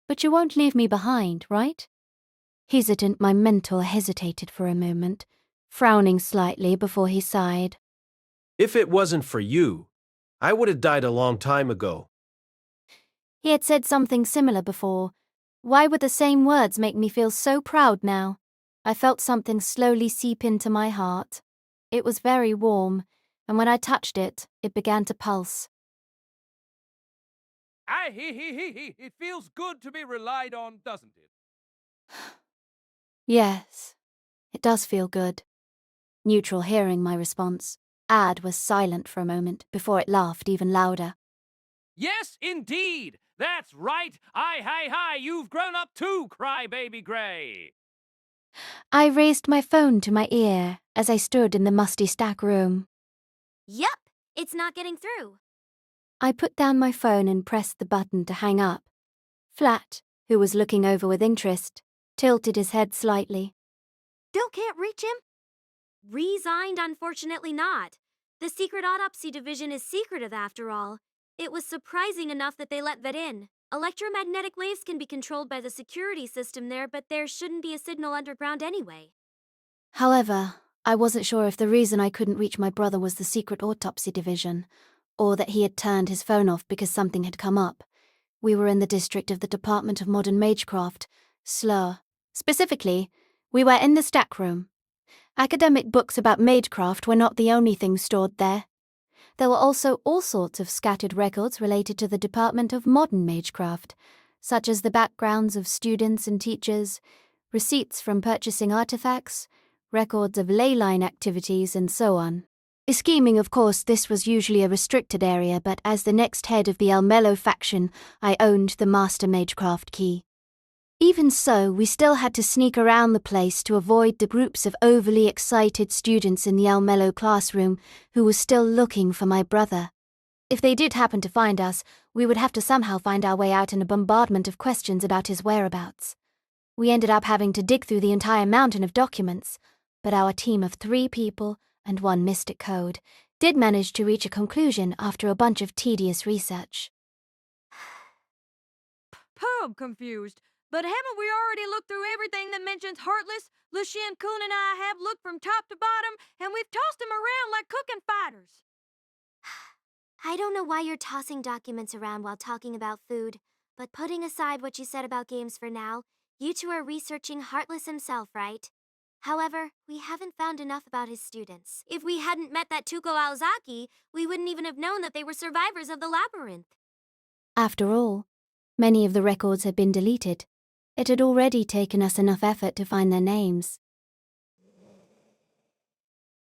But you won't leave me behind, right? Hesitant, my mentor hesitated for a moment, frowning slightly before he sighed. If it wasn't for you, I would have died a long time ago. He had said something similar before. Why would the same words make me feel so proud now? I felt something slowly seep into my heart. It was very warm, and when I touched it, it began to pulse. It feels good to be relied on, doesn't it? Yes, it does feel good. Neutral hearing my response, Ad was silent for a moment before it laughed even louder. Yes, indeed! That's right! Hi, you've grown up too, Crybaby Gray! I raised my phone to my ear as I stood in the musty stack room. Yup, it's not getting through. I put down my phone and pressed the button to hang up. Flat, who was looking over with interest, tilted his head slightly. Still can't reach him? Resigned, unfortunately not. The secret autopsy division is secretive after all. It was surprising enough that they let that in. Electromagnetic waves can be controlled by the security system there, but there shouldn't be a signal underground anyway. However, I wasn't sure if the reason I couldn't reach my brother was the secret autopsy division, or that he had turned his phone off because something had come up. We were in the district of the Department of Modern Magecraft, Slur. Specifically, we were in the stack room. Academic books about magecraft were not the only things stored there. There were also all sorts of scattered records related to the Department of Modern Magecraft, such as the backgrounds of students and teachers, receipts from purchasing artifacts, records of ley line activities, and so on. Scheming, of course, this was usually a restricted area, but as the next head of the El-Melloi faction, I owned the Master Magecraft key. Even so, we still had to sneak around the place to avoid the groups of overly excited students in the El-Melloi classroom who were still looking for my brother. If they did happen to find us, we would have to somehow find our way out in a bombardment of questions about his whereabouts. We ended up having to dig through the entire mountain of documents, but our team of 3 people and 1 mystic code did manage to reach a conclusion after a bunch of tedious research. I'm confused. But haven't we already looked through everything that mentions Heartless? Lucien Kuhn and I have looked from top to bottom, and we've tossed them around like cooking fighters. I don't know why you're tossing documents around while talking about food, but putting aside what you said about games for now, you two are researching Heartless himself, right? However, we haven't found enough about his students. If we hadn't met that Tuko Aozaki, we wouldn't even have known that they were survivors of the labyrinth. After all, many of the records had been deleted. It had already taken us enough effort to find their names.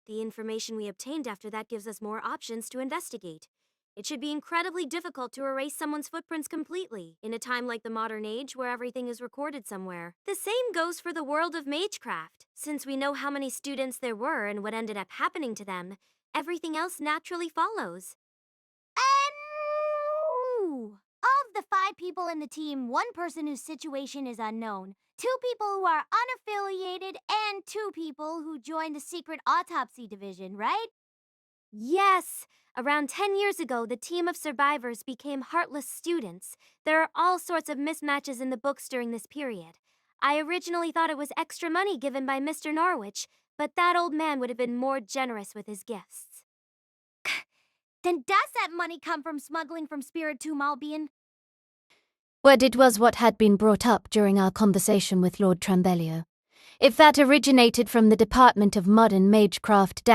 The information we obtained after that gives us more options to investigate. It should be incredibly difficult to erase someone's footprints completely, in a time like the modern age where everything is recorded somewhere. The same goes for the world of magecraft. Since we know how many students there were and what ended up happening to them, everything else naturally follows. Of the 5 people in the team, 1 person whose situation is unknown, 2 people who are unaffiliated, and 2 people who joined the secret autopsy division, right? Yes! Around 10 years ago, the team of survivors became Heartless students. There are all sorts of mismatches in the books during this period. I originally thought it was extra money given by Mr. Norwich, but that old man would have been more generous with his gifts. Then does that money come from smuggling from Spirit Tomb Albion? But it was what had been brought up during our conversation with Lord Trambellio. If that originated from the Department of Modern Magecraft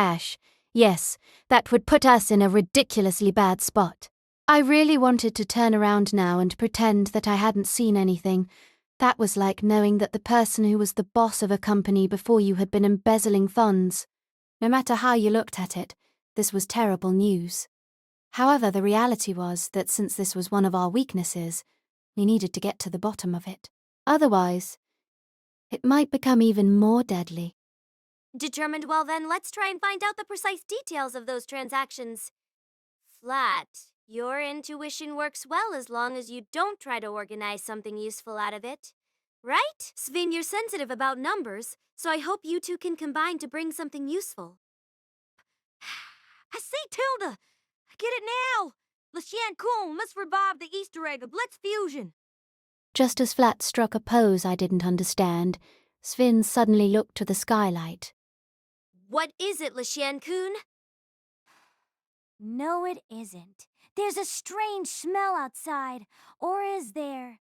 yes, that would put us in a ridiculously bad spot. I really wanted to turn around now and pretend that I hadn't seen anything. That was like knowing that the person who was the boss of a company before you had been embezzling funds. No matter how you looked at it, this was terrible news. However, the reality was that since this was one of our weaknesses, we needed to get to the bottom of it. Otherwise, it might become even more deadly. Determined, well then, let's try and find out the precise details of those transactions. Flat, your intuition works well as long as you don't try to organize something useful out of it. Right? Svin, you're sensitive about numbers, so I hope you two can combine to bring something useful. I see, Tilda. I get it now. Lashan Kun, let's revive the Easter egg of Blitz Fusion. Just as Flat struck a pose I didn't understand, Svin suddenly looked to the skylight. What is it, Lashan-kun? No, it isn't. There's a strange smell outside. Or is there?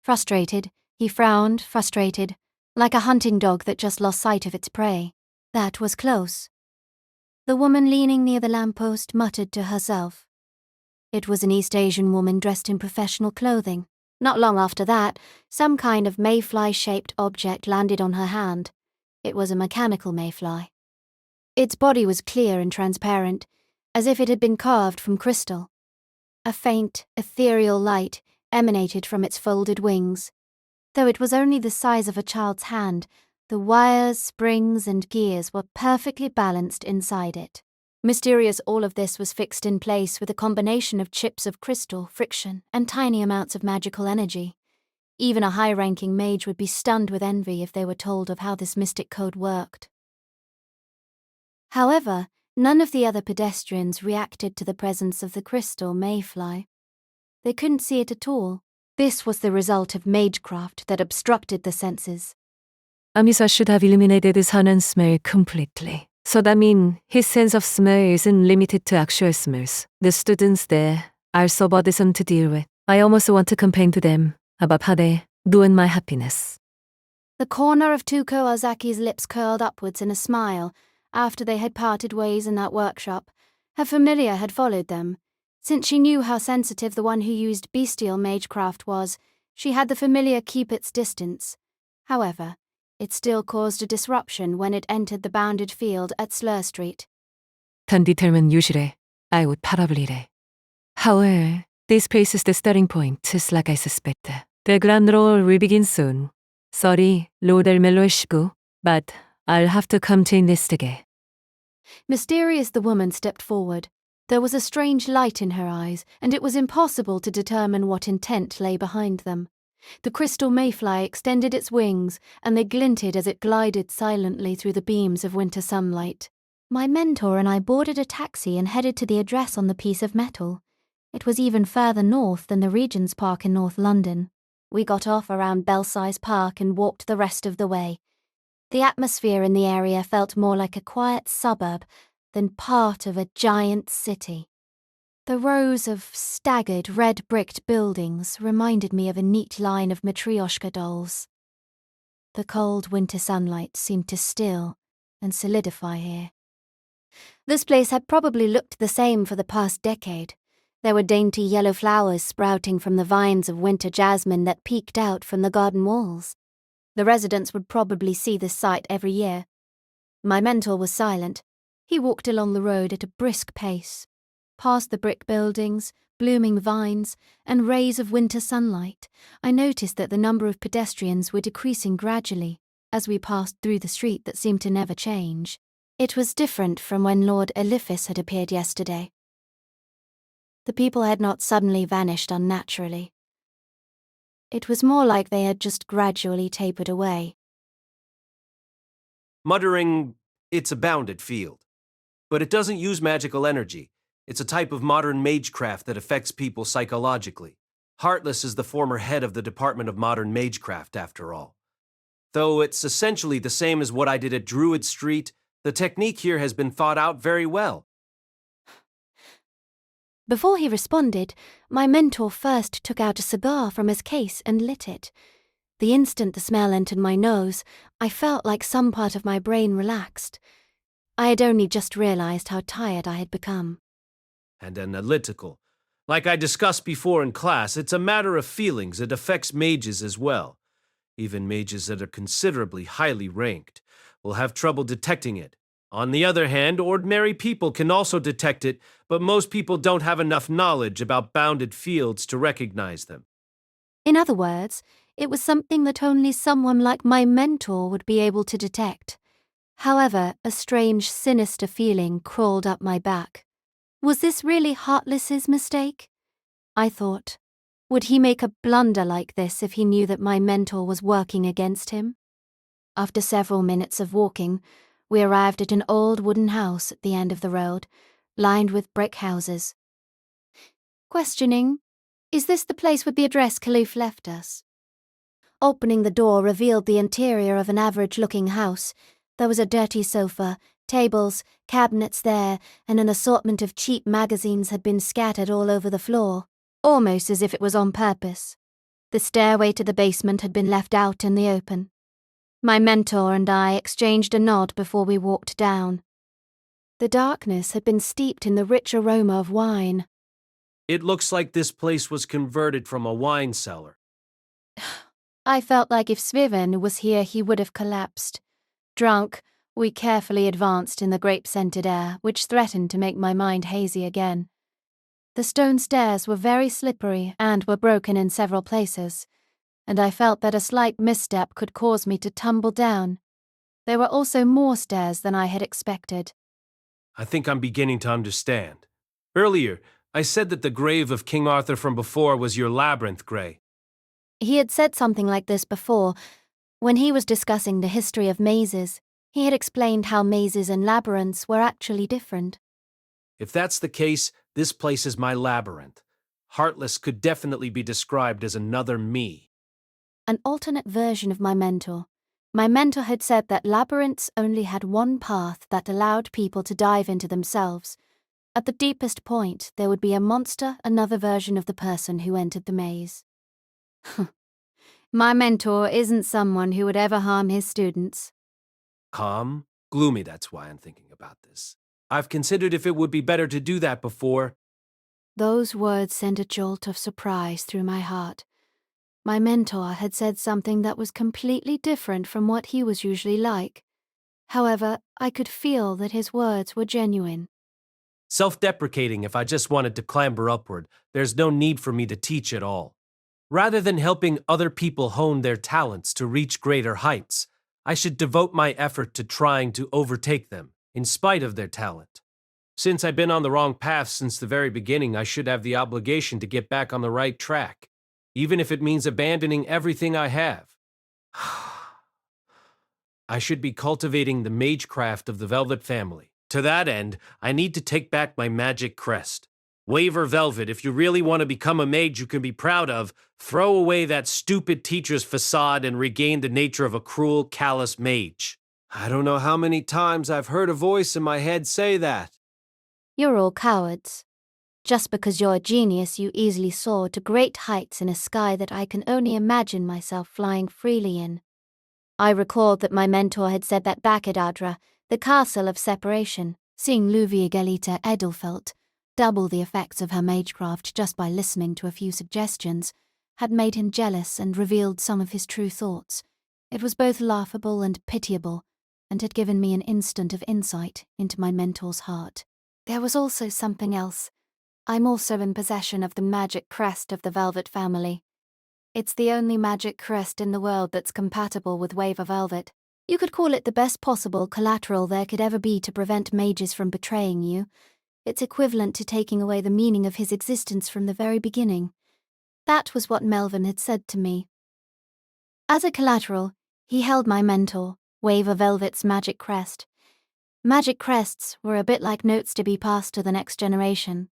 Frustrated, he frowned, frustrated, like a hunting dog that just lost sight of its prey. That was close. The woman leaning near the lamppost muttered to herself. It was an East Asian woman dressed in professional clothing. Not long after that, some kind of mayfly-shaped object landed on her hand. It was a mechanical mayfly. Its body was clear and transparent, as if it had been carved from crystal. A faint, ethereal light emanated from its folded wings. Though it was only the size of a child's hand, the wires, springs, and gears were perfectly balanced inside it. Mysterious, all of this was fixed in place with a combination of chips of crystal, friction, and tiny amounts of magical energy. Even a high-ranking mage would be stunned with envy if they were told of how this mystic code worked. However, none of the other pedestrians reacted to the presence of the crystal mayfly. They couldn't see it at all. This was the result of magecraft that obstructed the senses. Amisa should have eliminated his Hanan smell completely. So that means his sense of smell isn't limited to actual smells. The students there are so bothersome to deal with. I almost want to complain to them about how they ruin my happiness. The corner of Tuko Ozaki's lips curled upwards in a smile after they had parted ways in that workshop. Her familiar had followed them. Since she knew how sensitive the one who used bestial magecraft was, she had the familiar keep its distance. However, it still caused a disruption when it entered the bounded field at Slur Street. 단디텔면 유실해. I would probably 래. However, this place is the starting point, just like I suspect. The grand roll will begin soon. Sorry, Lord El-Melloi, but I'll have to come to investigate. Mysterious, the woman stepped forward. There was a strange light in her eyes, and it was impossible to determine what intent lay behind them. The crystal mayfly extended its wings, and they glinted as it glided silently through the beams of winter sunlight. My mentor and I boarded a taxi and headed to the address on the piece of metal. It was even further north than the Regent's Park in North London. We got off around Belsize Park and walked the rest of the way. The atmosphere in the area felt more like a quiet suburb than part of a giant city. The rows of staggered red-bricked buildings reminded me of a neat line of Matryoshka dolls. The cold winter sunlight seemed to still and solidify here. This place had probably looked the same for the past decade. There were dainty yellow flowers sprouting from the vines of winter jasmine that peeked out from the garden walls. The residents would probably see this sight every year. My mentor was silent. He walked along the road at a brisk pace, past the brick buildings, blooming vines, and rays of winter sunlight. I noticed that the number of pedestrians were decreasing gradually as we passed through the street that seemed to never change. It was different from when Lord Eliphas had appeared yesterday. The people had not suddenly vanished unnaturally. It was more like they had just gradually tapered away. Muttering, it's a bounded field. But it doesn't use magical energy. It's a type of modern magecraft that affects people psychologically. Heartless is the former head of the Department of Modern Magecraft, after all. Though it's essentially the same as what I did at Druid Street, the technique here has been thought out very well. Before he responded, my mentor first took out a cigar from his case and lit it. The instant the smell entered my nose, I felt like some part of my brain relaxed. I had only just realized how tired I had become. And analytical. Like I discussed before in class, it's a matter of feelings. It affects mages as well. Even mages that are considerably highly ranked will have trouble detecting it. On the other hand, ordinary people can also detect it, but most people don't have enough knowledge about bounded fields to recognize them. In other words, it was something that only someone like my mentor would be able to detect. However, a strange, sinister feeling crawled up my back. Was this really Heartless's mistake? I thought. Would he make a blunder like this if he knew that my mentor was working against him? After several minutes of walking, we arrived at an old wooden house at the end of the road, lined with brick houses. Questioning, is this the place with the address Khalif left us? Opening the door revealed the interior of an average-looking house. There was a dirty sofa, tables, cabinets there, and an assortment of cheap magazines had been scattered all over the floor, almost as if it was on purpose. The stairway to the basement had been left out in the open. My mentor and I exchanged a nod before we walked down. The darkness had been steeped in the rich aroma of wine. It looks like this place was converted from a wine cellar. I felt like if Sviven was here he would have collapsed. Drunk, we carefully advanced in the grape-scented air, which threatened to make my mind hazy again. The stone stairs were very slippery and were broken in several places, and I felt that a slight misstep could cause me to tumble down. There were also more stairs than I had expected. I think I'm beginning to understand. Earlier, I said that the grave of King Arthur from before was your labyrinth, Grey. He had said something like this before. When he was discussing the history of mazes, he had explained how mazes and labyrinths were actually different. If that's the case, this place is my labyrinth. Heartless could definitely be described as another me. An alternate version of my mentor. My mentor had said that labyrinths only had one path that allowed people to dive into themselves. At the deepest point, there would be a monster, another version of the person who entered the maze. My mentor isn't someone who would ever harm his students. Calm, gloomy, that's why I'm thinking about this. I've considered if it would be better to do that before. Those words sent a jolt of surprise through my heart. My mentor had said something that was completely different from what he was usually like. However, I could feel that his words were genuine. Self-deprecating if I just wanted to clamber upward. There's no need for me to teach at all. Rather than helping other people hone their talents to reach greater heights, I should devote my effort to trying to overtake them, in spite of their talent. Since I've been on the wrong path since the very beginning, I should have the obligation to get back on the right track, even if it means abandoning everything I have. I should be cultivating the magecraft of the Velvet family. To that end, I need to take back my magic crest. Waver Velvet, if you really want to become a mage you can be proud of, throw away that stupid teacher's facade and regain the nature of a cruel, callous mage. I don't know how many times I've heard a voice in my head say that. You're all cowards. Just because you're a genius, you easily soar to great heights in a sky that I can only imagine myself flying freely in. I recalled that my mentor had said that back at Adra, the castle of separation, seeing Luvia Galita Edelfelt double the effects of her magecraft just by listening to a few suggestions, had made him jealous and revealed some of his true thoughts. It was both laughable and pitiable, and had given me an instant of insight into my mentor's heart. There was also something else. I'm also in possession of the magic crest of the Velvet family. It's the only magic crest in the world that's compatible with Waver Velvet. You could call it the best possible collateral there could ever be to prevent mages from betraying you. It's equivalent to taking away the meaning of his existence from the very beginning. That was what Melvin had said to me. As a collateral, he held my mentor, Waver Velvet's magic crest. Magic crests were a bit like notes to be passed to the next generation.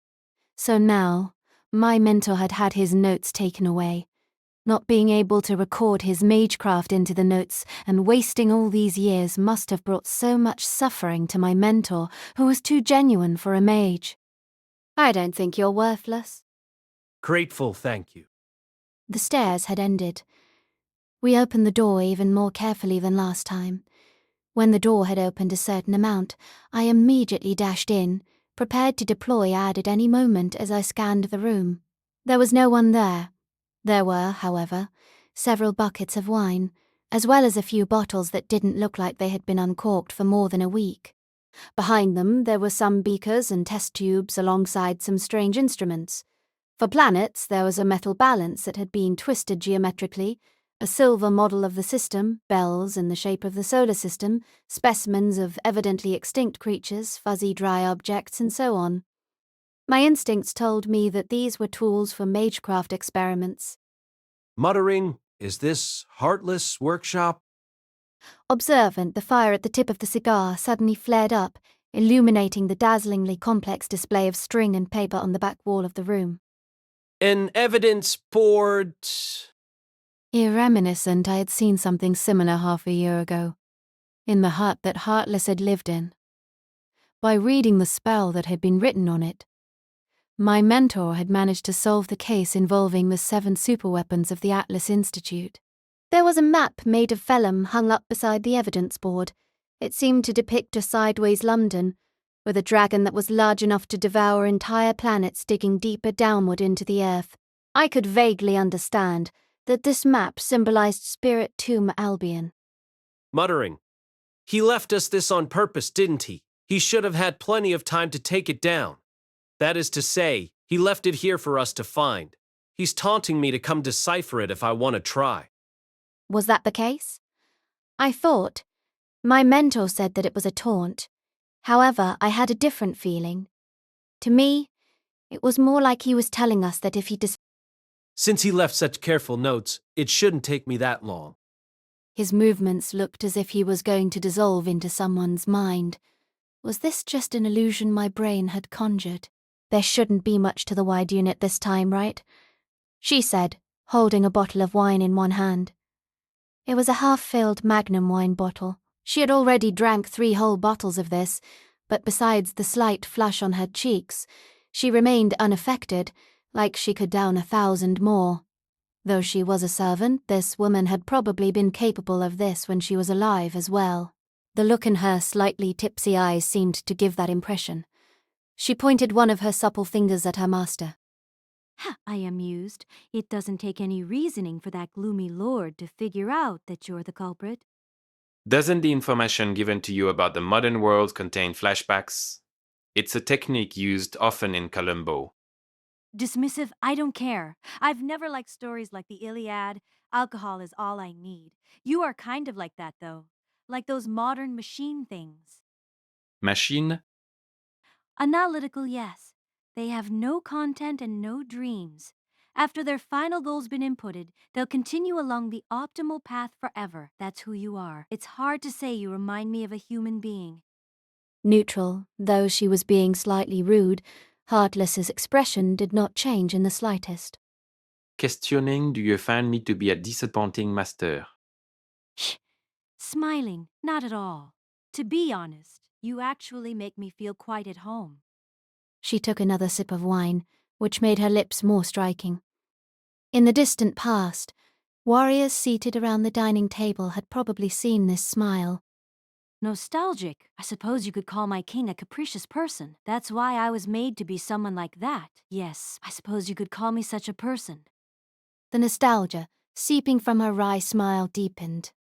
So now, my mentor had had his notes taken away. Not being able to record his magecraft into the notes and wasting all these years must have brought so much suffering to my mentor, who was too genuine for a mage. I don't think you're worthless. Grateful, thank you. The stares had ended. We opened the door even more carefully than last time. When the door had opened a certain amount, I immediately dashed in, prepared to deploy at any moment as I scanned the room. There was no one there. There were, however, several buckets of wine, as well as a few bottles that didn't look like they had been uncorked for more than a week. Behind them, there were some beakers and test tubes alongside some strange instruments. For planets, there was a metal balance that had been twisted geometrically, a silver model of the system, bells in the shape of the solar system, specimens of evidently extinct creatures, fuzzy dry objects, and so on. My instincts told me that these were tools for magecraft experiments. Muttering, is this Heartless workshop? Observant, the fire at the tip of the cigar suddenly flared up, illuminating the dazzlingly complex display of string and paper on the back wall of the room. An evidence board. Reminiscent, I had seen something similar half a year ago, in the hut that Heartless had lived in. By reading the spell that had been written on it, my mentor had managed to solve the case involving the 7 superweapons of the Atlas Institute. There was a map made of vellum hung up beside the evidence board. It seemed to depict a sideways London, with a dragon that was large enough to devour entire planets digging deeper downward into the earth. I could vaguely understand that this map symbolized Spirit Tomb Albion. Muttering, he left us this on purpose, didn't he? He should have had plenty of time to take it down. That is to say, he left it here for us to find. He's taunting me to come decipher it if I want to try. Was that the case? I thought. My mentor said that it was a taunt. However, I had a different feeling. To me, it was more like he was telling us that if he Since he left such careful notes, it shouldn't take me that long. His movements looked as if he was going to dissolve into someone's mind. Was this just an illusion my brain had conjured? There shouldn't be much to the wide unit this time, right? She said, holding a bottle of wine in one hand. It was a half-filled Magnum wine bottle. She had already drank 3 whole bottles of this, but besides the slight flush on her cheeks, she remained unaffected, like she could down 1,000 more. Though she was a servant, this woman had probably been capable of this when she was alive as well. The look in her slightly tipsy eyes seemed to give that impression. She pointed one of her supple fingers at her master. I amused. It doesn't take any reasoning for that gloomy lord to figure out that you're the culprit. Doesn't the information given to you about the modern world contain flashbacks? It's a technique used often in Columbo. Dismissive, I don't care. I've never liked stories like the Iliad. Alcohol is all I need. You are kind of like that, though. Like those modern machine things. Machine? Analytical, yes. They have no content and no dreams. After their final goal's been inputted, they'll continue along the optimal path forever. That's who you are. It's hard to say you remind me of a human being. Neutral, though she was being slightly rude, Heartless's expression did not change in the slightest. Questioning, do you find me to be a disappointing master? Shh. Smiling, not at all. To be honest, you actually make me feel quite at home. She took another sip of wine, which made her lips more striking. In the distant past, warriors seated around the dining table had probably seen this smile. Nostalgic. I suppose you could call my king a capricious person. That's why I was made to be someone like that. Yes, I suppose you could call me such a person. The nostalgia, seeping from her wry smile, deepened.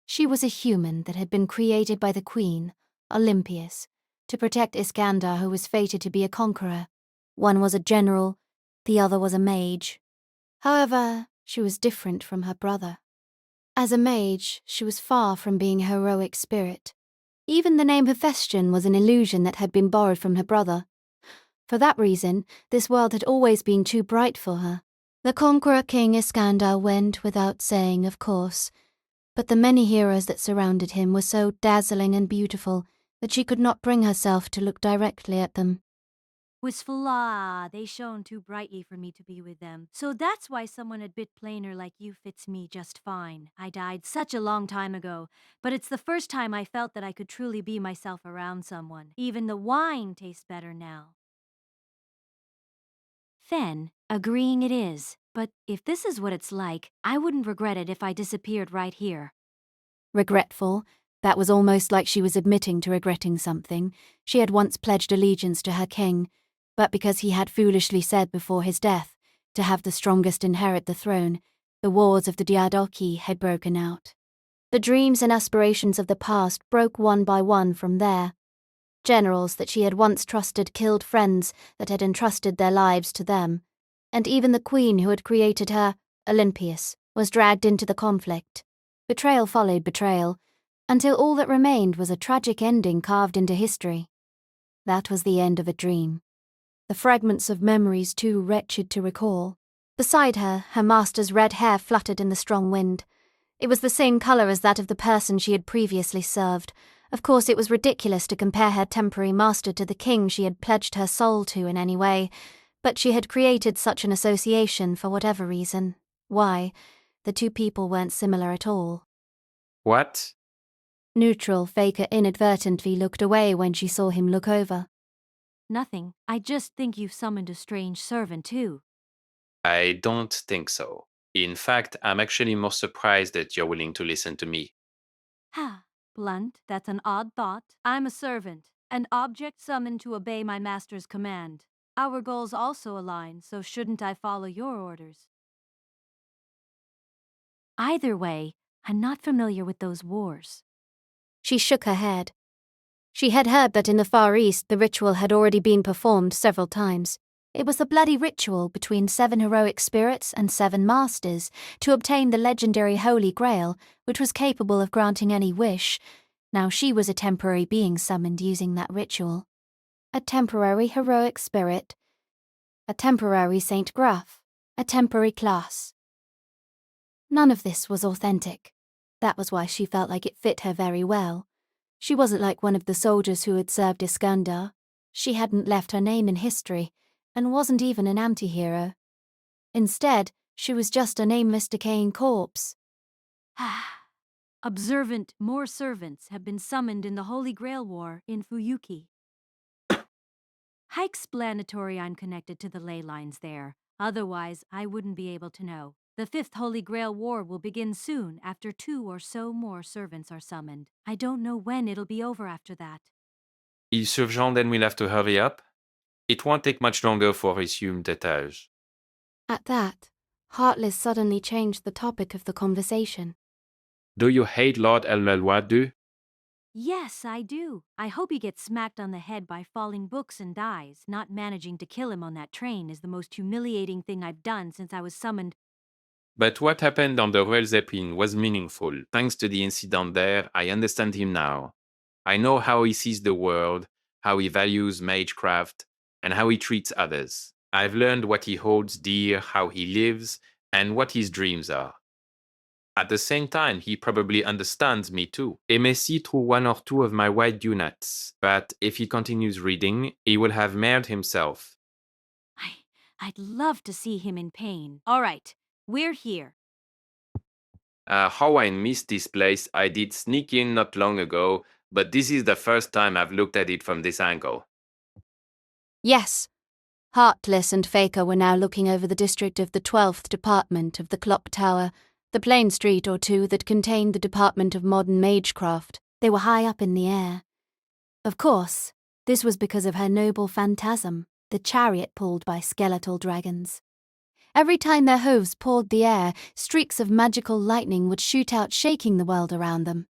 She was a human that had been created by the queen, Olympias, to protect Iskander, who was fated to be a conqueror. One was a general, the other was a mage. However, she was different from her brother. As a mage, she was far from being a heroic spirit. Even the name Hephaestion was an illusion that had been borrowed from her brother. For that reason, this world had always been too bright for her. The conqueror King Iskander went without saying, of course, but the many heroes that surrounded him were so dazzling and beautiful that she could not bring herself to look directly at them. Wistful, they shone too brightly for me to be with them. So that's why someone a bit plainer like you fits me just fine. I died such a long time ago, but it's the first time I felt that I could truly be myself around someone. Even the wine tastes better now. Then, agreeing it is. But if this is what it's like, I wouldn't regret it if I disappeared right here. Regretful, that was almost like she was admitting to regretting something. She had once pledged allegiance to her king, but because he had foolishly said before his death, to have the strongest inherit the throne, the wars of the Diadochi had broken out. The dreams and aspirations of the past broke one by one from there. Generals that she had once trusted killed friends that had entrusted their lives to them, and even the queen who had created her, Olympias, was dragged into the conflict. Betrayal followed betrayal, until all that remained was a tragic ending carved into history. That was the end of a dream. The fragments of memories too wretched to recall. Beside her, her master's red hair fluttered in the strong wind. It was the same colour as that of the person she had previously served. Of course, it was ridiculous to compare her temporary master to the king she had pledged her soul to in any way, but she had created such an association for whatever reason. Why? The two people weren't similar at all. What? Neutral, Faker inadvertently looked away when she saw him look over. Nothing. I just think you've summoned a strange servant, too. I don't think so. In fact, I'm actually more surprised that you're willing to listen to me. Ha! Blunt, that's an odd thought. I'm a servant, an object summoned to obey my master's command. Our goals also align, so shouldn't I follow your orders? Either way, I'm not familiar with those wars. She shook her head. She had heard that in the Far East the ritual had already been performed several times. It was the bloody ritual between 7 heroic spirits and 7 masters to obtain the legendary Holy Grail, which was capable of granting any wish. Now she was a temporary being summoned using that ritual. A temporary heroic spirit. A temporary Saint Graf. A temporary class. None of this was authentic. That was why she felt like it fit her very well. She wasn't like one of the soldiers who had served Iskandar. She hadn't left her name in history, and wasn't even an anti-hero. Instead, she was just a nameless decaying corpse. Observant, more servants have been summoned in the Holy Grail War in Fuyuki. How explanatory I'm connected to the ley lines there. Otherwise, I wouldn't be able to know. The 5th Holy Grail War will begin soon after 2 or so more servants are summoned. I don't know when it'll be over after that. Is urgent, then we'll have to hurry up? It won't take much longer for resume d'étage. At that, Heartless suddenly changed the topic of the conversation. Do you hate Lord El-Melloi, do? Yes, I do. I hope he gets smacked on the head by falling books and dies. Not managing to kill him on that train is the most humiliating thing I've done since I was summoned. But what happened on the Royal Zeppelin was meaningful. Thanks to the incident there, I understand him now. I know how he sees the world, how he values magecraft, and how he treats others. I've learned what he holds dear, how he lives, and what his dreams are. At the same time, he probably understands me too. He may see through 1 or 2 of my white do-nots, but if he continues reading, he will have marred himself. I'd love to see him in pain. All right, we're here. How I missed this place. I did sneak in not long ago, but this is the first time I've looked at it from this angle. Yes. Heartless and Faker were now looking over the district of the 12th Department of the Clock Tower, the plain street or two that contained the Department of Modern Magecraft. They were high up in the air. Of course, this was because of her noble phantasm, the chariot pulled by skeletal dragons. Every time their hooves pawed the air, streaks of magical lightning would shoot out, shaking the world around them.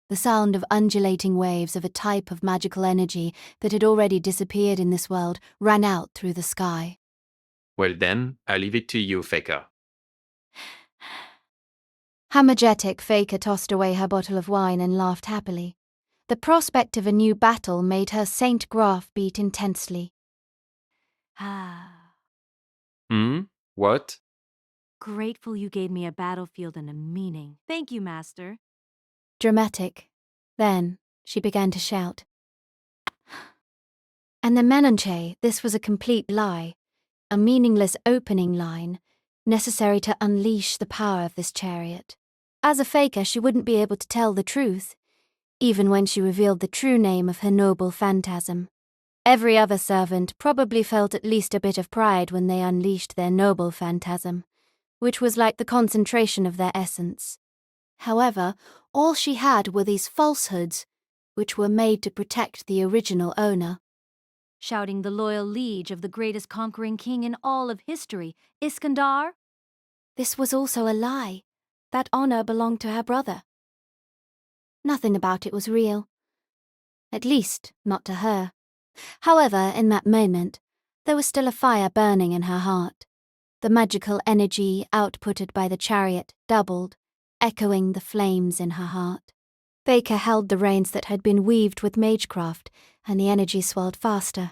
The sound of undulating waves of a type of magical energy that had already disappeared in this world rang out through the sky. Well then, I leave it to you, Faker. Hammerjetic, Faker tossed away her bottle of wine and laughed happily. The prospect of a new battle made her Saint Graf beat intensely. What? Grateful you gave me a battlefield and a meaning. Thank you, Master. Dramatic. Then she began to shout. And the Menonche, this was a complete lie, a meaningless opening line, necessary to unleash the power of this chariot. As a Faker, she wouldn't be able to tell the truth, even when she revealed the true name of her noble phantasm. Every other servant probably felt at least a bit of pride when they unleashed their noble phantasm, which was like the concentration of their essence. However, all she had were these falsehoods, which were made to protect the original owner. Shouting the loyal liege of the greatest conquering king in all of history, Iskandar? This was also a lie. That honor belonged to her brother. Nothing about it was real. At least, not to her. However, in that moment, there was still a fire burning in her heart. The magical energy outputted by the chariot doubled, echoing the flames in her heart. Baker held the reins that had been weaved with magecraft, and the energy swelled faster.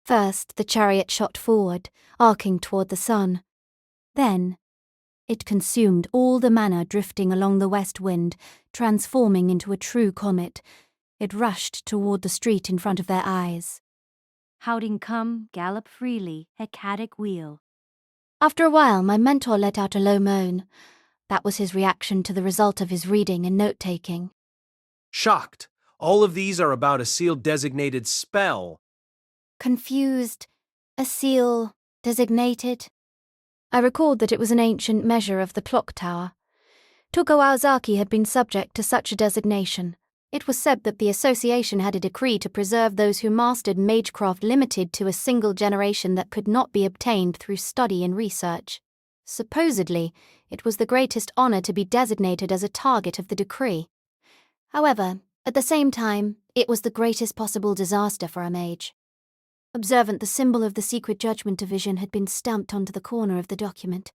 First, the chariot shot forward, arcing toward the sun. Then, it consumed all the mana drifting along the west wind, transforming into a true comet. It rushed toward the street in front of their eyes. Howding come, gallop freely, hecatic wheel. After a while, my mentor let out a low moan. That was his reaction to the result of his reading and note-taking. Shocked. All of these are about a seal-designated spell. Confused. A seal designated. I recalled that it was an ancient measure of the clock tower. Tokugawa had been subject to such a designation. It was said that the association had a decree to preserve those who mastered magecraft limited to a single generation that could not be obtained through study and research. Supposedly, it was the greatest honor to be designated as a target of the decree. However, at the same time, it was the greatest possible disaster for a mage. Observant, the symbol of the Secret Judgment Division had been stamped onto the corner of the document.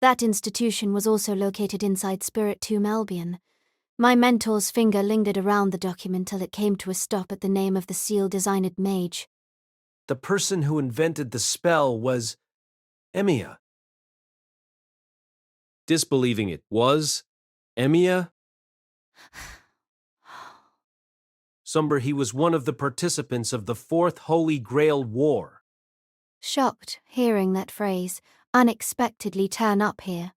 That institution was also located inside Spirit Tomb Albion. My mentor's finger lingered around the document till it came to a stop at the name of the seal-designed mage. The person who invented the spell was Emiya. Disbelieving it was Emiya? Somber, he was one of the participants of the Fourth Holy Grail War. Shocked, hearing that phrase, unexpectedly turn up here,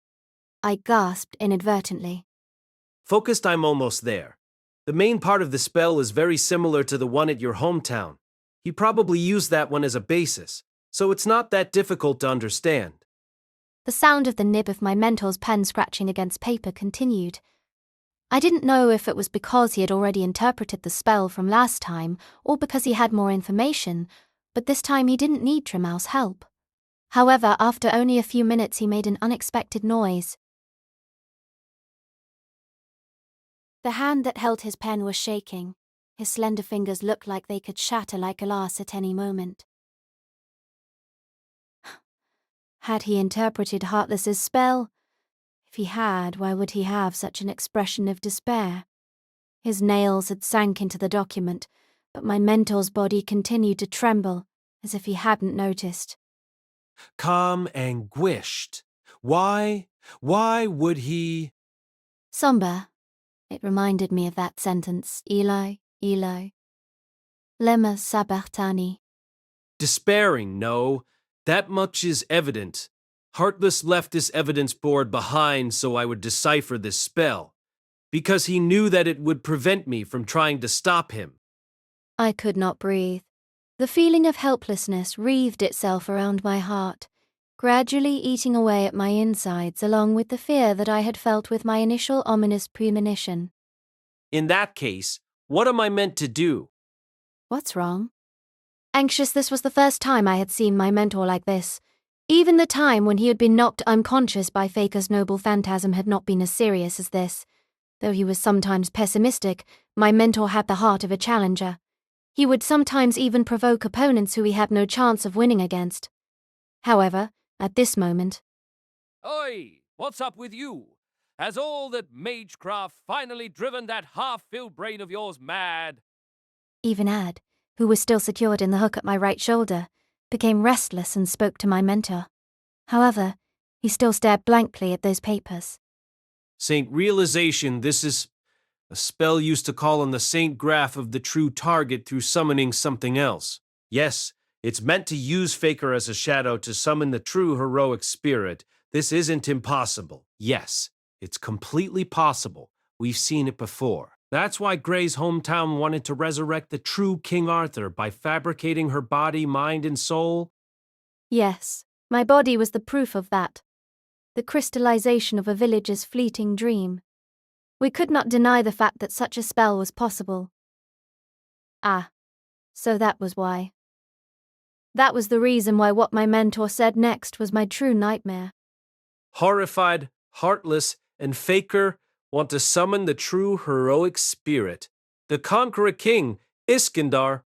I gasped inadvertently. Focused, I'm almost there. The main part of the spell is very similar to the one at your hometown. He probably used that one as a basis, so it's not that difficult to understand. The sound of the nib of my mentor's pen scratching against paper continued. I didn't know if it was because he had already interpreted the spell from last time or because he had more information, but this time he didn't need Trimau's help. However, after only a few minutes he made an unexpected noise. The hand that held his pen was shaking. His slender fingers looked like they could shatter like glass at any moment. Had he interpreted Heartless's spell? If he had, why would he have such an expression of despair? His nails had sank into the document, but my mentor's body continued to tremble, as if he hadn't noticed. Calm, anguished. Why would he? Somber. It reminded me of that sentence, Eli, Eli. Lema sabachthani. Despairing, no. That much is evident. Heartless left this evidence board behind so I would decipher this spell, because he knew that it would prevent me from trying to stop him. I could not breathe. The feeling of helplessness wreathed itself around my heart, gradually eating away at my insides along with the fear that I had felt with my initial ominous premonition. In that case, what am I meant to do? What's wrong? Anxious, this was the first time I had seen my mentor like this. Even the time when he had been knocked unconscious by Faker's noble phantasm had not been as serious as this. Though he was sometimes pessimistic, my mentor had the heart of a challenger. He would sometimes even provoke opponents who he had no chance of winning against. However, at this moment... Oi! What's up with you? Has all that magecraft finally driven that half-filled brain of yours mad? Even Ad, who was still secured in the hook at my right shoulder, became restless and spoke to my mentor. However, he still stared blankly at those papers. Saint Realization, this is a spell used to call on the Saint Graph of the true target through summoning something else. Yes, it's meant to use Faker as a shadow to summon the true heroic spirit. This isn't impossible. Yes, it's completely possible. We've seen it before. That's why Grey's hometown wanted to resurrect the true King Arthur by fabricating her body, mind, and soul? Yes, my body was the proof of that. The crystallization of a village's fleeting dream. We could not deny the fact that such a spell was possible. Ah, so that was why. That was the reason why what my mentor said next was my true nightmare. Horrified, heartless, and Faker want to summon the true heroic spirit. The conqueror king, Iskandar,